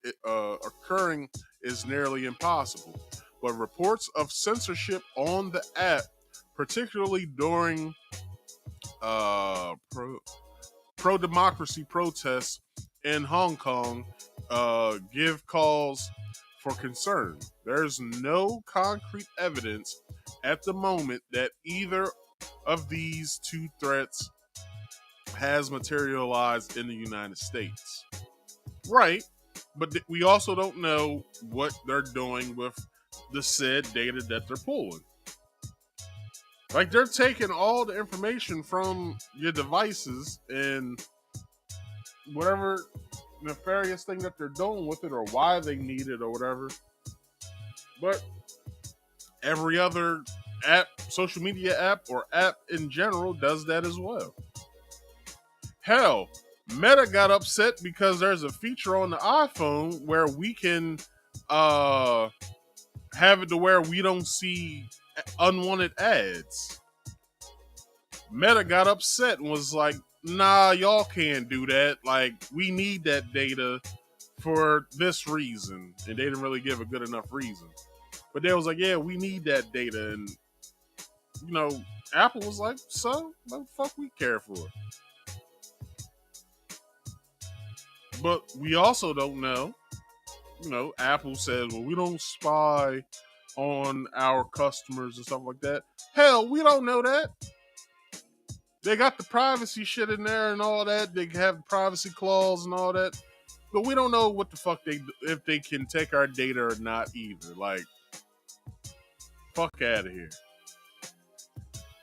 is nearly impossible. But reports of censorship on the app, particularly during pro-democracy protests in Hong Kong, give cause for concern. There's no concrete evidence at the moment that either of these two threats has materialized in the United States. Right, but we also don't know what they're doing with the said data that they're pulling. Like, they're taking all the information from your devices and whatever nefarious thing that they're doing with it or why they need it or whatever. But every other app, social media app, or app in general does that as well. Hell, Meta got upset because there's a feature on the iPhone where we can have it to where we don't see unwanted ads. Meta got upset and was like, nah, y'all can't do that. Like, we need that data for this reason. And they didn't really give a good enough reason. But they was like, yeah, we need that data. And, you know, Apple was like, so, what the fuck we care for? But we also don't know. You know, Apple says, well, we don't spy on our customers and stuff like that. Hell, we don't know that. They got the privacy shit in there and all that. They have the privacy clause and all that. But we don't know what the fuck if they can take our data or not either. Like, fuck out of here.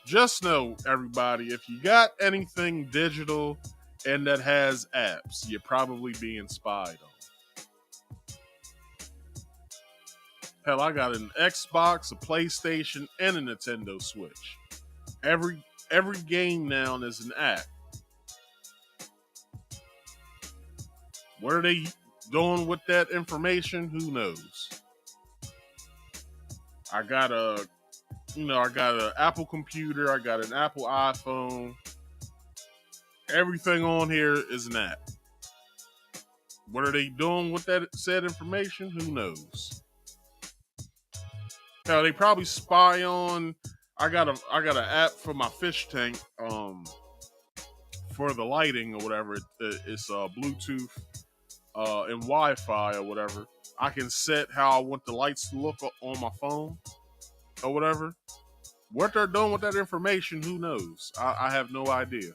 Just know, everybody, if you got anything digital and that has apps, you're probably being spied on. Hell, I got an Xbox, a PlayStation, and a Nintendo Switch. Every game now is an app. What are they doing with that information? Who knows? I got an Apple computer. I got an Apple iPhone. Everything on here is an app. What are they doing with that said information? Who knows? Hell, they probably spy on. I got an app for my fish tank, for the lighting or whatever. It's Bluetooth and Wi-Fi or whatever. I can set how I want the lights to look on my phone or whatever. What they're doing with that information, who knows? I have no idea.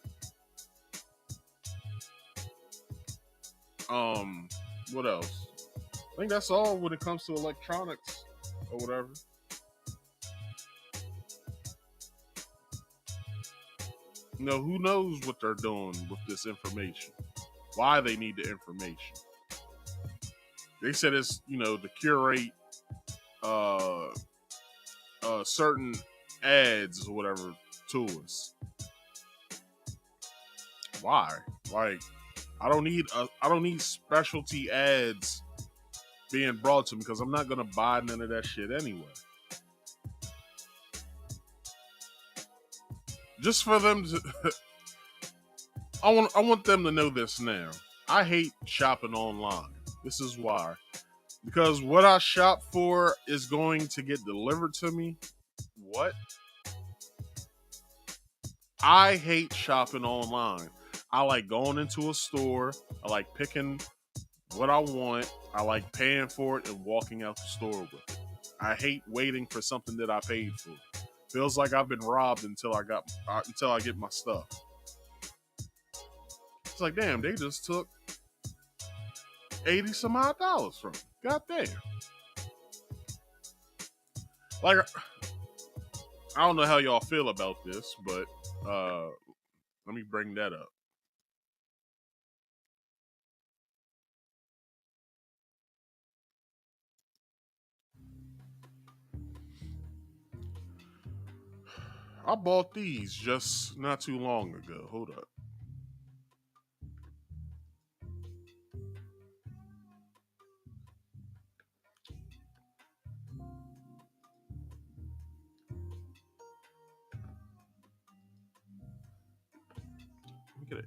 What else? I think that's all when it comes to electronics or whatever. You know, who knows what they're doing with this information? Why they need the information? They said it's, you know, to curate certain ads or whatever to us. Why? Like, I don't need specialty ads being brought to me because I'm not gonna buy none of that shit anyway. Just for them to I want them to know this now. I hate shopping online. This is why. Because what I shop for is going to get delivered to me. What? I hate shopping online. I like going into a store. I like picking what I want. I like paying for it and walking out the store with it. I hate waiting for something that I paid for. Feels like I've been robbed until I get my stuff. It's like, damn, they just took $80 some odd from me. God damn. Like, I don't know how y'all feel about this, but let me bring that up. I bought these just not too long ago. Hold up. Let me get it.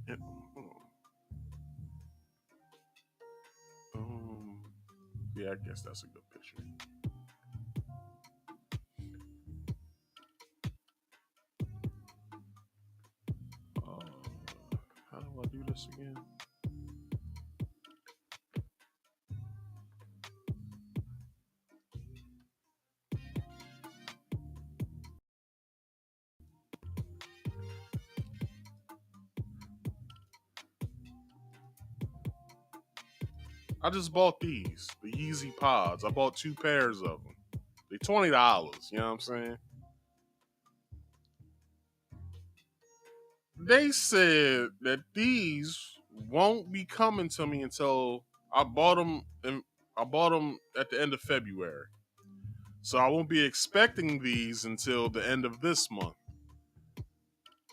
Yeah, I guess that's a good picture. How do I do this again? I just bought these, the Yeezy Pods. I bought 2 pairs of them. They're $20, you know what I'm saying? They said that these won't be coming to me until I bought them at the end of February. So I won't be expecting these until the end of this month.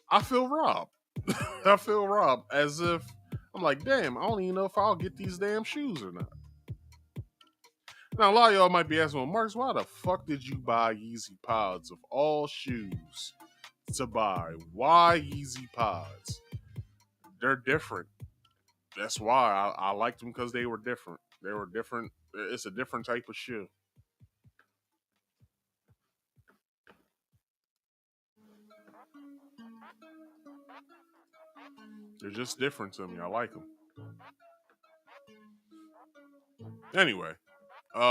I feel robbed. I feel robbed, as if I'm like, damn, I don't even know if I'll get these damn shoes or not. Now, a lot of y'all might be asking, well, Marcus, why the fuck did you buy Yeezy Pods of all shoes to buy? Why Yeezy Pods? They're different. That's why I liked them, because they were different. They were different. It's a different type of shoe. They're just different to me. I like them. Anyway, where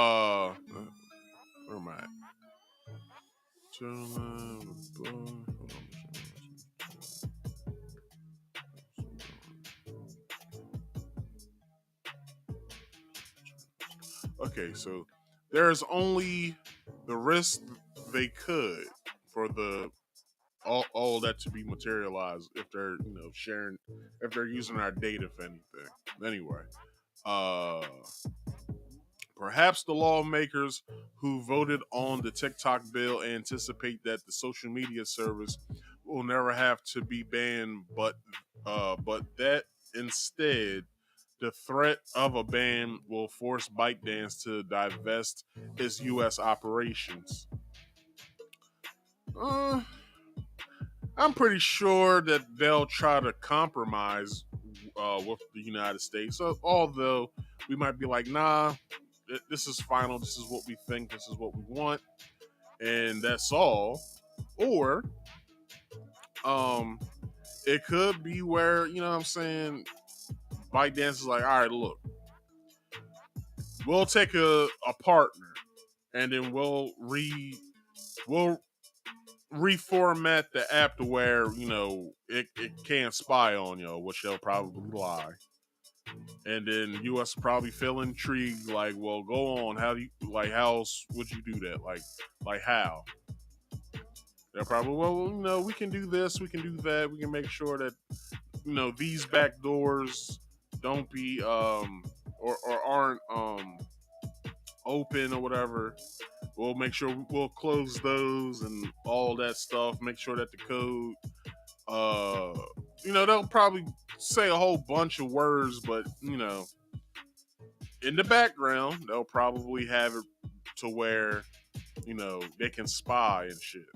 am I at? Okay, so there's only the risk they could for the all that to be materialized if they're sharing, if they're using our data, if anything. Anyway, perhaps the lawmakers who voted on the TikTok bill anticipate that the social media service will never have to be banned, but that instead the threat of a ban will force ByteDance to divest its U.S. operations. I'm pretty sure that they'll try to compromise with the United States. So, although we might be like, nah, this is final. This is what we think. This is what we want, and that's all. Or, it could be where, you know what I'm saying, ByteDance is like, all right, look, we'll take a partner, and then we'll reformat the app to where, it can't spy on you, which they'll probably lie. And then US probably feel intrigued, like, well, go on, how else would you do that? Like how? They're probably, well, we can do this, we can do that, we can make sure that, these back doors don't be or aren't open or whatever. We'll make sure we'll close those and all that stuff. Make sure that the code, they'll probably say a whole bunch of words, but in the background, they'll probably have it to where, they can spy and shit.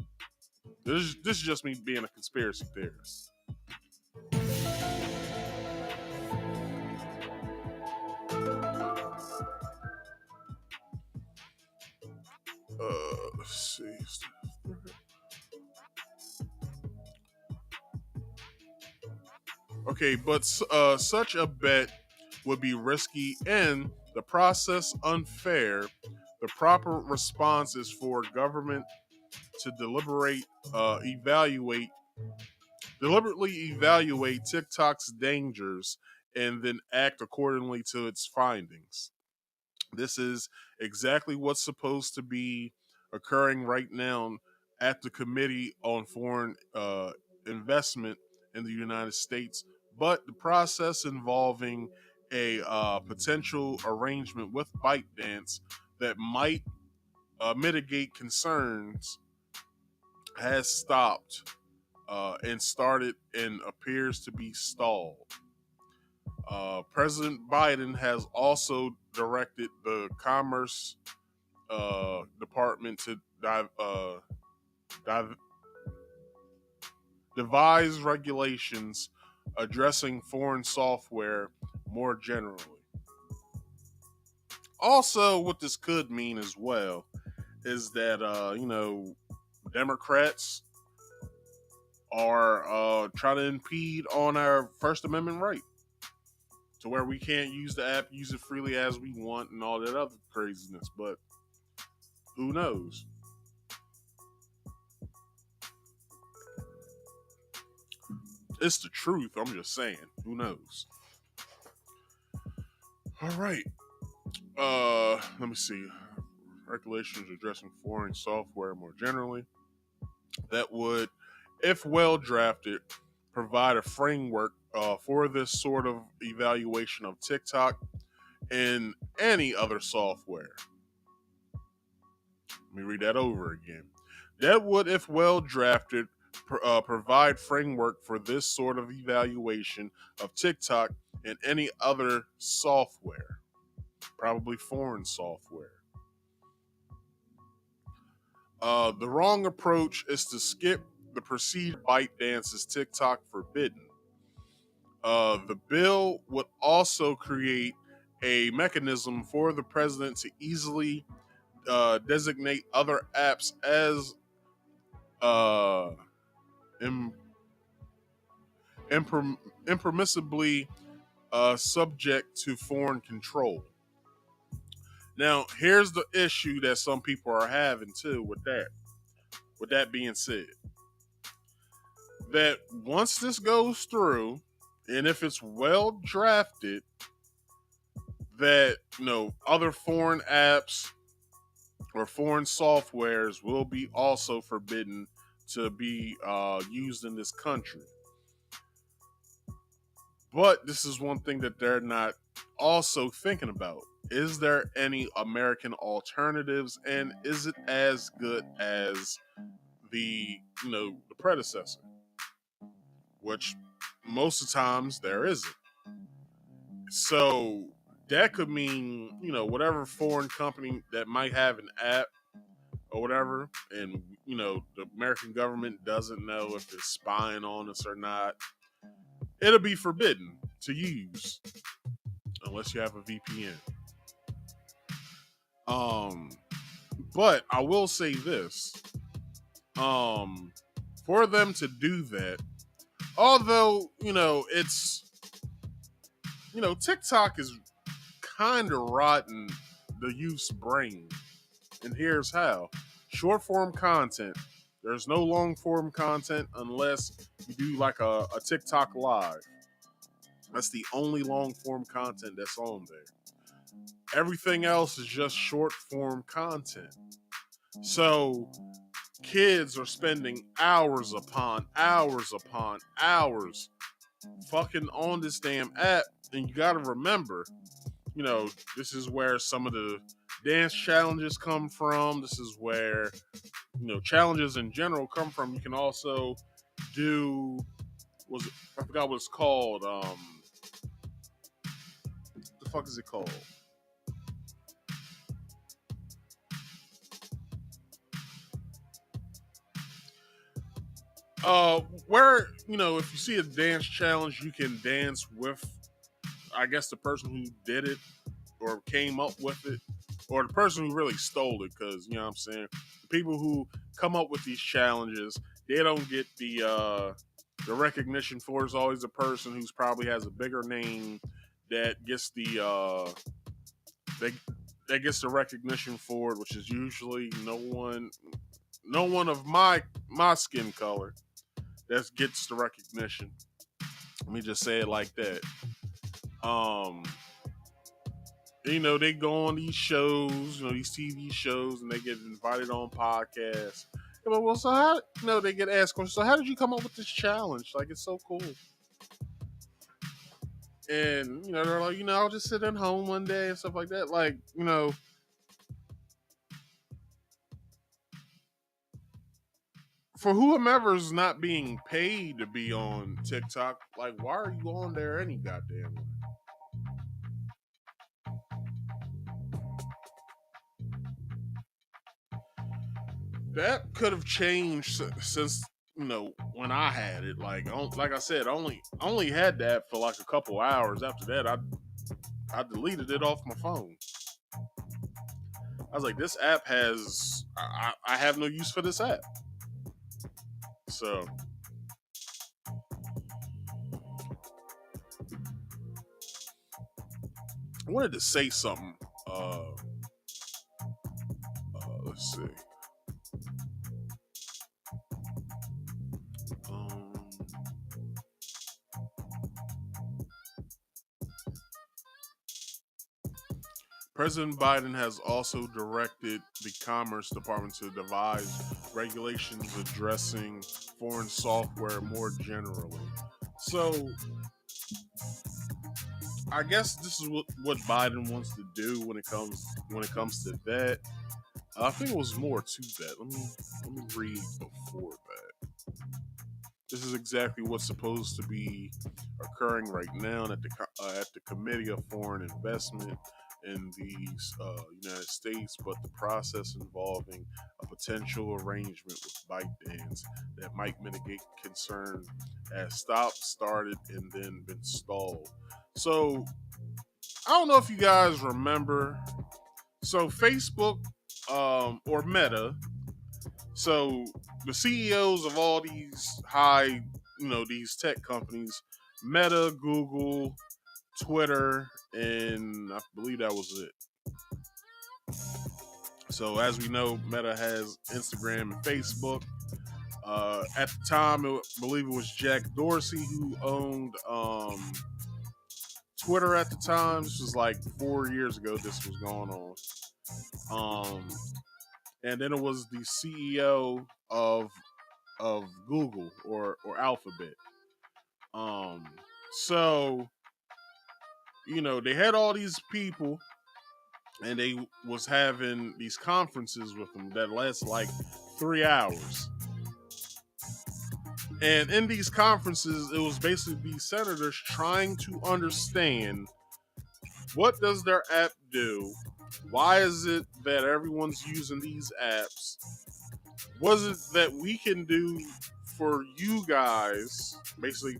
This is just me being a conspiracy theorist. Let's see. Okay, but such a bet would be risky and the process unfair. The proper response is for government to deliberately evaluate TikTok's dangers and then act accordingly to its findings. This is exactly what's supposed to be occurring right now at the Committee on Foreign Investment in the United States, but the process involving a potential arrangement with ByteDance that might mitigate concerns has stopped and started and appears to be stalled. President Biden has also directed the Commerce Department to devise regulations addressing foreign software more generally. Also, what this could mean as well is that, Democrats are trying to impede on our First Amendment right to where we can't use the app, use it freely as we want and all that other craziness. But who knows? It's the truth. I'm just saying. Who knows? All right. Let me see. Regulations addressing foreign software more generally. That would, if well drafted, provide a framework for this sort of evaluation of TikTok and any other software. Let me read that over again. That would, if well drafted, provide framework for this sort of evaluation of TikTok and any other software, probably foreign software. The wrong approach is to skip the perceived ByteDance as TikTok forbidden. The bill would also create a mechanism for the president to easily designate other apps as impermissibly subject to foreign control. Now, here's the issue that some people are having too with that. With that being said, that once this goes through, and if it's well drafted, that other foreign apps or foreign softwares will be also forbidden to be used in this country. But this is one thing that they're not also thinking about. Is there any American alternatives, and is it as good as the predecessor? Which most of the times there isn't. So that could mean, whatever foreign company that might have an app or whatever, and the American government doesn't know if they're spying on us or not, it'll be forbidden to use unless you have a VPN. But I will say this. For them to do that, although, it's, TikTok is kind of rotten the youth's brain. And here's how. Short form content. There's no long form content unless you do like a TikTok live. That's the only long form content that's on there. Everything else is just short form content. So kids are spending hours upon hours fucking on this damn app. And you gotta remember, this is where some of the dance challenges come from. This is where, challenges in general come from. You can also do, I forgot what it's called. What the fuck is it called? Where, if you see a dance challenge, you can dance with, I guess, the person who did it or came up with it, or the person who really stole it, because, you know what I'm saying, the people who come up with these challenges, they don't get the recognition for it. It's always a person who's probably has a bigger name that gets the that gets the recognition for it, which is usually no one of my skin color that gets the recognition. Let me just say it like that. They go on these shows, these TV shows, and they get invited on podcasts. Well, so how? They get asked questions. So how did you come up with this challenge? Like, it's so cool. And they're like, I'll just sit at home one day and stuff like that. Like, for whomever's not being paid to be on TikTok, like, why are you on there any goddamn way? That could have changed since, when I had it. Like I said, I only had that for like a couple hours. After that, I deleted it off my phone. I was like, this app has, I have no use for this app. So I wanted to say something. Let's see. President Biden has also directed the Commerce Department to devise regulations addressing foreign software more generally. So, I guess this is what Biden wants to do when it comes to that. I think it was more to that. Let me read before that. This is exactly what's supposed to be occurring right now at the Committee of Foreign Investment in the United States, but the process involving a potential arrangement with ByteDance that might mitigate concern has stopped, started, and then been stalled. So I don't know if you guys remember. So Facebook or Meta. So the CEOs of all these these tech companies, Meta, Google, Twitter, and I believe that was it. So as we know, Meta has Instagram and Facebook. At the time, I believe it was Jack Dorsey who owned Twitter at the time. This was like 4 years ago this was going on. And then it was the CEO of Google or Alphabet. So they had all these people, and they was having these conferences with them that last like 3 hours. And in these conferences, it was basically these senators trying to understand, what does their app do? Why is it that everyone's using these apps? What is it that we can do for you guys? Basically,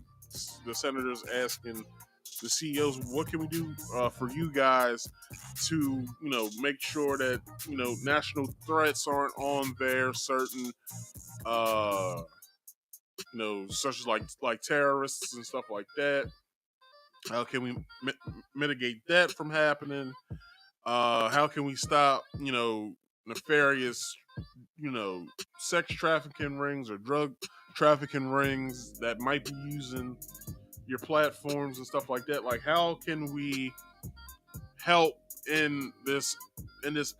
the senators asking the CEOs, what can we do for you guys to, make sure that, national threats aren't on there, certain, such as like terrorists and stuff like that. How can we mitigate that from happening? How can we stop, nefarious, sex trafficking rings or drug trafficking rings that might be using your platforms and stuff like that? Like, how can we help in this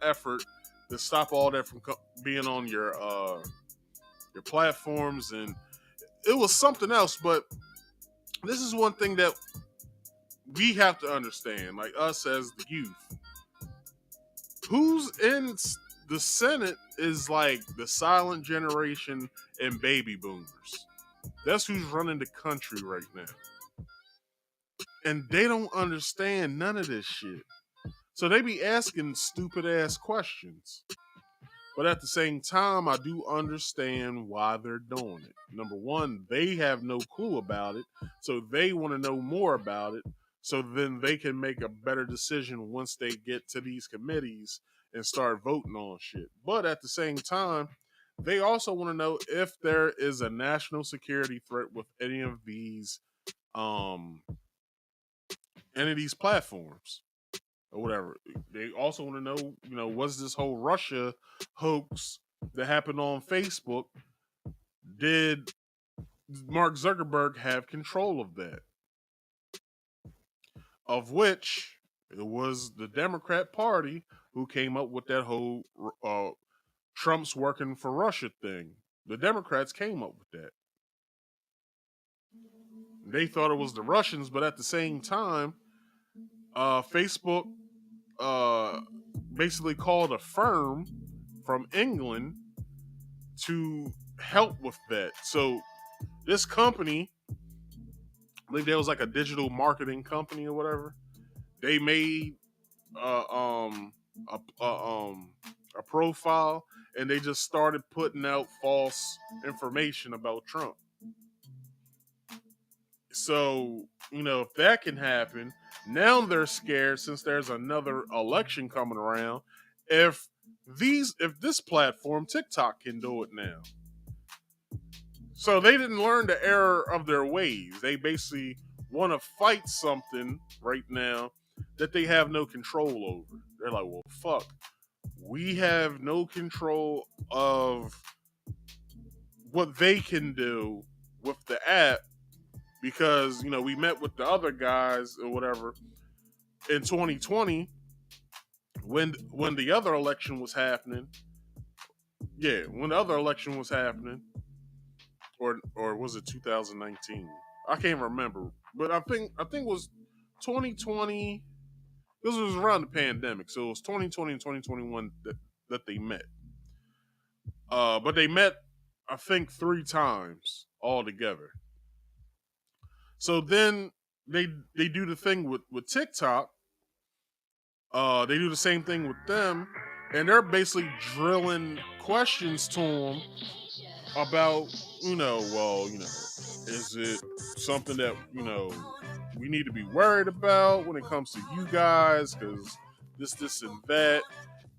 effort to stop all that from being on your platforms? And it was something else, but this is one thing that we have to understand, like us as the youth. Who's in the Senate is like the silent generation and baby boomers. That's who's running the country right now. And they don't understand none of this shit. So they be asking stupid ass questions. But at the same time, I do understand why they're doing it. Number one, they have no clue about it. So they want to know more about it. So then they can make a better decision once they get to these committees and start voting on shit. But at the same time, they also want to know if there is a national security threat with any of these platforms or whatever. They also want to know, what's this whole Russia hoax that happened on Facebook? Did Mark Zuckerberg have control of that? Of which it was the Democrat Party who came up with that whole Trump's working for Russia thing. The Democrats came up with that. They thought it was the Russians, but at the same time, Facebook basically called a firm from England to help with that. So this company, I think there was like a digital marketing company or whatever. They made a profile, and they just started putting out false information about Trump. So, if that can happen, now they're scared since there's another election coming around. If this platform, TikTok, can do it now. So they didn't learn the error of their ways. They basically want to fight something right now that they have no control over. They're like, well, fuck. We have no control of what they can do with the app because, we met with the other guys or whatever in 2020 when the other election was happening. Yeah, when the other election was happening. Or was it 2019? I can't remember. But I think it was 2020. This was around the pandemic, so it was 2020 and 2021 that they met. But they met, I think, 3 times altogether. So then they do the thing with TikTok. They do the same thing with them, and they're basically drilling questions to them about, is it something that, we need to be worried about when it comes to you guys, because this, and that.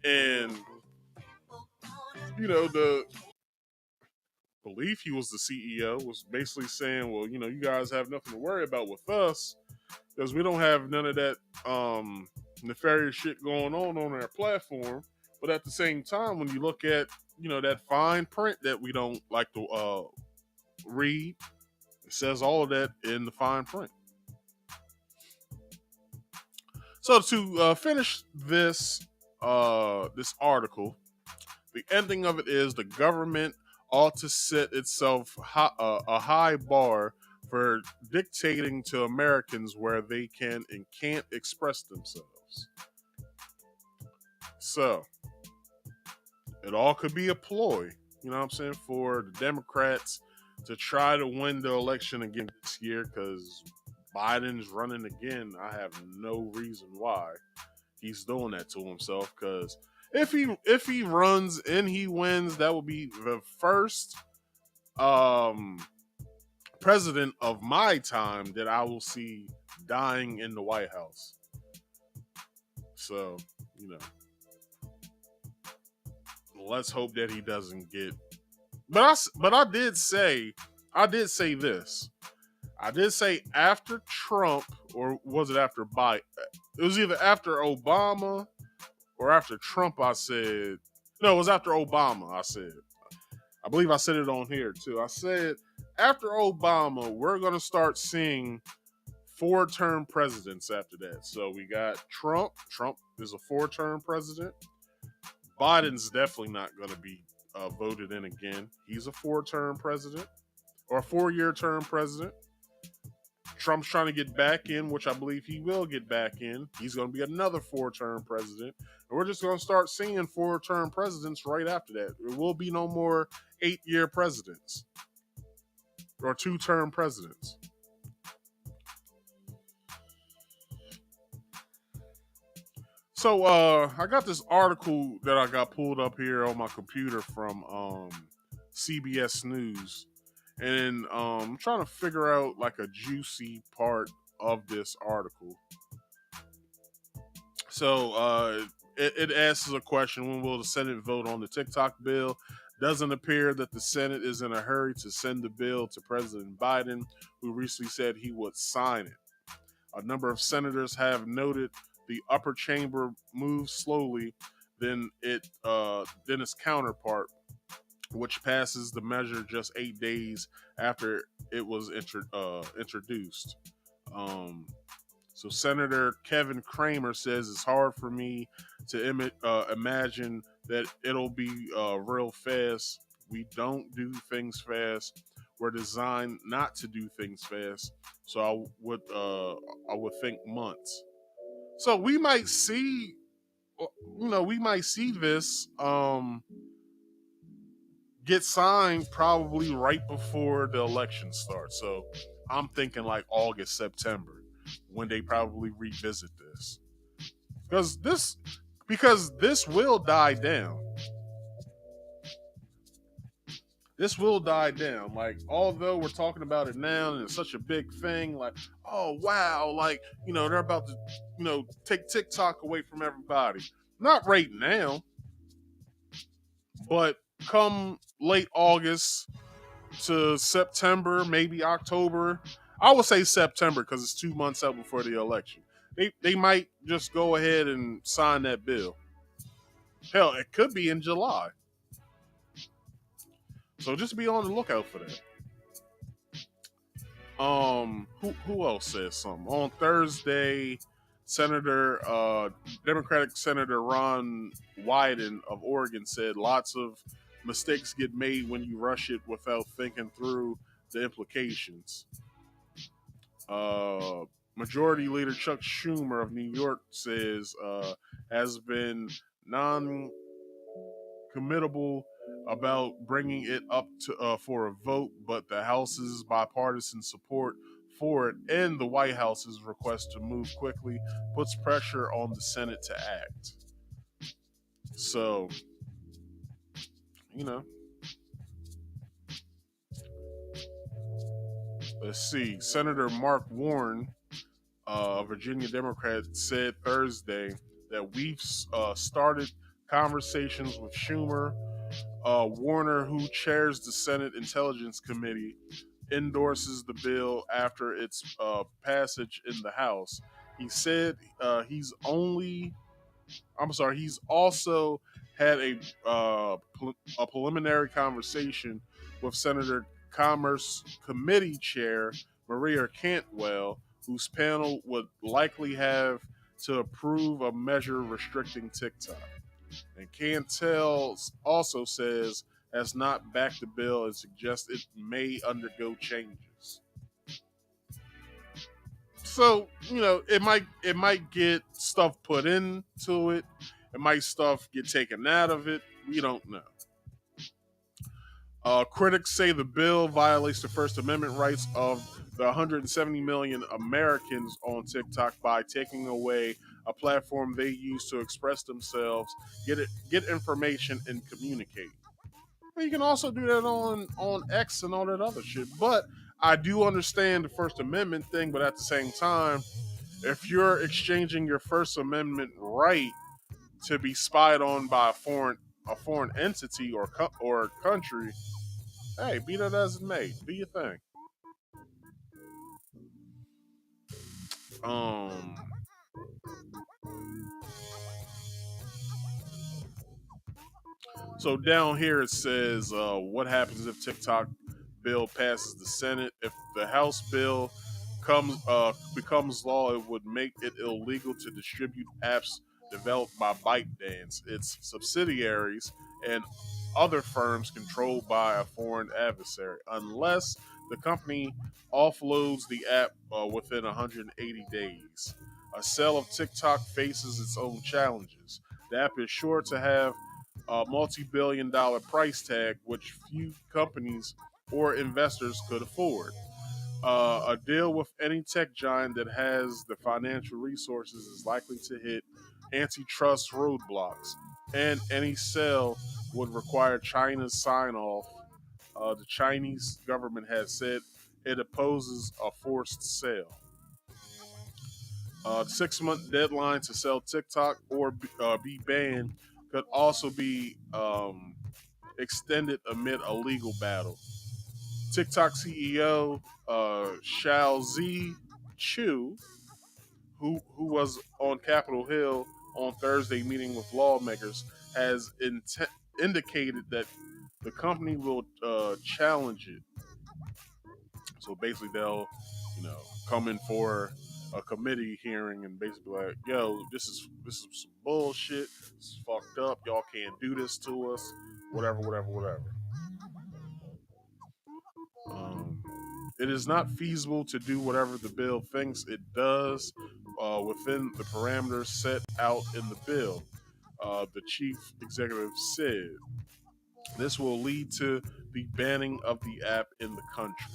And, the belief he was the CEO was basically saying, well, you guys have nothing to worry about with us, because we don't have none of that nefarious shit going on our platform. But at the same time, when you look at, that fine print that we don't like to read, it says all of that in the fine print. So to finish this article, the ending of it is the government ought to set itself a high bar for dictating to Americans where they can and can't express themselves. So, it all could be a ploy, for the Democrats to try to win the election again this year, because Biden's running again. I have no reason why he's doing that to himself, because if he runs and he wins, that will be the first president of my time that I will see dying in the White House. So, let's hope that he doesn't get. But I did say this. I did say after Trump, or was it after Biden? It was either after Obama or after Trump. I said no. It was after Obama. I believe I said it on here too. I said after Obama, we're gonna start seeing 4-term presidents after that. So we got Trump. Trump is a 4-term president. Biden's definitely not going to be voted in again. He's a 4-term president, or a 4-year term president. Trump's trying to get back in, which I believe he will get back in. He's going to be another 4-term president. And we're just going to start seeing 4-term presidents right after that. There will be no more 8-year presidents or 2-term presidents. So I got this article that I got pulled up here on my computer from CBS News, and I'm trying to figure out like a juicy part of this article. So it asks a question: when will the Senate vote on the TikTok bill? Doesn't appear that the Senate is in a hurry to send the bill to President Biden, who recently said he would sign it. A number of senators have noted the upper chamber moves slowly than its counterpart, which passes the measure just 8 days after it was introduced. So Senator Kevin Cramer says it's hard for me to imagine that it'll be real fast. We don't do things fast. We're designed not to do things fast. So I would think months. So we might see, this get signed probably right before the election starts. So I'm thinking like August, September, when they probably revisit this, because this will die down. This will die down. Like, although we're talking about it now and it's such a big thing, like, oh, wow, like, they're about to, take TikTok away from everybody. Not right now, but come late August to September, maybe October. I would say September because it's 2 months out before the election. They might just go ahead and sign that bill. Hell, it could be in July. So just be on the lookout for that. Who else said something? On Thursday, Democratic Senator Ron Wyden of Oregon said lots of mistakes get made when you rush it without thinking through the implications. Majority Leader Chuck Schumer of New York says has been non-committable about bringing it up to for a vote, but the House's bipartisan support for it and the White House's request to move quickly puts pressure on the Senate to act. So, you know, let's see. Senator Mark Warren, a Virginia Democrat, said Thursday that we've started conversations with Schumer. Warner, who chairs the Senate Intelligence Committee, endorses the bill after its passage in the House. He said he's also had a preliminary conversation with Senator Commerce Committee Chair Maria Cantwell, whose panel would likely have to approve a measure restricting TikTok. And Cantwell also says has not backed the bill and suggests it may undergo changes. So, you know, it might get stuff put into it. It might stuff get taken out of it. We don't know. Critics say the bill violates the First Amendment rights of the 170 million Americans on TikTok by taking away a platform they use to express themselves, get information, and communicate. You can also do that on X and all that other shit. But I do understand the First Amendment thing, but at the same time, if you're exchanging your First Amendment right to be spied on by a foreign entity or country, hey, be that as it may, do your thing. So down here it says, what happens if TikTok bill passes the Senate? If the House bill becomes law, it would make it illegal to distribute apps developed by ByteDance, its subsidiaries, and other firms controlled by a foreign adversary, unless the company offloads the app within 180 days. A sale of TikTok faces its own challenges. The app is sure to have a multi-billion-dollar price tag, which few companies or investors could afford. A deal with any tech giant that has the financial resources is likely to hit antitrust roadblocks, and any sale would require China's sign-off. The Chinese government has said it opposes a forced sale. The 6-month deadline to sell TikTok or be banned could also be extended amid a legal battle. TikTok CEO Xiaozi Chu, who was on Capitol Hill on Thursday meeting with lawmakers, has indicated that the company will challenge it. So basically, they'll, come in for a committee hearing and basically like, yo, this is some bullshit. This is fucked up. Y'all can't do this to us. Whatever. It is not feasible to do whatever the bill thinks it does within the parameters set out in the bill, the chief executive said. This will lead to the banning of the app in the country.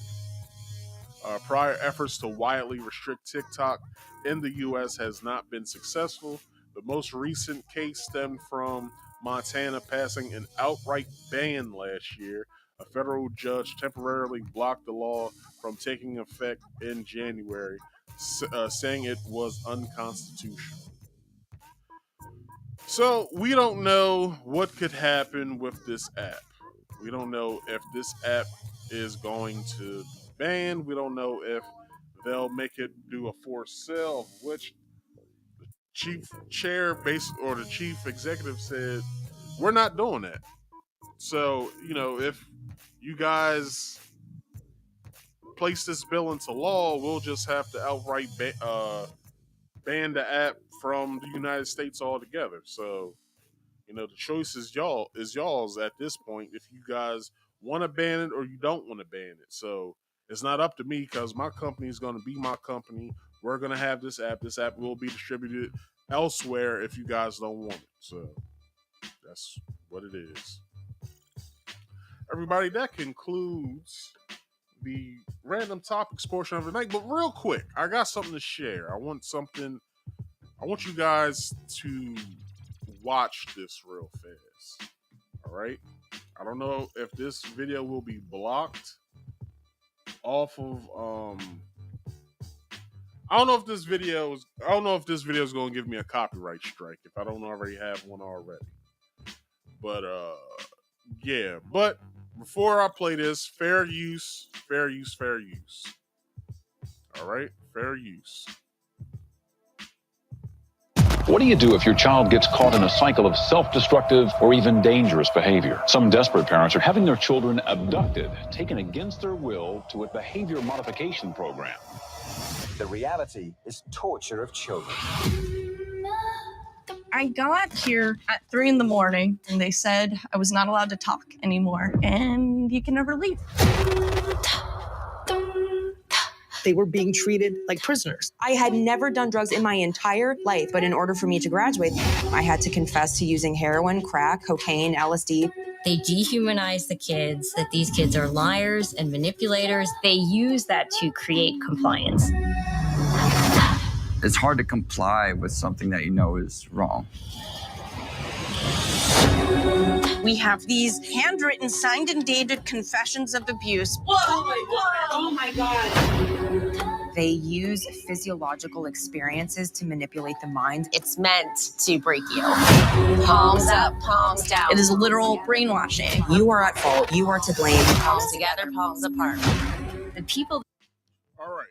Prior efforts to widely restrict TikTok in the U.S. has not been successful. The most recent case stemmed from Montana passing an outright ban last year. A federal judge temporarily blocked the law from taking effect in January, saying it was unconstitutional. So we don't know what could happen with this app. We don't know if this app is going to be banned. We don't know if they'll make it do a forced sale, which the chief or the chief executive said, we're not doing that. So, if you guys place this bill into law, we'll just have to outright ban the app from the United States altogether. So, the choice is y'all's at this point if you guys want to ban it or you don't want to ban it. So it's not up to me because my company is going to be my company. We're going to have this app. This app will be distributed elsewhere if you guys don't want it. So that's what it is. everybody, that concludes the random topics portion of the night. But real quick, I got something to share. I want you guys to watch this real fast. All right. I don't know if this video will be blocked off of I don't know if this video is going to give me a copyright strike if I don't already have one already. But yeah, but before I play this, fair use. All right? Fair use. What do you do if your child gets caught in a cycle of self-destructive or even dangerous behavior? Some desperate parents are having their children abducted, taken against their will to a behavior modification program. The reality is torture of children. I got here at 3 a.m. and they said I was not allowed to talk anymore and you can never leave. They were being treated like prisoners. I had never done drugs in my entire life, but in order for me to graduate, I had to confess to using heroin, crack, cocaine, LSD. They dehumanize the kids, that these kids are liars and manipulators. They use that to create compliance. It's hard to comply with something that you know is wrong. We have these handwritten, signed and dated confessions of abuse. Oh my God! Oh my God! They use physiological experiences to manipulate the mind. It's meant to break you. Palms up, palms down. It is literal brainwashing. You are at fault. You are to blame. Palms together, palms apart. The people. All right.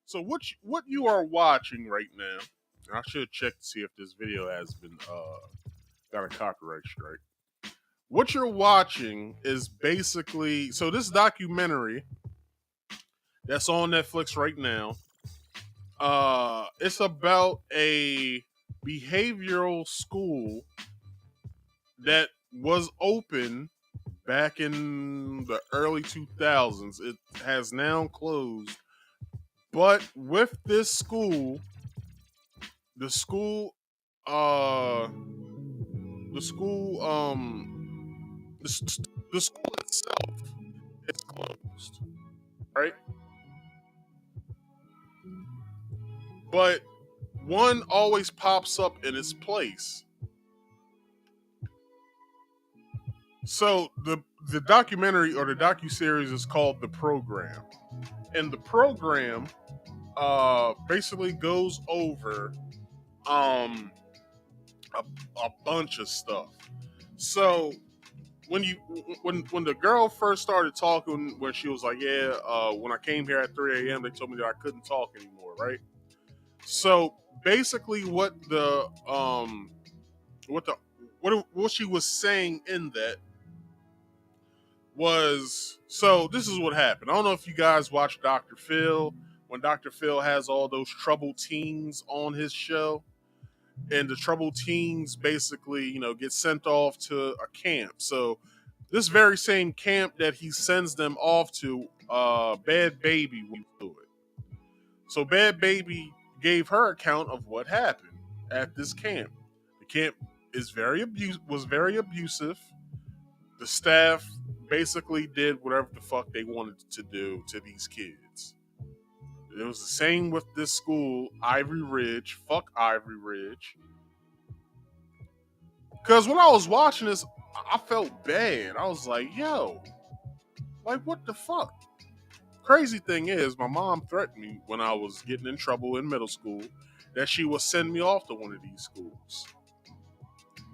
So what you are watching right now, and I should check to see if this video has been got a copyright strike. What you're watching is basically, so this documentary that's on Netflix right now, it's about a behavioral school that was open back in the early 2000s. It has now closed. But with this school, the school itself is closed, right? But one always pops up in its place. So the documentary or the docuseries is called The Program. And the program basically goes over a bunch of stuff. So when the girl first started talking, when she was like, when I came here at 3 a.m., they told me that I couldn't talk anymore, right? So basically what she was saying in that was, so this is what happened. I don't know if you guys watch Dr. Phil, when Dr. Phil has all those troubled teens on his show, and the troubled teens basically, get sent off to a camp. So this very same camp that he sends them off to, Bad Baby will do it. So Bad Baby gave her account of what happened at this camp. The camp was very abusive. The staff basically did whatever the fuck they wanted to do to these kids. It was the same with this school, Ivory Ridge. Fuck Ivory Ridge. Because when I was watching this, I felt bad. I was like, yo, like, what the fuck? Crazy thing is, my mom threatened me when I was getting in trouble in middle school that she would send me off to one of these schools.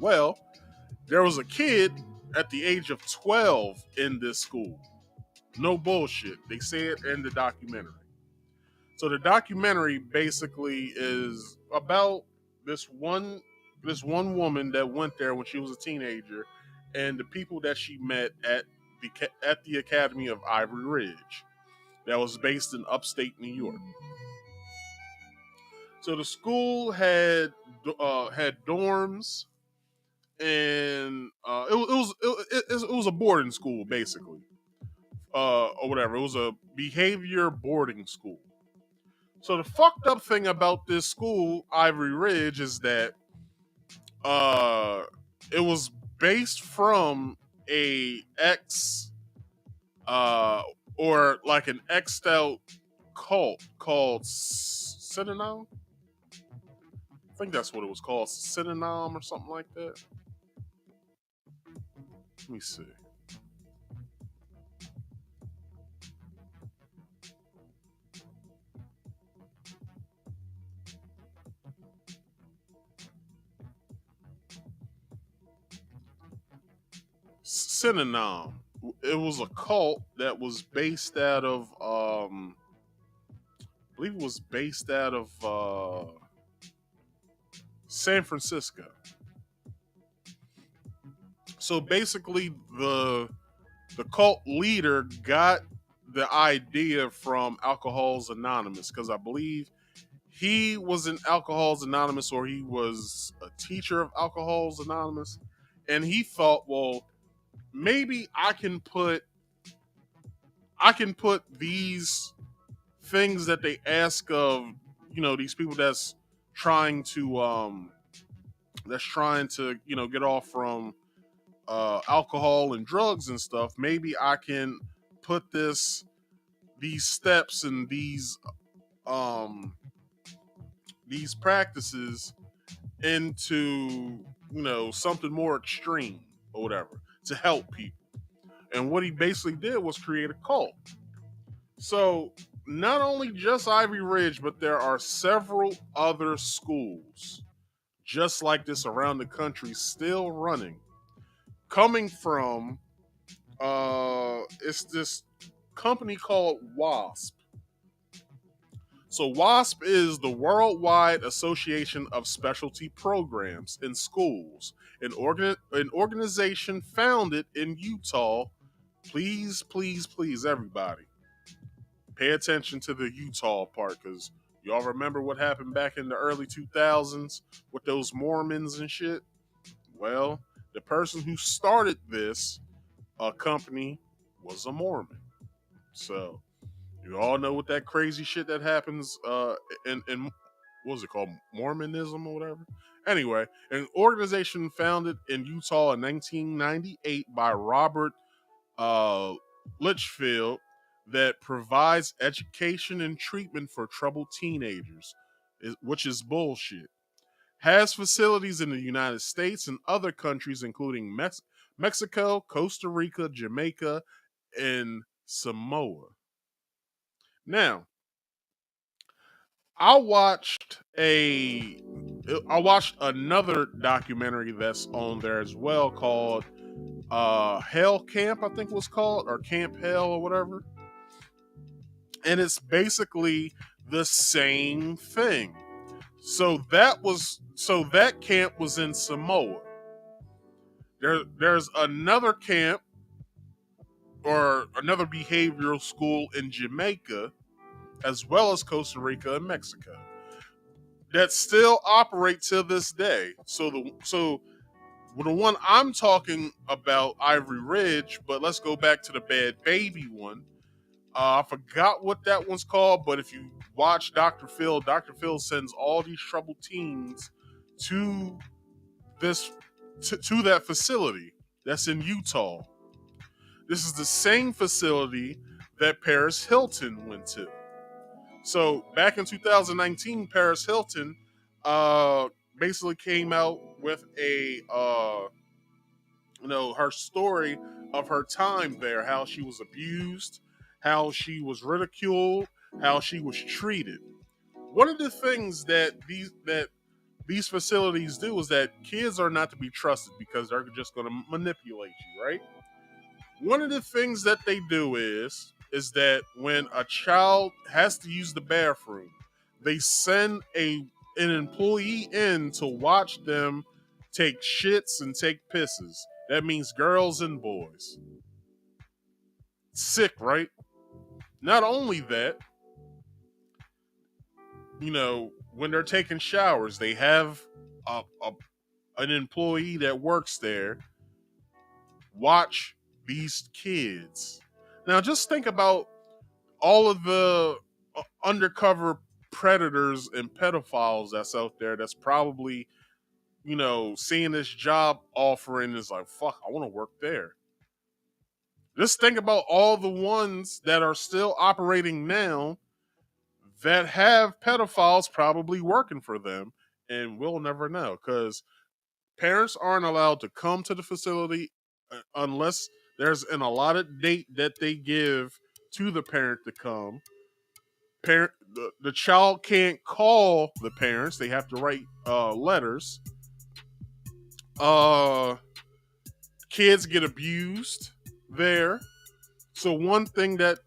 Well, there was a kid at the age of 12 in this school. No bullshit. They say it in the documentary. So the documentary basically is about this one woman that went there when she was a teenager and the people that she met at the Academy of Ivory Ridge that was based in upstate New York. So the school had dorms, and it was a boarding school basically, or whatever. It was a behavior boarding school. So the fucked up thing about this school, Ivory Ridge, is that it was based from a ex or like an X'd out cult called Synonym. I think that's what it was called, Synonym or something like that. Let me see. Synonym. It was a cult that was based out of, I believe it was based out of San Francisco. So basically, the cult leader got the idea from Alcoholics Anonymous, because I believe he was in Alcoholics Anonymous, or he was a teacher of Alcoholics Anonymous, and he thought, well, maybe I can put these things that they ask of, these people that's trying to get off from alcohol and drugs and stuff. Maybe I can put these steps and these practices into something more extreme or whatever to help people. And what he basically did was create a cult. So not only just Ivy Ridge, but there are several other schools just like this around the country still running, coming from it's this company called WASP. So WASP is the Worldwide Association of Specialty Programs in Schools, an organization founded in Utah. Please, please, please, everybody, pay attention to the Utah part, because y'all remember what happened back in the early 2000s with those Mormons and shit? Well, the person who started this company was a Mormon. So you all know what that crazy shit that happens in what was it called, Mormonism or whatever. Anyway, an organization founded in Utah in 1998 by Robert Litchfield that provides education and treatment for troubled teenagers, which is bullshit. Has facilities in the United States and other countries, including Mexico, Costa Rica, Jamaica, and Samoa. Now, I watched another documentary that's on there as well called Hell Camp, I think it was called, or Camp Hell or whatever. And it's basically the same thing. So that camp was in Samoa. There's another camp or another behavioral school in Jamaica, as well as Costa Rica and Mexico, that still operate to this day. So the one I'm talking about, Ivory Ridge, but let's go back to the Bad Baby one. I forgot what that one's called, but if you watch Dr. Phil sends all these troubled teens to that facility that's in Utah. This is the same facility that Paris Hilton went to. So back in 2019, Paris Hilton basically came out with her story of her time there, how she was abused, how she was ridiculed, how she was treated. One of the things that these facilities do is that kids are not to be trusted because they're just going to manipulate you, right? One of the things that they do is that when a child has to use the bathroom, they send an employee in to watch them take shits and take pisses. That means girls and boys. Sick, right? Not only that, when they're taking showers, they have an employee that works there watch these kids. Now, just think about all of the undercover predators and pedophiles that's out there that's probably, seeing this job offering is like, fuck, I want to work there. Just think about all the ones that are still operating now that have pedophiles probably working for them, and we'll never know because parents aren't allowed to come to the facility unless there's an allotted date that they give to the parent to come. The child can't call the parents; they have to write letters. Kids get abused there. So one thing that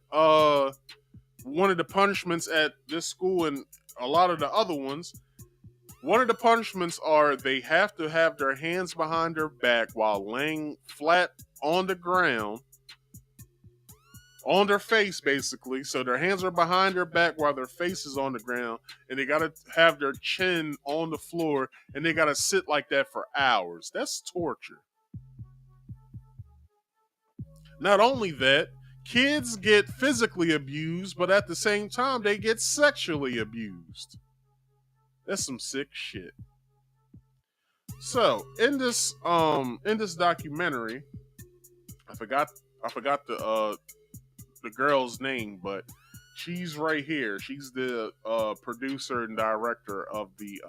one of the punishments at this school and a lot of the other ones, one of the punishments are they have to have their hands behind their back while laying flat on the ground, on their face basically. So their hands are behind their back while their face is on the ground, and they got to have their chin on the floor, and they got to sit like that for hours. That's torture. Not only that, kids get physically abused, but at the same time, they get sexually abused. That's some sick shit. So in this documentary, I forgot the girl's name, but she's right here. She's the producer and director of the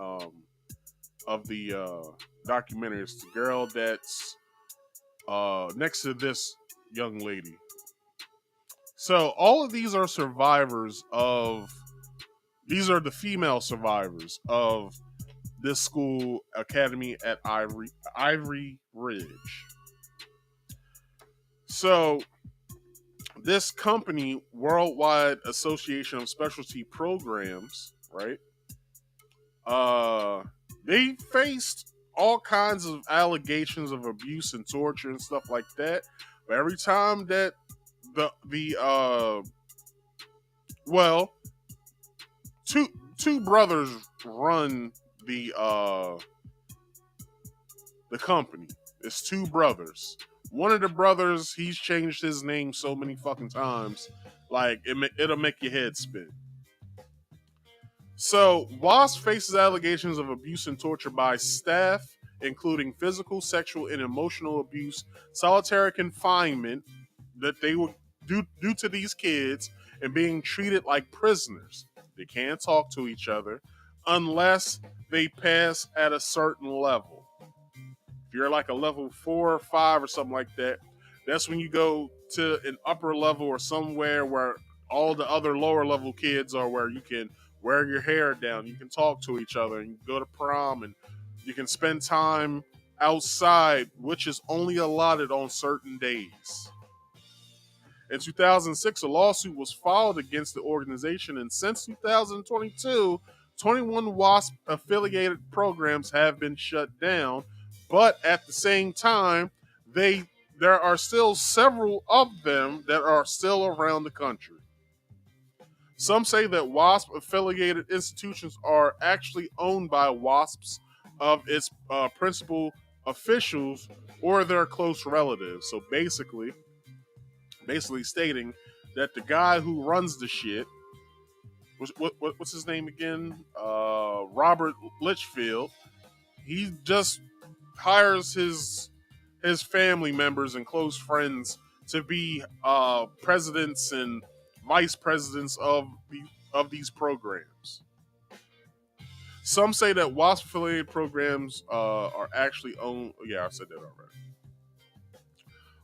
documentary. It's the girl that's next to this young lady. So all of these are survivors of. These are the female survivors of this school academy at Ivory Ridge. So this company, Worldwide Association of Specialty Programs, right? They faced all kinds of allegations of abuse and torture and stuff like that. But every time that two brothers run the company. It's two brothers. One of the brothers, he's changed his name so many fucking times, like it'll make your head spin. So, WASP faces allegations of abuse and torture by staff, including physical, sexual, and emotional abuse, solitary confinement that they will do to these kids, and being treated like prisoners. They can't talk to each other unless they pass at a certain level. If you're like a level 4 or 5 or something like that, that's when you go to an upper level or somewhere where all the other lower level kids are, where you can wear your hair down, you can talk to each other, and you can go to prom, and you can spend time outside, which is only allotted on certain days. In 2006, a lawsuit was filed against the organization, and since 2022, 21 WASP-affiliated programs have been shut down, but at the same time, there are still several of them that are still around the country. Some say that WASP-affiliated institutions are actually owned by WASPs of its principal officials or their close relatives. So basically stating that the guy who runs the shit, what's his name again? Robert Litchfield. He just hires his family members and close friends to be presidents and vice presidents of these programs. Some say that WASP affiliated programs are actually owned. Yeah, I said that already.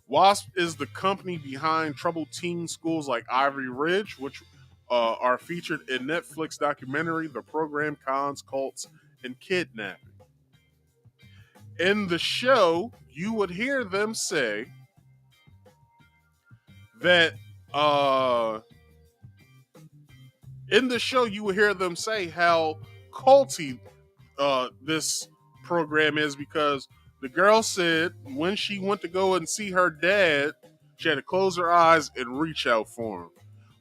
WASP is the company behind troubled teen schools like Ivory Ridge, which are featured in Netflix documentary The Program, Cons, Cults, and Kidnapping. In the show, you would hear them say that how culty this program is, because the girl said when she went to go and see her dad, she had to close her eyes and reach out for him,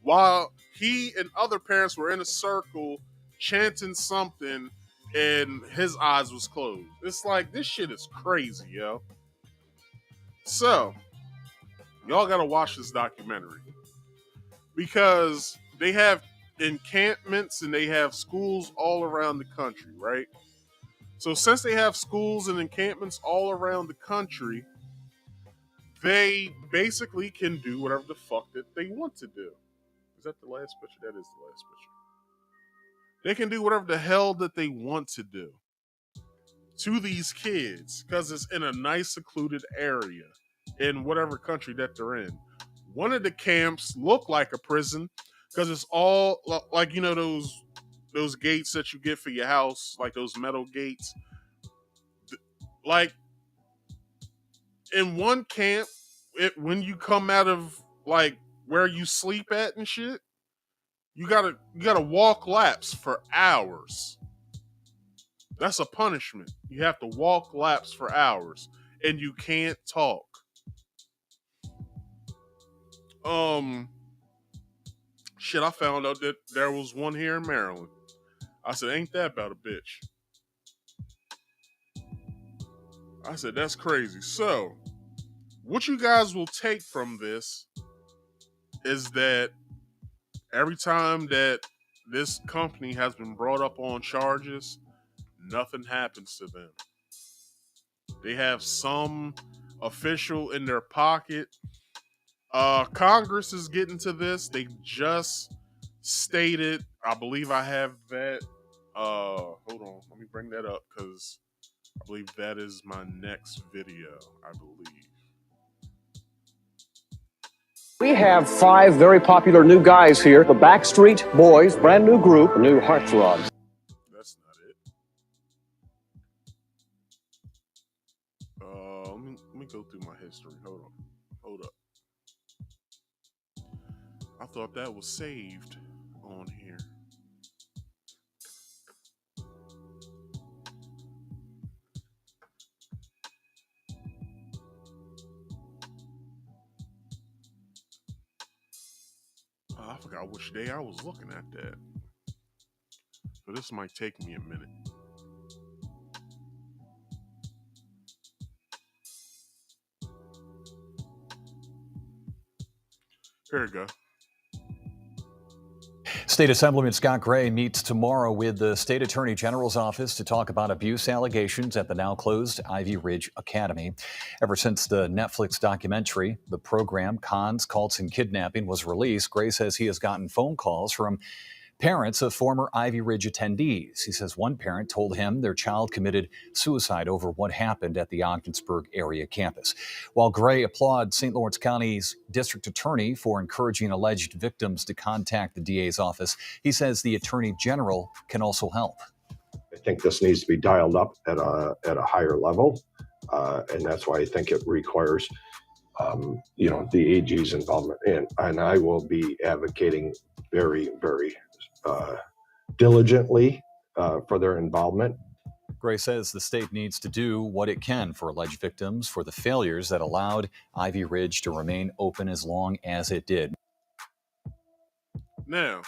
while he and other parents were in a circle chanting something and his eyes was closed. It's like, this shit is crazy, yo. So y'all gotta watch this documentary, because they have encampments and they have schools all around the country, right? So since they have schools and encampments all around the country, they basically can do whatever the fuck that they want to do. Is that the last picture? That is the last picture. They can do whatever the hell that they want to do to these kids because it's in a nice secluded area in whatever country that they're in. One of the camps look like a prison because it's all like, you know, those gates that you get for your house, like those metal gates. Like in one camp, when you come out of like where you sleep at and shit, you gotta walk laps for hours. That's a punishment. You have to walk laps for hours, and you can't talk. Shit, I found out that there was one here in Maryland. I said, ain't that about a bitch? I said, that's crazy. So, what you guys will take from this is that every time that this company has been brought up on charges, nothing happens to them. They have some official in their pocket. Congress is getting to this. They just stated, I believe I have that. Hold on, let me bring that up because I believe that is my next video, I believe. We have 5 very popular new guys here. The Backstreet Boys, brand new group, new heartthrobs. That's not it. Let me go through my history. Hold up. I thought that was saved on here. I forgot which day I was looking at that. So this might take me a minute. Here we go. State Assemblyman Scott Gray meets tomorrow with the State Attorney General's office to talk about abuse allegations at the now closed Ivy Ridge Academy. Ever since the Netflix documentary, The Program, Cons, Cults, and Kidnapping was released, Gray says he has gotten phone calls from parents of former Ivy Ridge attendees. He says one parent told him their child committed suicide over what happened at the Ogdensburg area campus. While Gray applauds St. Lawrence County's district attorney for encouraging alleged victims to contact the DA's office, he says the Attorney General can also help. I think this needs to be dialed up at a higher level, and that's why I think it requires the AG's involvement. And I will be advocating very, very diligently for their involvement. Gray says the state needs to do what it can for alleged victims for the failures that allowed Ivy Ridge to remain open as long as it did. Now,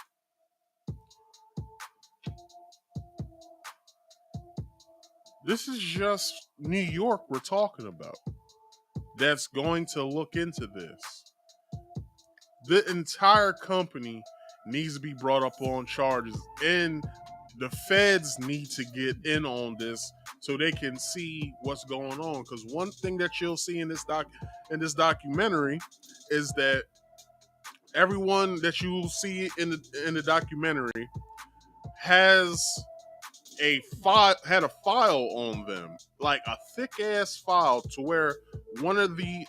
this is just New York we're talking about that's going to look into this. The entire company needs to be brought up on charges, and the feds need to get in on this so they can see what's going on. Because one thing that you'll see in this documentary is that everyone that you will see in the documentary had a file on them, like a thick ass file, to where one of the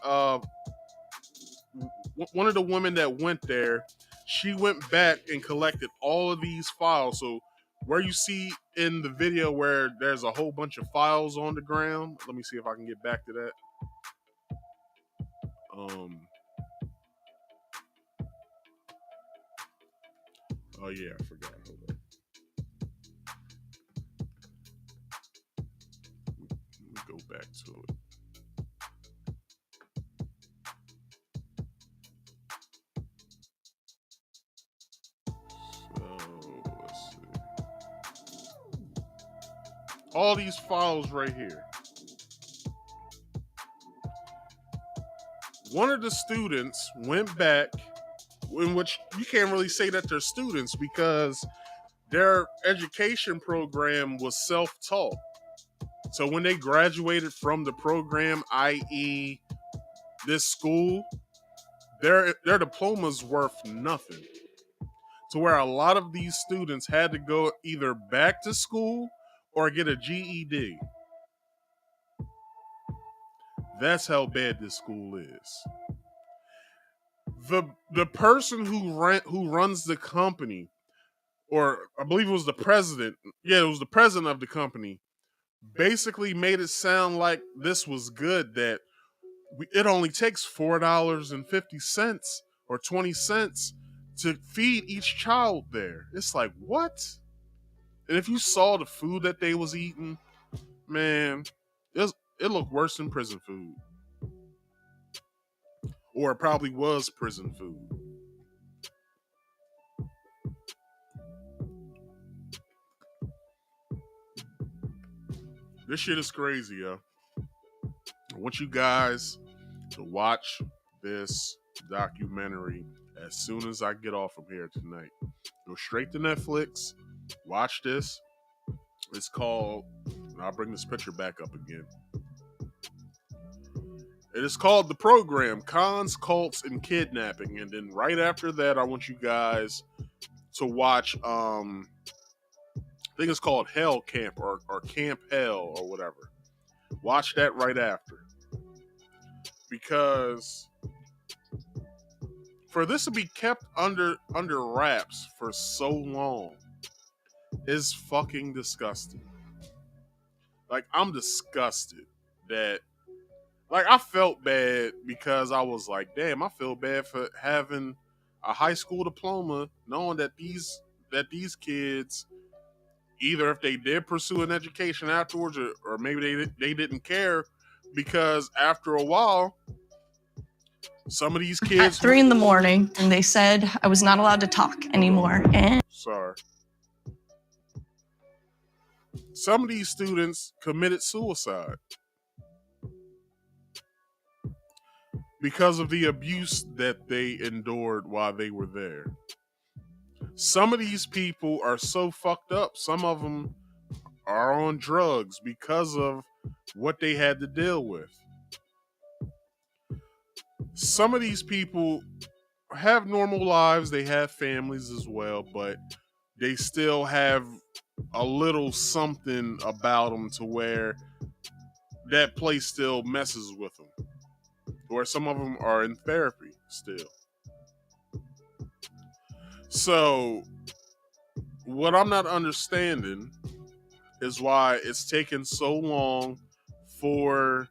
women that went there, she went back and collected all of these files. So where you see in the video where there's a whole bunch of files on the ground, let me see if I can get back to that. Oh yeah, I forgot. Hold on. Let me go back to it. All these files right here. One of the students went back, in which you can't really say that they're students because their education program was self-taught. So when they graduated from the program, i.e. this school, their diploma's worth nothing. To where a lot of these students had to go either back to school or get a GED. That's how bad this school is. The person who runs the company, or I believe it was the president. Yeah, it was the president of the company. Basically made it sound like this was good, that it only takes $4.50 or 20 cents to feed each child there. It's like, what? And if you saw the food that they was eating, man, it looked worse than prison food. Or it probably was prison food. This shit is crazy, yo. I want you guys to watch this documentary as soon as I get off from here tonight. Go straight to Netflix. Watch this. It's called, and I'll bring this picture back up again. It is called The Program, Cons, Cults, and Kidnapping. And then right after that, I want you guys to watch, I think it's called Hell Camp or Camp Hell or whatever. Watch that right after. Because for this to be kept under wraps for so long is fucking disgusting. Like, I'm disgusted that, like, I felt bad because I was like, damn, I feel bad for having a high school diploma, knowing that these kids, either if they did pursue an education afterwards or maybe they didn't care, because after a while, some of these kids... At 3 in the morning, and they said I was not allowed to talk anymore. And Sorry. Some of these students committed suicide because of the abuse that they endured while they were there. Some of these people are so fucked up. Some of them are on drugs because of what they had to deal with. Some of these people have normal lives. They have families as well, but they still have a little something about them to where that place still messes with them. Where some of them are in therapy still. So, what I'm not understanding is why it's taken so long for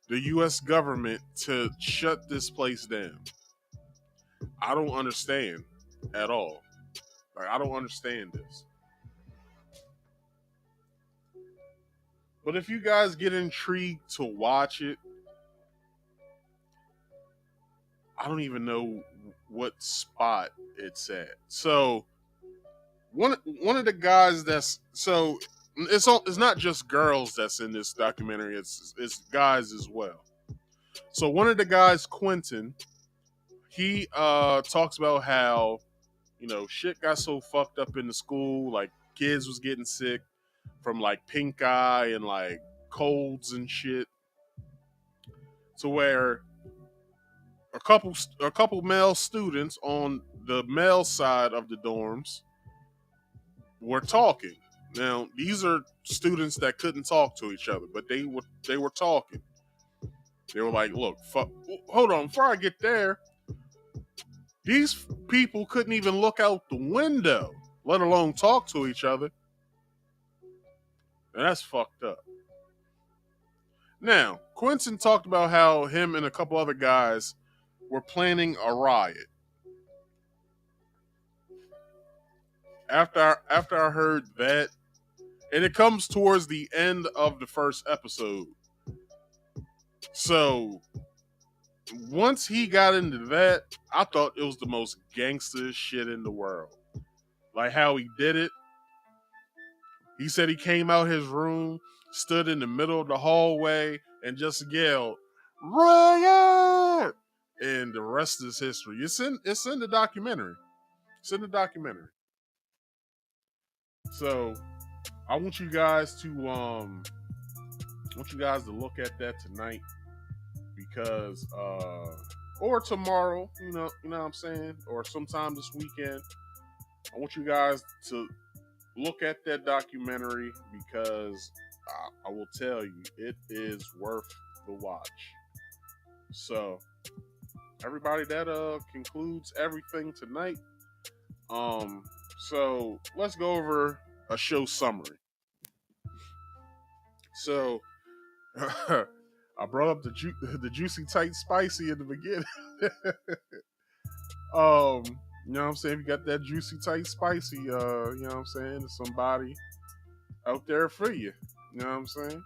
the U.S. government to shut this place down. I don't understand at all. Like, I don't understand this. But if you guys get intrigued to watch it, I don't even know what spot it's at. So one of the guys that's, so it's not just girls that's in this documentary, it's guys as well. So one of the guys, Quentin, he talks about how, you know, shit got so fucked up in the school, like kids was getting sick from like pink eye and like colds and shit, to where a couple male students on the male side of the dorms were talking. Now, these are students that couldn't talk to each other, but they were talking. They were like, look, hold on, before I get there, these people couldn't even look out the window, let alone talk to each other. And that's fucked up. Now, Quentin talked about how him and a couple other guys were planning a riot. After I heard that, and it comes towards the end of the first episode. So, once he got into that, I thought it was the most gangster shit in the world. Like how he did it. He said he came out his room, stood in the middle of the hallway, and just yelled, "Riot!" And the rest is history. It's in the documentary. It's in the documentary. So I want you guys to look at that tonight, because or tomorrow, you know what I'm saying, or sometime this weekend. I want you guys to look at that documentary because I will tell you, it is worth the watch. So, everybody, that concludes everything tonight. So let's go over a show summary. So, I brought up the juicy, tight, spicy in the beginning. You know what I'm saying? If you got that juicy, tight, spicy, you know what I'm saying? There's somebody out there for you. You know what I'm saying?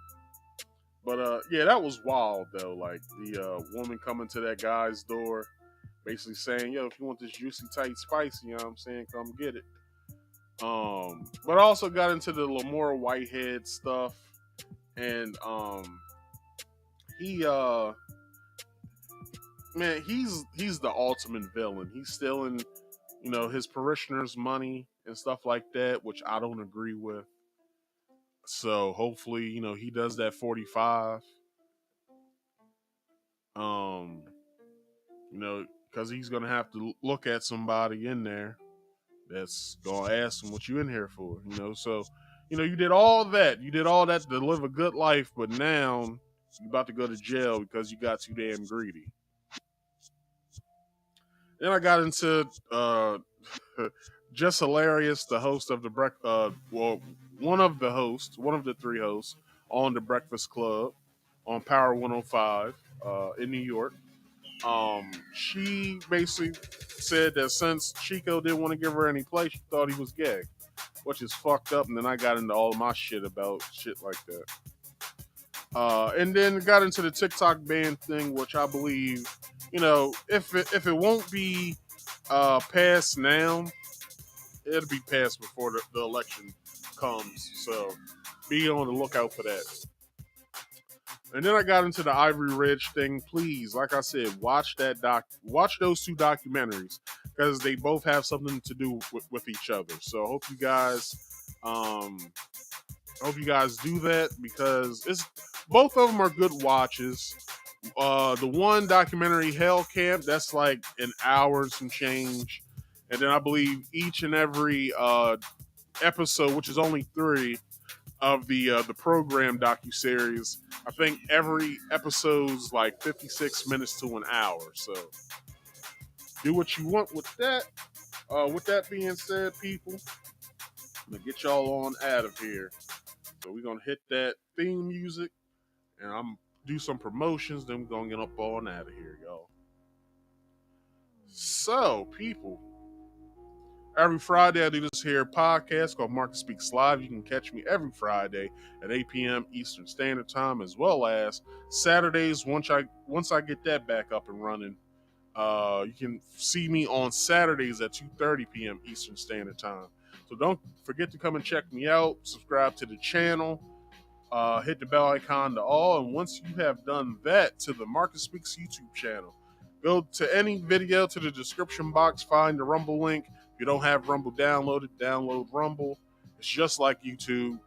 But yeah, that was wild though. Like the woman coming to that guy's door, basically saying, "Yo, if you want this juicy, tight, spicy, you know what I'm saying? Come get it." But I also got into the Lamor Whitehead stuff, and he man, he's the ultimate villain. He's stealing, you know, his parishioners' money and stuff like that, which I don't agree with. So hopefully, you know, he does that 45. You know, because he's gonna have to look at somebody in there that's gonna ask him what you in here for. You know, so you know, you did all that. You did all that to live a good life, but now you're about to go to jail because you got too damn greedy. Then I got into Jess Hilarious, the host of the one of the three hosts on the Breakfast Club on Power 105 in New York. She basically said that since Chico didn't want to give her any play, she thought he was gay, which is fucked up. And then I got into all of my shit about shit like that. And then got into the TikTok ban thing, which I believe, you know, if it won't be passed now, it'll be passed before the election comes. So be on the lookout for that. And then I got into the Ivory Ridge thing. Please, like I said, watch those two documentaries because they both have something to do with each other. So I hope you guys do that because both of them are good watches. The one documentary, Hell Camp, that's like an hour and some change. And then I believe each and every episode, which is only 3 of the program Docuseries, I think every episode's like 56 minutes to an hour. So do what you want with that. With that being said, people, I'm gonna get y'all on out of here. So we're gonna hit that theme music, and I'm do some promotions. Then we're gonna get up on out of here, y'all. So, people, every Friday I do this here podcast called Marcus Speaks Live. You can catch me every Friday at 8 p.m. Eastern Standard Time, as well as Saturdays once I get that back up and running. You can see me on Saturdays at 2:30 p.m. Eastern Standard Time. So don't forget to come and check me out. Subscribe to the channel. Hit the bell icon to all. And once you have done that, to the Marcus Speaks YouTube channel, go to any video to the description box, find the Rumble link. If you don't have Rumble downloaded, download Rumble. It's just like YouTube.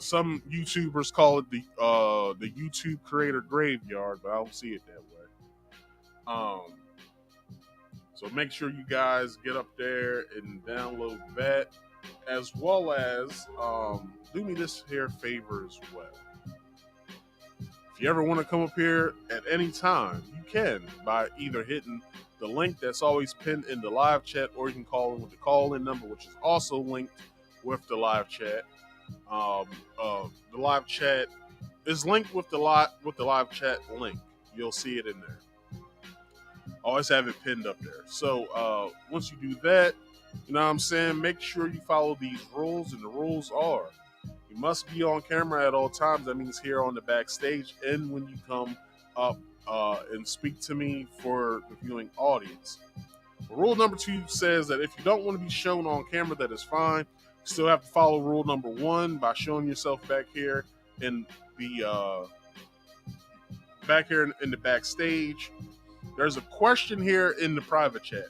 Some YouTubers call it the YouTube creator graveyard, but I don't see it that way. So make sure you guys get up there and download that, as well as do me this here favor as well. If you ever want to come up here at any time, you can by either hitting the link that's always pinned in the live chat, or you can call in with the call-in number, which is also linked with the live chat. The live chat is linked with the live chat link. You'll see it in there. Always have it pinned up there. So once you do that, you know what I'm saying, make sure you follow these rules, and the rules are: you must be on camera at all times. That means here on the backstage, and when you come up and speak to me for the viewing audience. Rule number 2 says that if you don't want to be shown on camera, that is fine. You still have to follow rule number 1 by showing yourself back here in the backstage. There's a question here in the private chat.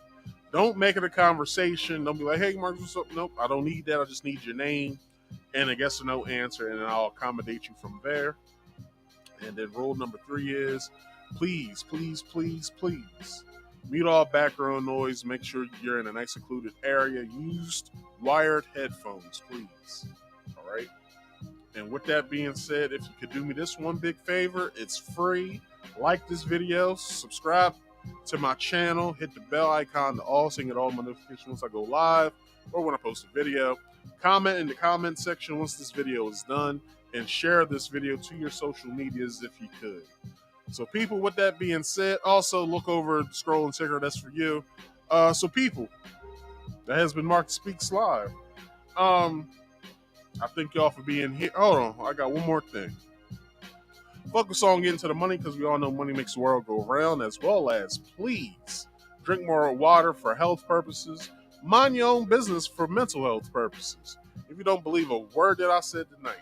Don't make it a conversation. Don't be like, "Hey, Marcus, what's up?" Nope, I don't need that. I just need your name and a yes or no answer, and then I'll accommodate you from there. And then rule number 3 is please, please, please, please mute all background noise. Make sure you're in a nice secluded area. Use wired headphones, please. All right. And with that being said, if you could do me this one big favor, it's free. Like this video, subscribe to my channel, hit the bell icon to also get all my notifications once I go live or when I post a video. Comment in the comment section once this video is done, and share this video to your social medias if you could. So people, with that being said, also look over the scroll and ticker, that's for you. So people, that has been Mark Speaks Live. I thank y'all for being here. Hold on, I got one more thing. Focus on getting to the money, because we all know money makes the world go round, as well as please drink more water for health purposes. Mind your own business for mental health purposes. If you don't believe a word that I said tonight,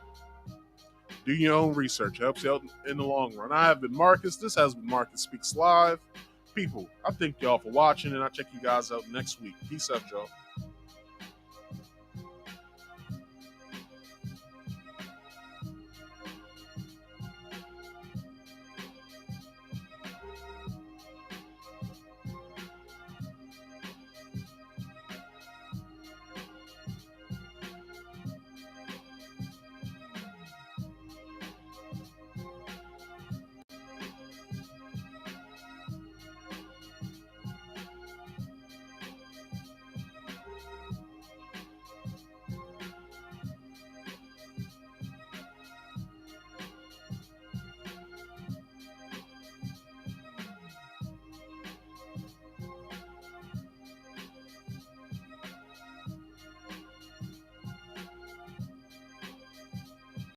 do your own research. It helps you out in the long run. I have been Marcus. This has been Marcus Speaks Live. People, I thank y'all for watching, and I'll check you guys out next week. Peace out, y'all.